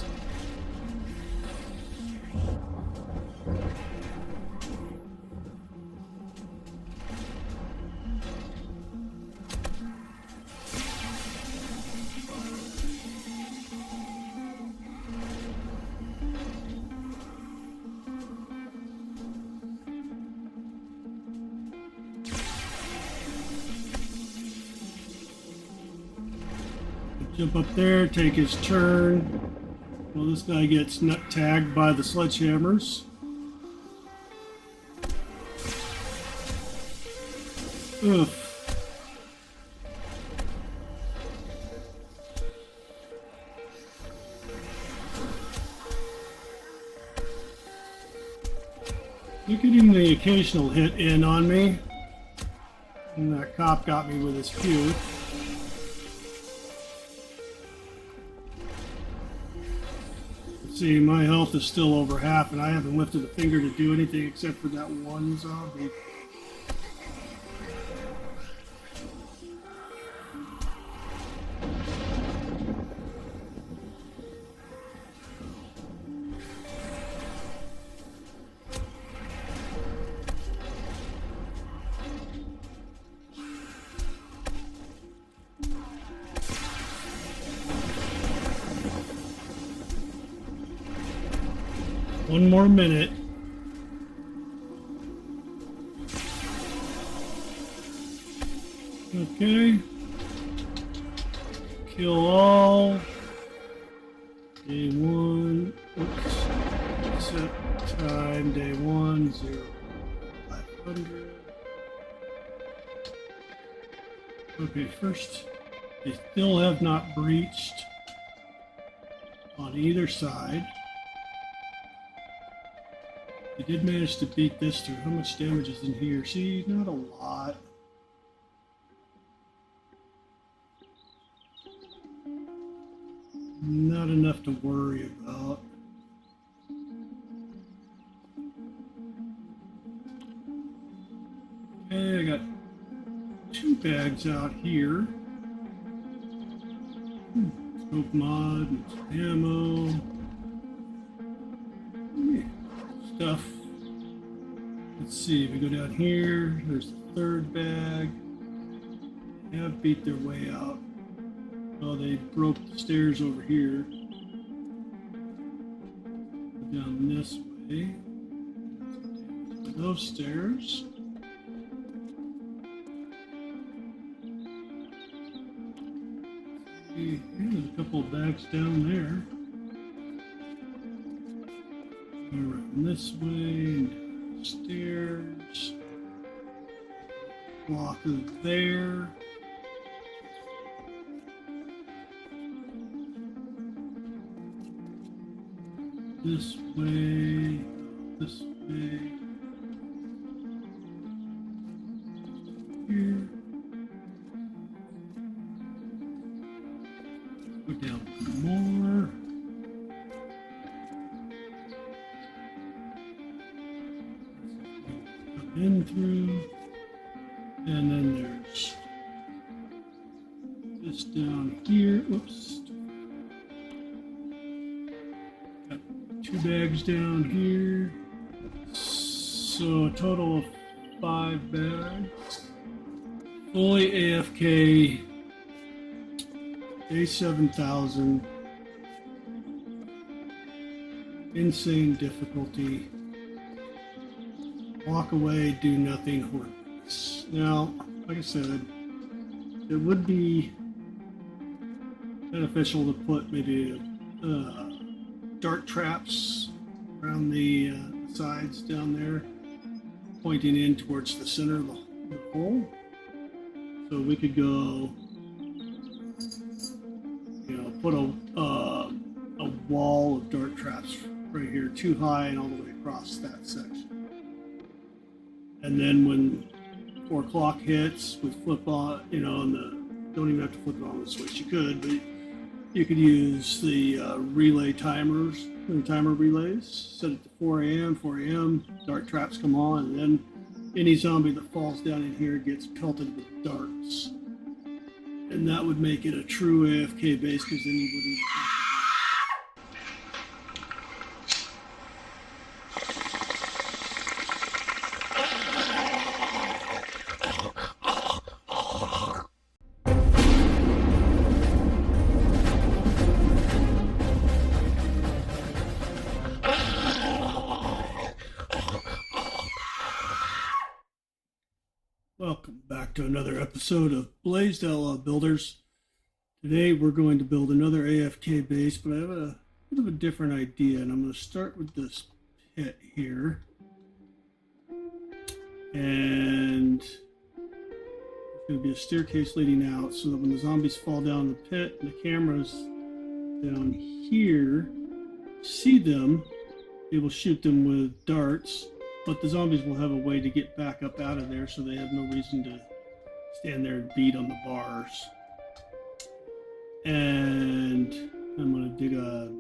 Jump up there, take his turn. Well, this guy gets nut tagged by the sledgehammers. Oof. You're getting the occasional hit in on me. And that cop got me with his pew. See, my health is still over half, and I haven't lifted a finger to do anything except for that one zombie. One more minute. Okay. Kill all. Day one. Oops. Set time. Day one. 0, 500. Okay, first, they still have not breached on either side. They did manage to beat this through. How much damage is in here? See, not a lot. Not enough to worry about. Okay, I got 2 bags out here. Smoke mod, ammo. Stuff. Let's see, if we go down here, there's the 3rd bag. They have beat their way out. Oh, they broke the stairs over here. Go down this way. Those stairs. See, there's a couple of bags down there. Around this way, stairs, block of there. This way, this way. Here. Go down more. In through, and then there's this down here. Oops. Got 2 bags down here. So a total of 5 bags. Fully AFK. Day 7,000. Insane difficulty. Walk away, do nothing, horrendous. Now, like I said, it would be beneficial to put maybe dart traps around the sides down there, pointing in towards the center of the hole. So we could go, put a wall of dart traps right here, too high and all the way across that section. And then when 4 o'clock hits, we flip on, you know, and don't even have to flip it on the switch. You could, but you could use the relay timers, the timer relays. Set it to 4 a.m. 4 a.m. Dart traps come on, and then any zombie that falls down in here gets pelted with darts. And that would make it a true AFK base, because then you wouldn't even have Welcome back to another episode of Blazed Outlaw Builders. Today we're going to build another AFK base, but I have a bit of a different idea, and I'm going to start with this pit here. And there's going to be a staircase leading out so that when the zombies fall down the pit and the cameras down here see them, they will shoot them with darts. But the zombies will have a way to get back up out of there, so they have no reason to stand there and beat on the bars. And I'm going to dig a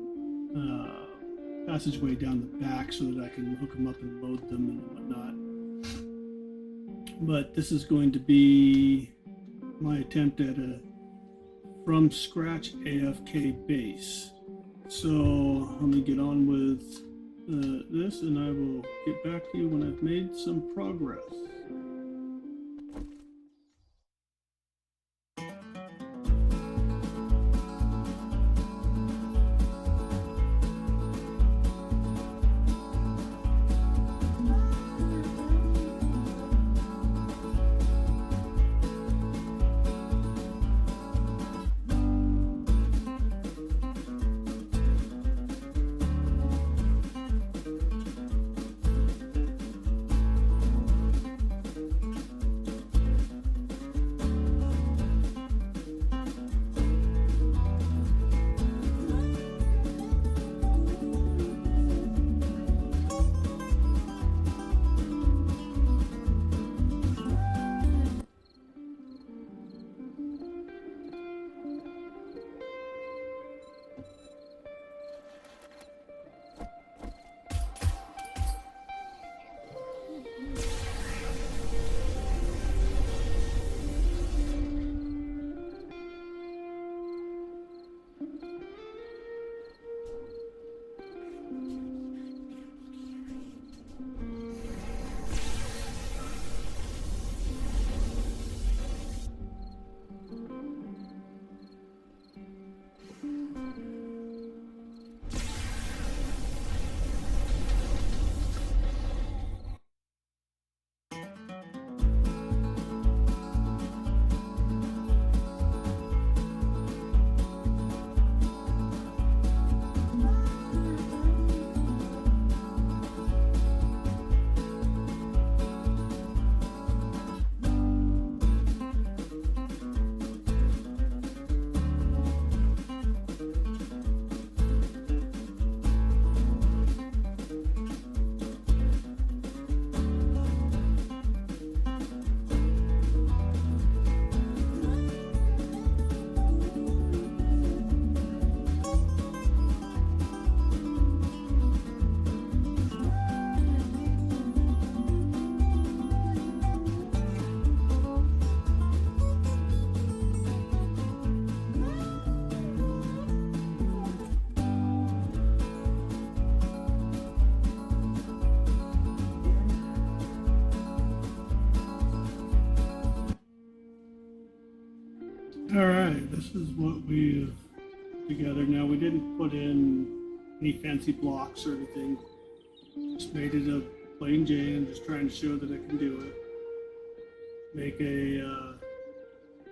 passageway down the back so that I can hook them up and load them and whatnot. But this is going to be my attempt at a from scratch AFK base. So let me get on with this, and I will get back to you when I've made some progress. Alright, this is what we've put together. Now, we didn't put in any fancy blocks or anything. Just made it a plain Jane. I'm just trying to show that I can do it. Make a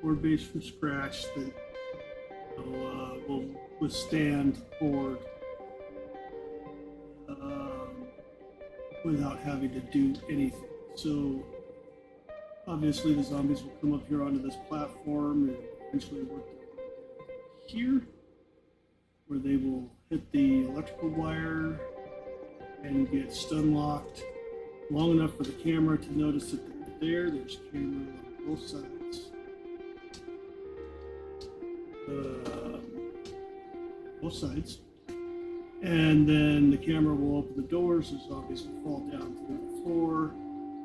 board base from scratch that will withstand board without having to do anything. So obviously the zombies will come up here onto this platform and eventually work their way here, where they will hit the electrical wire and get stun locked long enough for the camera to notice that they're there. There's camera on both sides. Both sides. And then the camera will open the doors. The zombies will fall down through the floor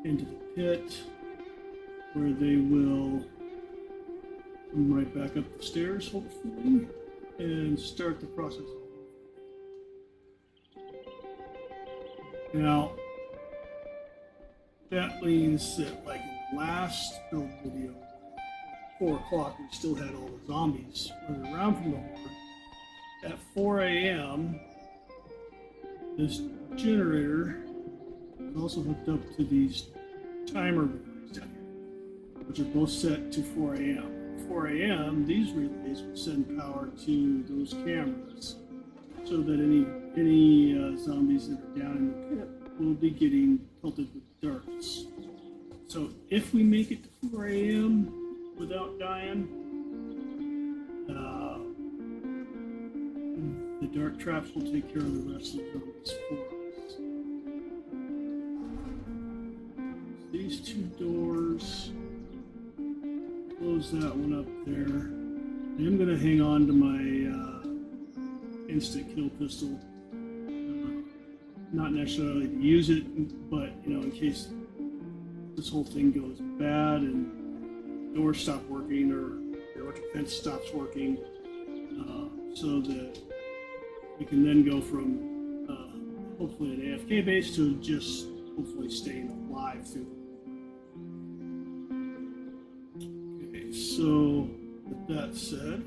into the pit, where they will come right back up the stairs, hopefully, and start the process. Now, that means that, like in the last build video, 4 o'clock, we still had all the zombies running around from the horde. At 4 a.m., this generator is also hooked up to these timer relays down here, which are both set to 4 a.m. At 4 a.m., these relays will send power to those cameras, so that any zombies that are down in the pit will be getting pelted with darts. So if we make it to 4 a.m. without dying, the dart traps will take care of the rest of the zombies for us. These 2 doors, close that one up there. I'm going to hang on to my instant kill pistol. Not necessarily to use it, but in case this whole thing goes bad and doors stop working or the electric fence stops working, so that we can then go from hopefully an AFK base to just hopefully staying alive through. Okay, so with that said,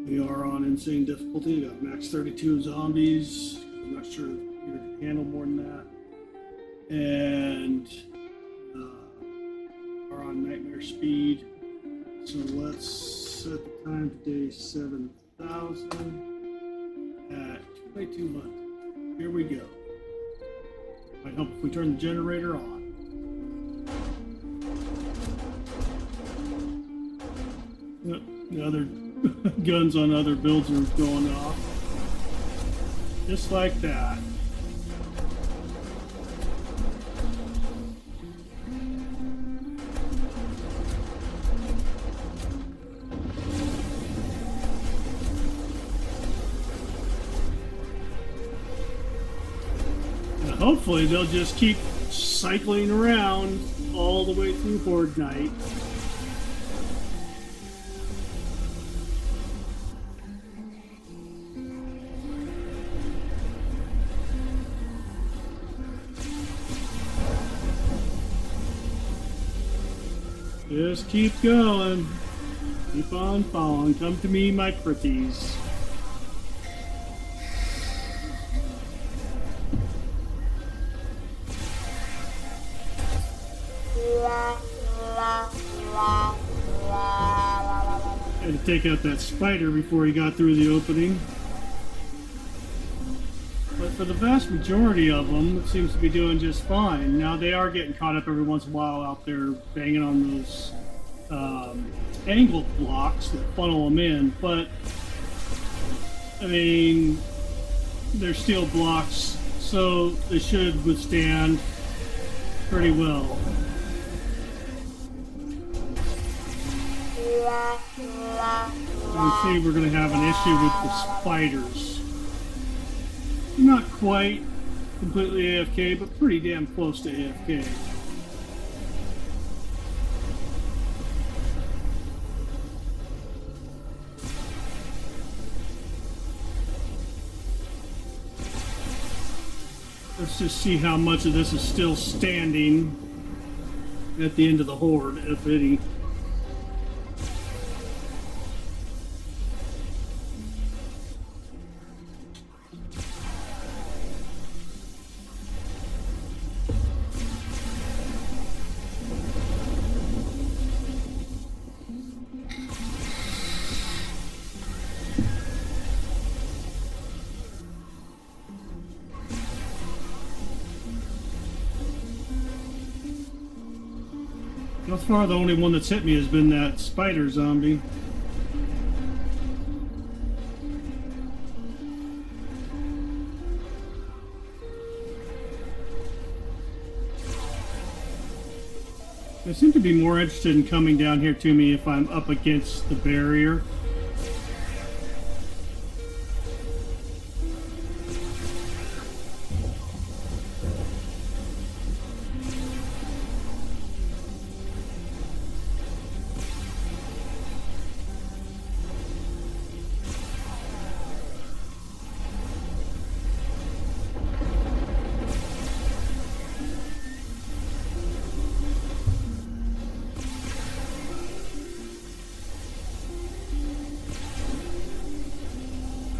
we are on insane difficulty. We got max 32 zombies. I'm not sure if you can handle more than that. And are on nightmare speed. So let's set the time to day 7,000 at 2200. Here we go. Might help if we turn the generator on. The other guns on other builds are going off. Just like that. And hopefully they'll just keep cycling around all the way through Horde Night. Just keep going. Keep on following. Come to me, my pretties. Had to take out that spider before he got through the opening. But for the vast majority of them, it seems to be doing just fine. Now, they are getting caught up every once in a while out there banging on those angled blocks that funnel them in. But, I mean, they're steel blocks, so they should withstand pretty well. You can see we're going to have an issue with the spiders. Not quite completely AFK, but pretty damn close to AFK. Let's just see how much of this is still standing at the end of the horde, if any. Thus far, the only one that's hit me has been that spider zombie. They seem to be more interested in coming down here to me if I'm up against the barrier.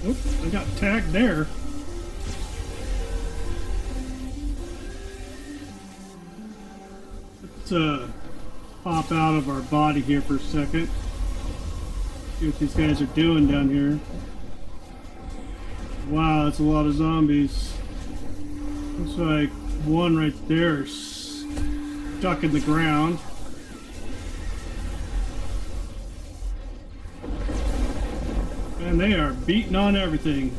Oop, I got tagged there. Let's pop out of our body here for a second. See what these guys are doing down here. Wow, that's a lot of zombies. Looks like one right there is stuck in the ground. And they are beating on everything.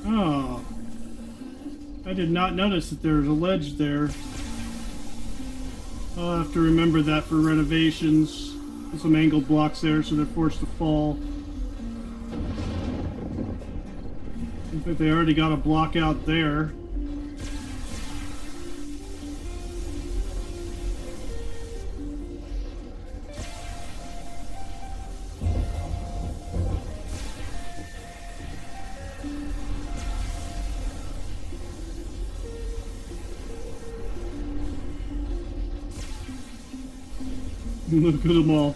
Oh. I did not notice that there was a ledge there. I'll have to remember that for renovations. There's some angled blocks there, so they're forced to fall. In fact, they already got a block out there. Look at them all.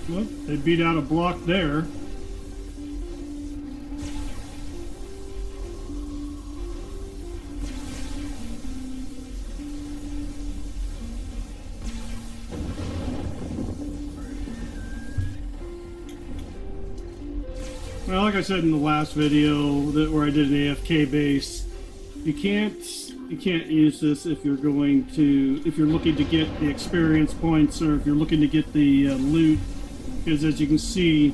Well, they beat out a block there. Well, like I said in the last video where I did an AFK base, you can't use this if you're looking to get the experience points, or if you're looking to get the loot, because as you can see,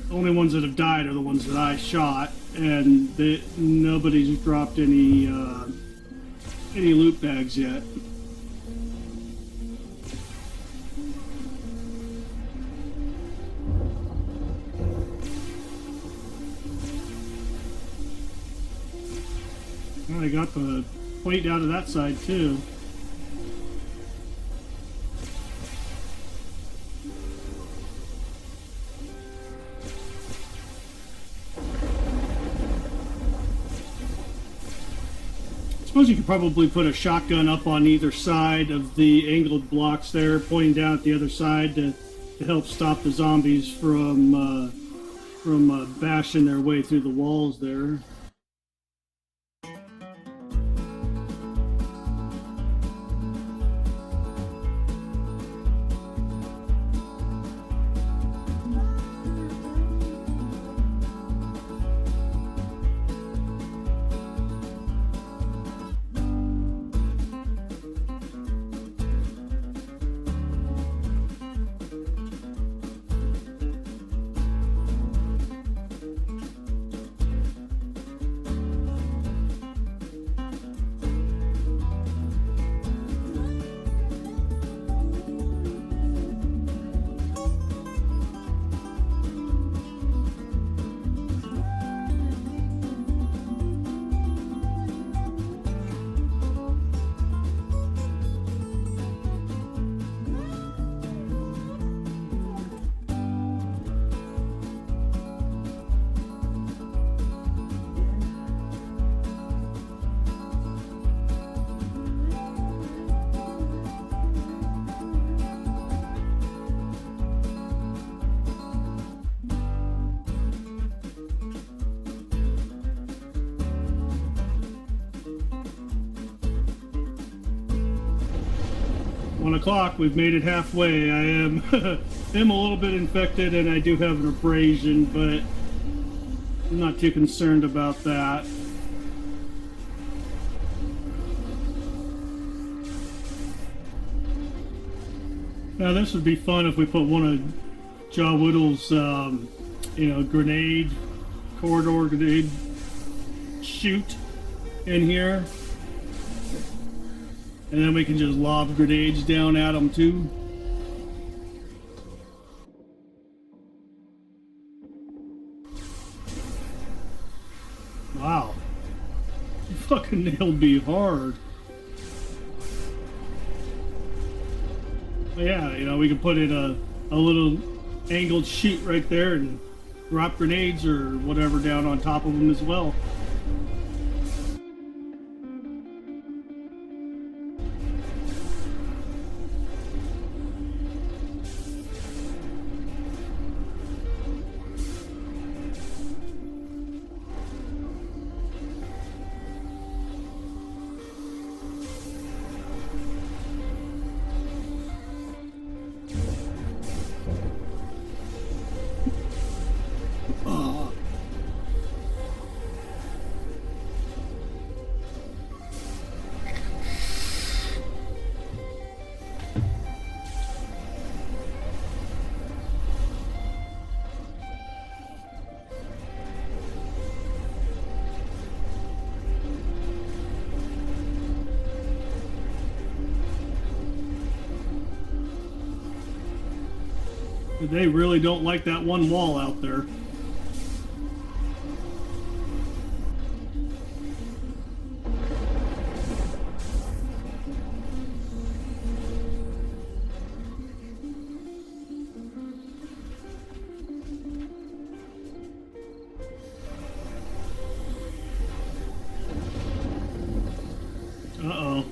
the only ones that have died are the ones that I shot, and nobody's dropped any loot bags yet. Well, I got the plate out of that side too. I suppose you could probably put a shotgun up on either side of the angled blocks there, pointing down at the other side to help stop the zombies from bashing their way through the walls there. O'clock, we've made it halfway. I am a little bit infected and I do have an abrasion, but I'm not too concerned about that. Now this would be fun if we put one of Jaw Whittle's, grenade, corridor grenade chute in here. And then we can just lob grenades down at them too. Wow. You fucking nailed me hard. But yeah, we can put in a little angled sheet right there and drop grenades or whatever down on top of them as well. They really don't like that one wall out there. Uh-oh.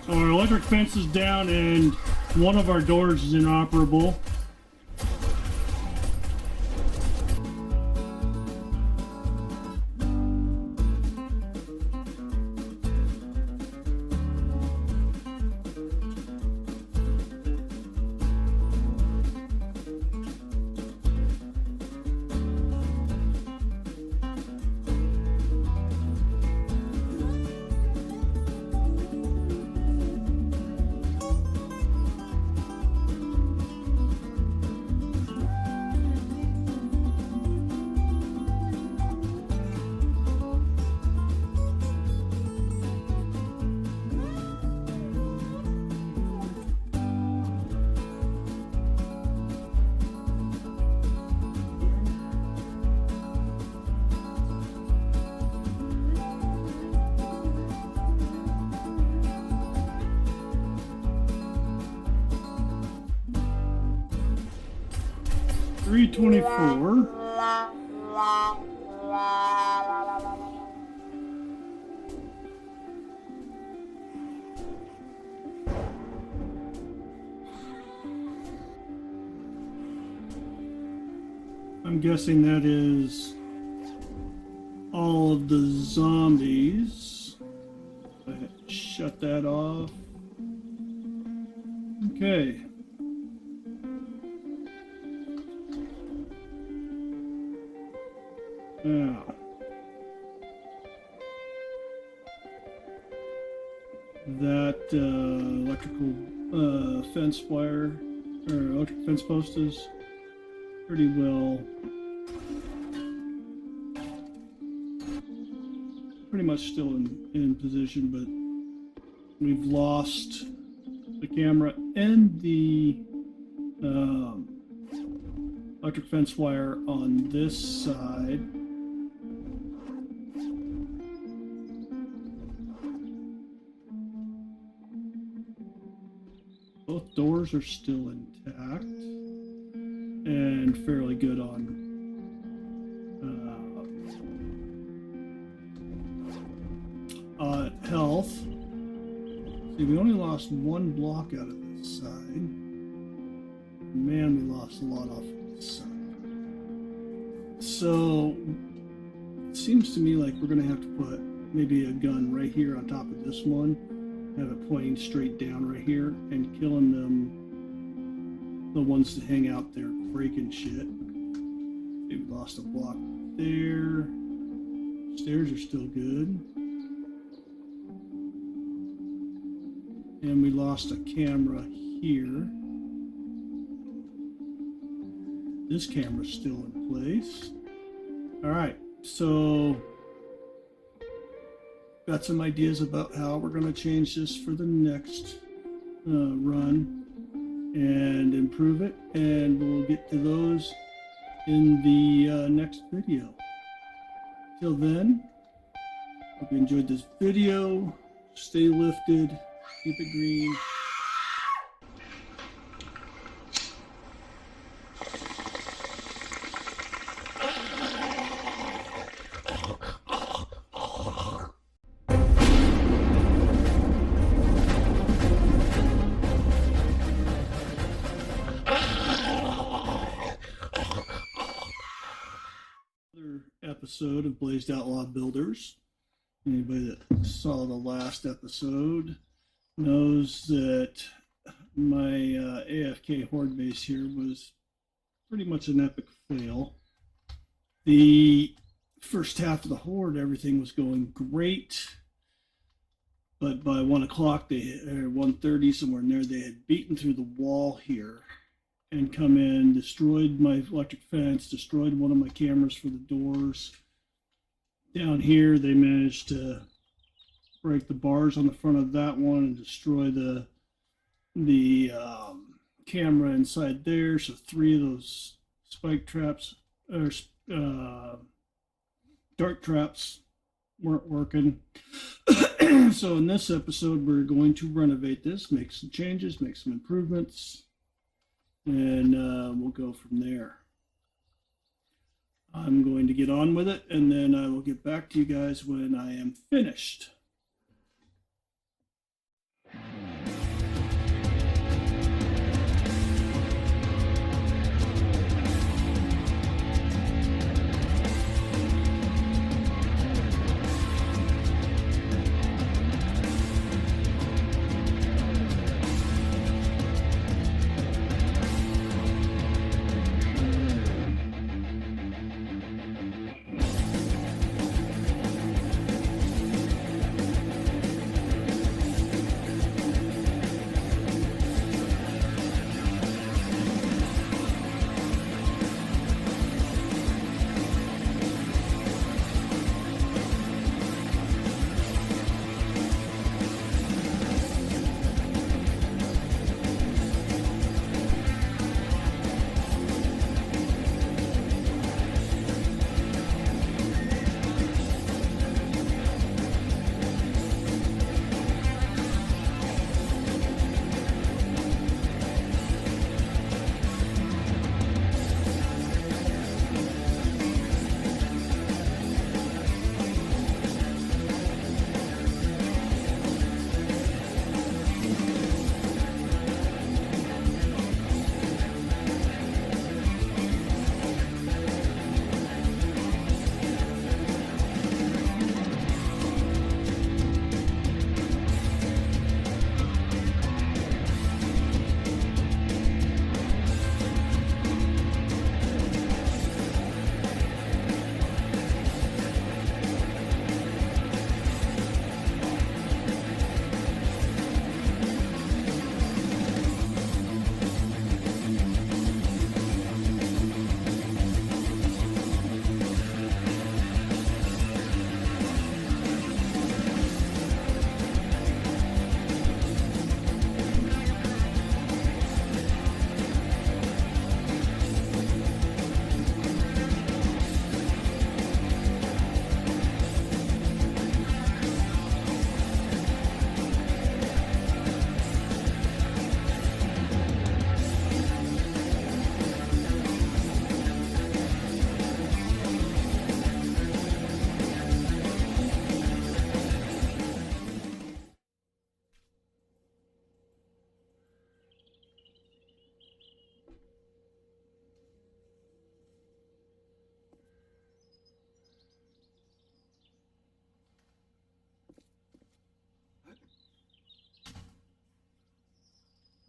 Our electric fence is down and one of our doors is inoperable. $324. I'm guessing that is all of the zombies. Go ahead, shut that off. Okay. Now, that electrical fence wire or electric fence post is pretty well, pretty much still in position, but we've lost the camera and the electric fence wire on this side. Both doors are still intact and fairly good on health. See, we only lost one block out of this side. Man, we lost a lot off this side. So it seems to me like we're going to have to put maybe a gun right here on top of this one, have it pointing straight down right here, and killing them, the ones that hang out there breaking shit. Maybe we lost a block there. Stairs are still good. And we lost a camera here. This camera's still in place. All right, so got some ideas about how we're going to change this for the next run and improve it, and we'll get to those in the next video. Till then, hope you enjoyed this video. Stay lifted, keep it green. Episode of Blazed Outlaw Builders. Anybody that saw the last episode knows that my AFK horde base here was pretty much an epic fail. The first half of the horde, everything was going great, but by 1 o'clock, 1:30, somewhere in there, they had beaten through the wall here and come in, destroyed my electric fence, destroyed one of my cameras for the doors. Down here, they managed to break the bars on the front of that one and destroy the camera inside there. So 3 of those spike traps, or dart traps, weren't working. So in this episode, we're going to renovate this, make some changes, make some improvements, and we'll go from there. I'm going to get on with it, and then I will get back to you guys when I am finished.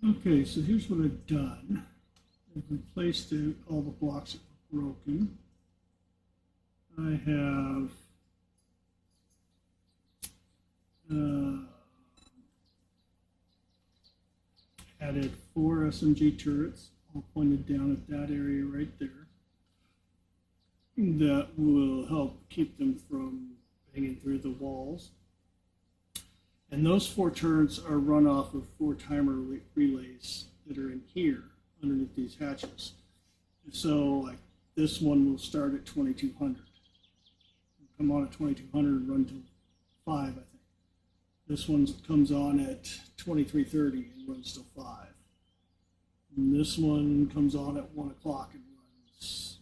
Okay, so here's what I've done. I've replaced all the blocks that were broken. I have added 4 SMG turrets, all pointed down at that area right there. That will help keep them from banging through the walls. And those 4 turrets are run off of 4 timer relays that are in here underneath these hatches. So like this one will start at 2200. Come on at 2200 and run to 5, I think. This one comes on at 2330 and runs till 5. And this one comes on at 1 o'clock and runs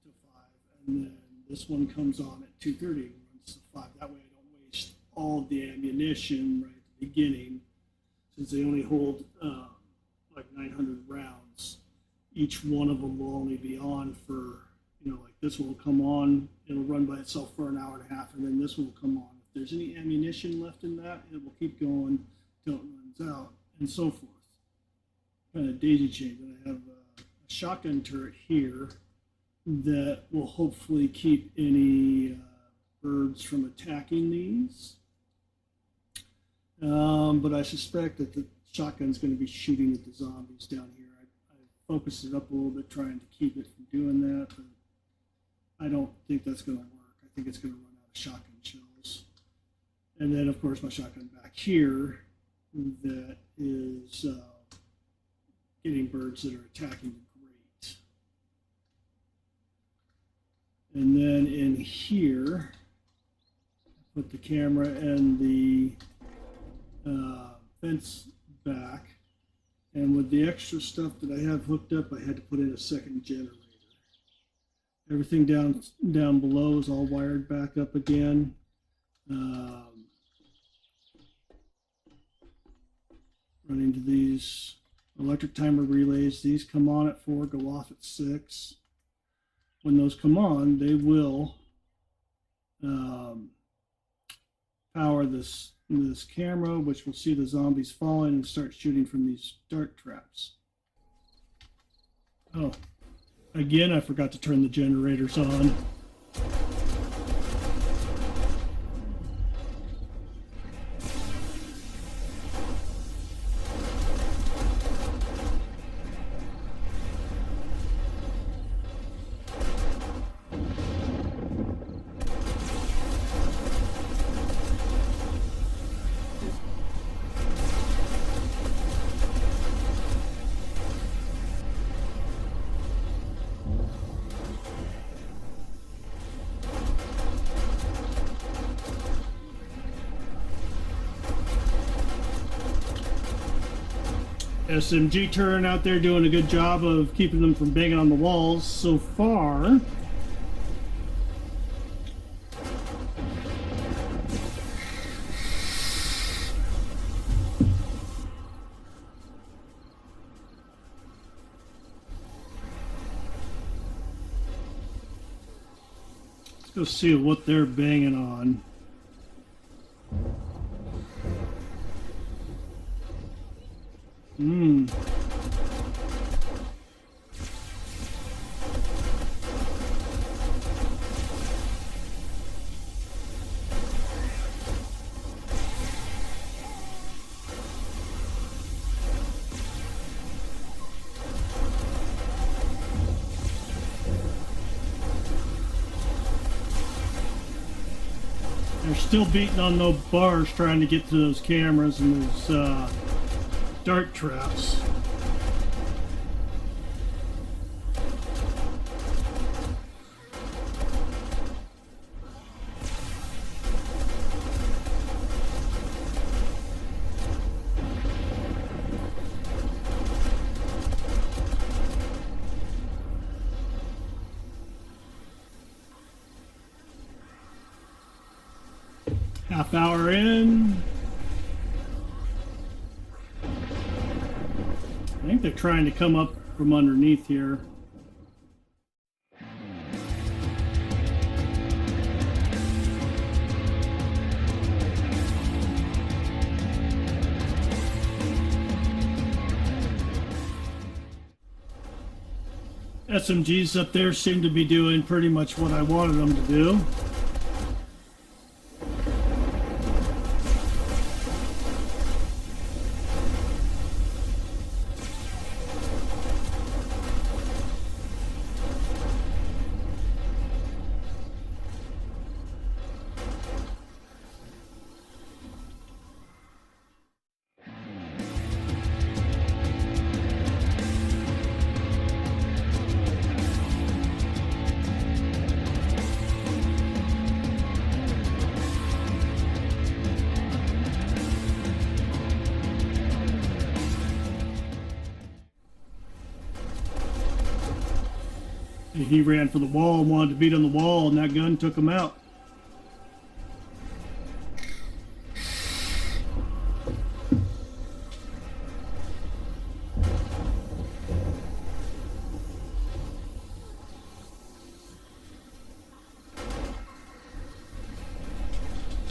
till 5. And then this one comes on at 2:30 and runs till 5. That way I don't waste all of the ammunition right at the beginning, since they only hold like 900 rounds. Each one of them will only be on for, like this one will come on, it'll run by itself for an hour and a half, and then this one will come on. If there's any ammunition left in that, it will keep going till it runs out, and so forth. Kind of daisy chain. And I have a shotgun turret here that will hopefully keep any birds from attacking these. But I suspect that the shotgun's going to be shooting at the zombies down here. I focused it up a little bit trying to keep it from doing that, but I don't think that's going to work. I think it's going to run out of shotgun shells. And then, of course, my shotgun back here that is getting birds that are attacking the grate. And then in here, I put the camera and the fence back. And with the extra stuff that I have hooked up, I had to put in a second generator. Everything down below is all wired back up again. Running to these electric timer relays. These come on at 4, go off at 6. When those come on, they will power this camera, which will see the zombies falling and start shooting from these dart traps. Oh, again, I forgot to turn the generators on. SMG turret out there doing a good job of keeping them from banging on the walls so far. Let's go see what they're banging on. They're still beating on those bars trying to get to those cameras and those dart traps. Half hour in. I think they're trying to come up from underneath here. SMGs up there seem to be doing pretty much what I wanted them to do. He ran for the wall and wanted to beat on the wall, and that gun took him out.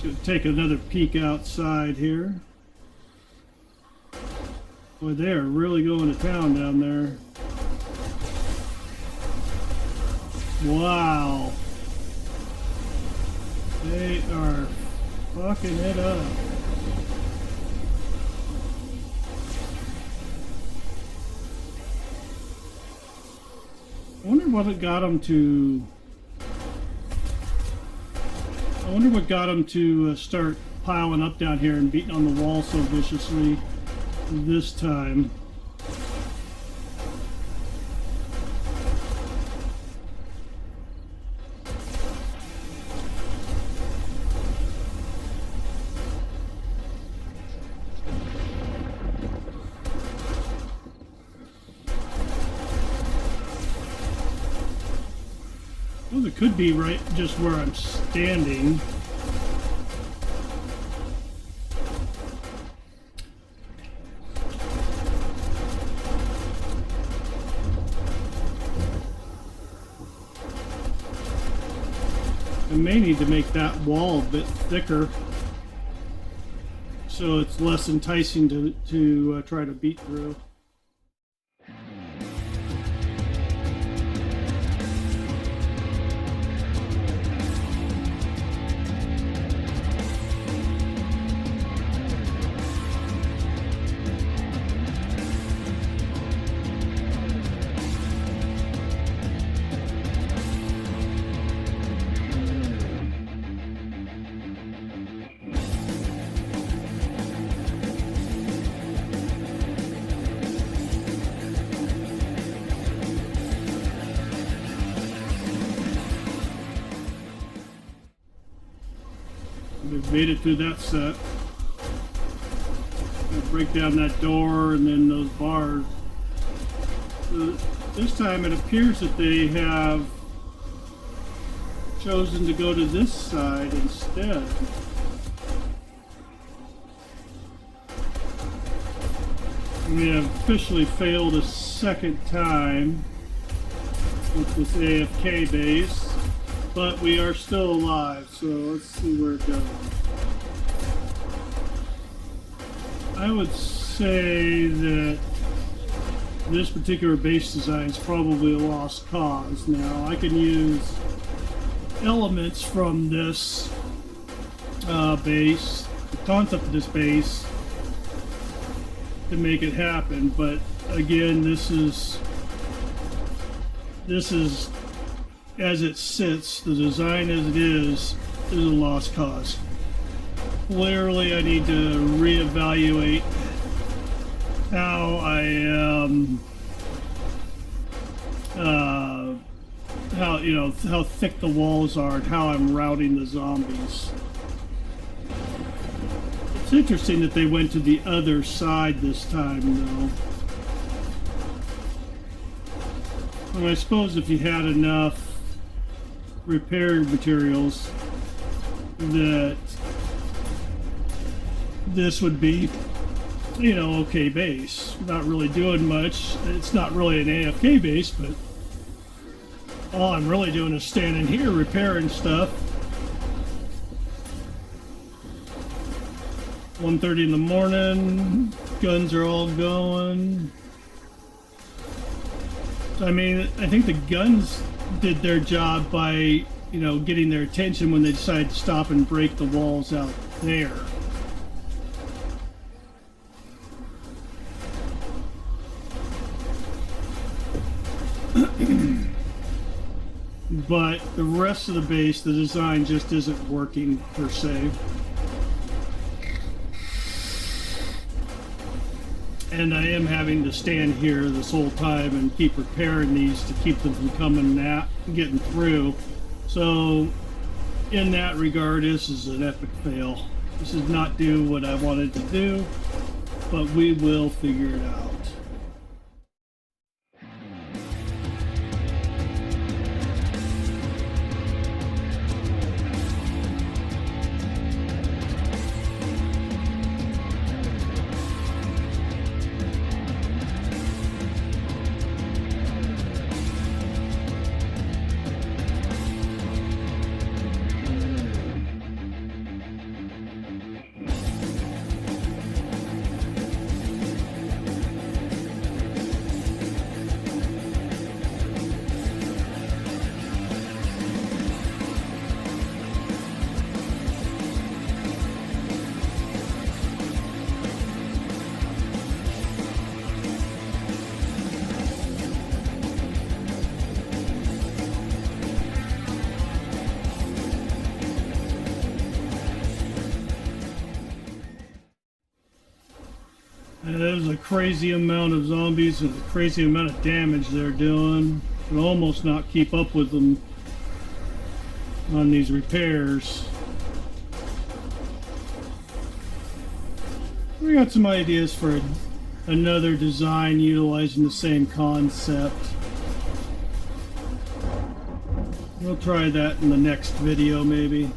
Gonna take another peek outside here. Boy, they are really going to town down there. Wow. They are fucking it up. I wonder what got them to start piling up down here and beating on the wall so viciously this time. Well, it could be right just where I'm standing. I may need to make that wall a bit thicker so it's less enticing to try to beat through. We've made it through that set. Gonna break down that door and then those bars. This time it appears that they have chosen to go to this side instead. We have officially failed a second time with this AFK base. But we are still alive, so let's see where it goes. I would say that this particular base design is probably a lost cause. Now, I can use elements from this base, the concept of this base, to make it happen, but again, this is as it sits, the design as it is a lost cause. Clearly, I need to reevaluate how I am, how thick the walls are and how I'm routing the zombies. It's interesting that they went to the other side this time, though. And I suppose if you had enough repair materials that this would be, okay base. Not really doing much. It's not really an AFK base, but all I'm really doing is standing here repairing stuff. 1:30 in the morning, guns are all going. I mean, I think the guns did their job by, you know, getting their attention when they decided to stop and break the walls out there. But the rest of the base, the design just isn't working per se. And I am having to stand here this whole time and keep repairing these to keep them from coming out, getting through. So in that regard, this is an epic fail. This does not do what I wanted to do, but we will figure it out. There's a crazy amount of zombies and a crazy amount of damage they're doing. Could almost not keep up with them on these repairs. We got some ideas for another design utilizing the same concept. We'll try that in the next video maybe.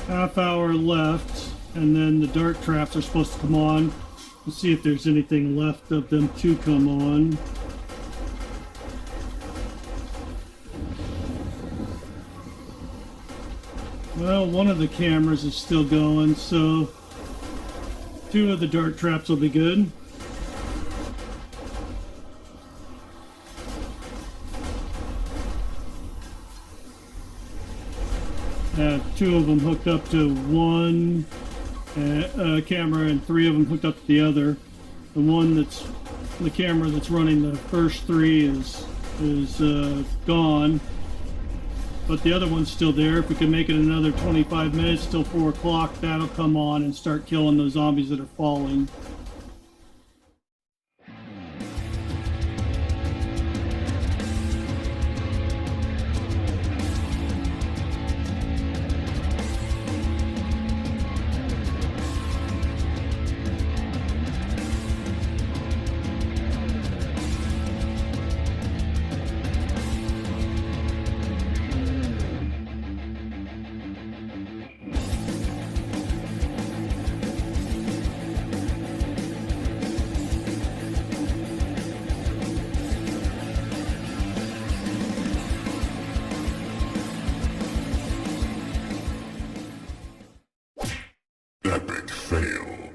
Half hour left, and then the dart traps are supposed to come on. Let's see if there's anything left of them to come on. Well, one of the cameras is still going, so 2 of the dart traps will be good. I have 2 of them hooked up to one camera and 3 of them hooked up to the other. The camera that's running the first 3 is gone, but the other one's still there. If we can make it another 25 minutes till 4 o'clock, that'll come on and start killing the zombies that are falling. Epic fail.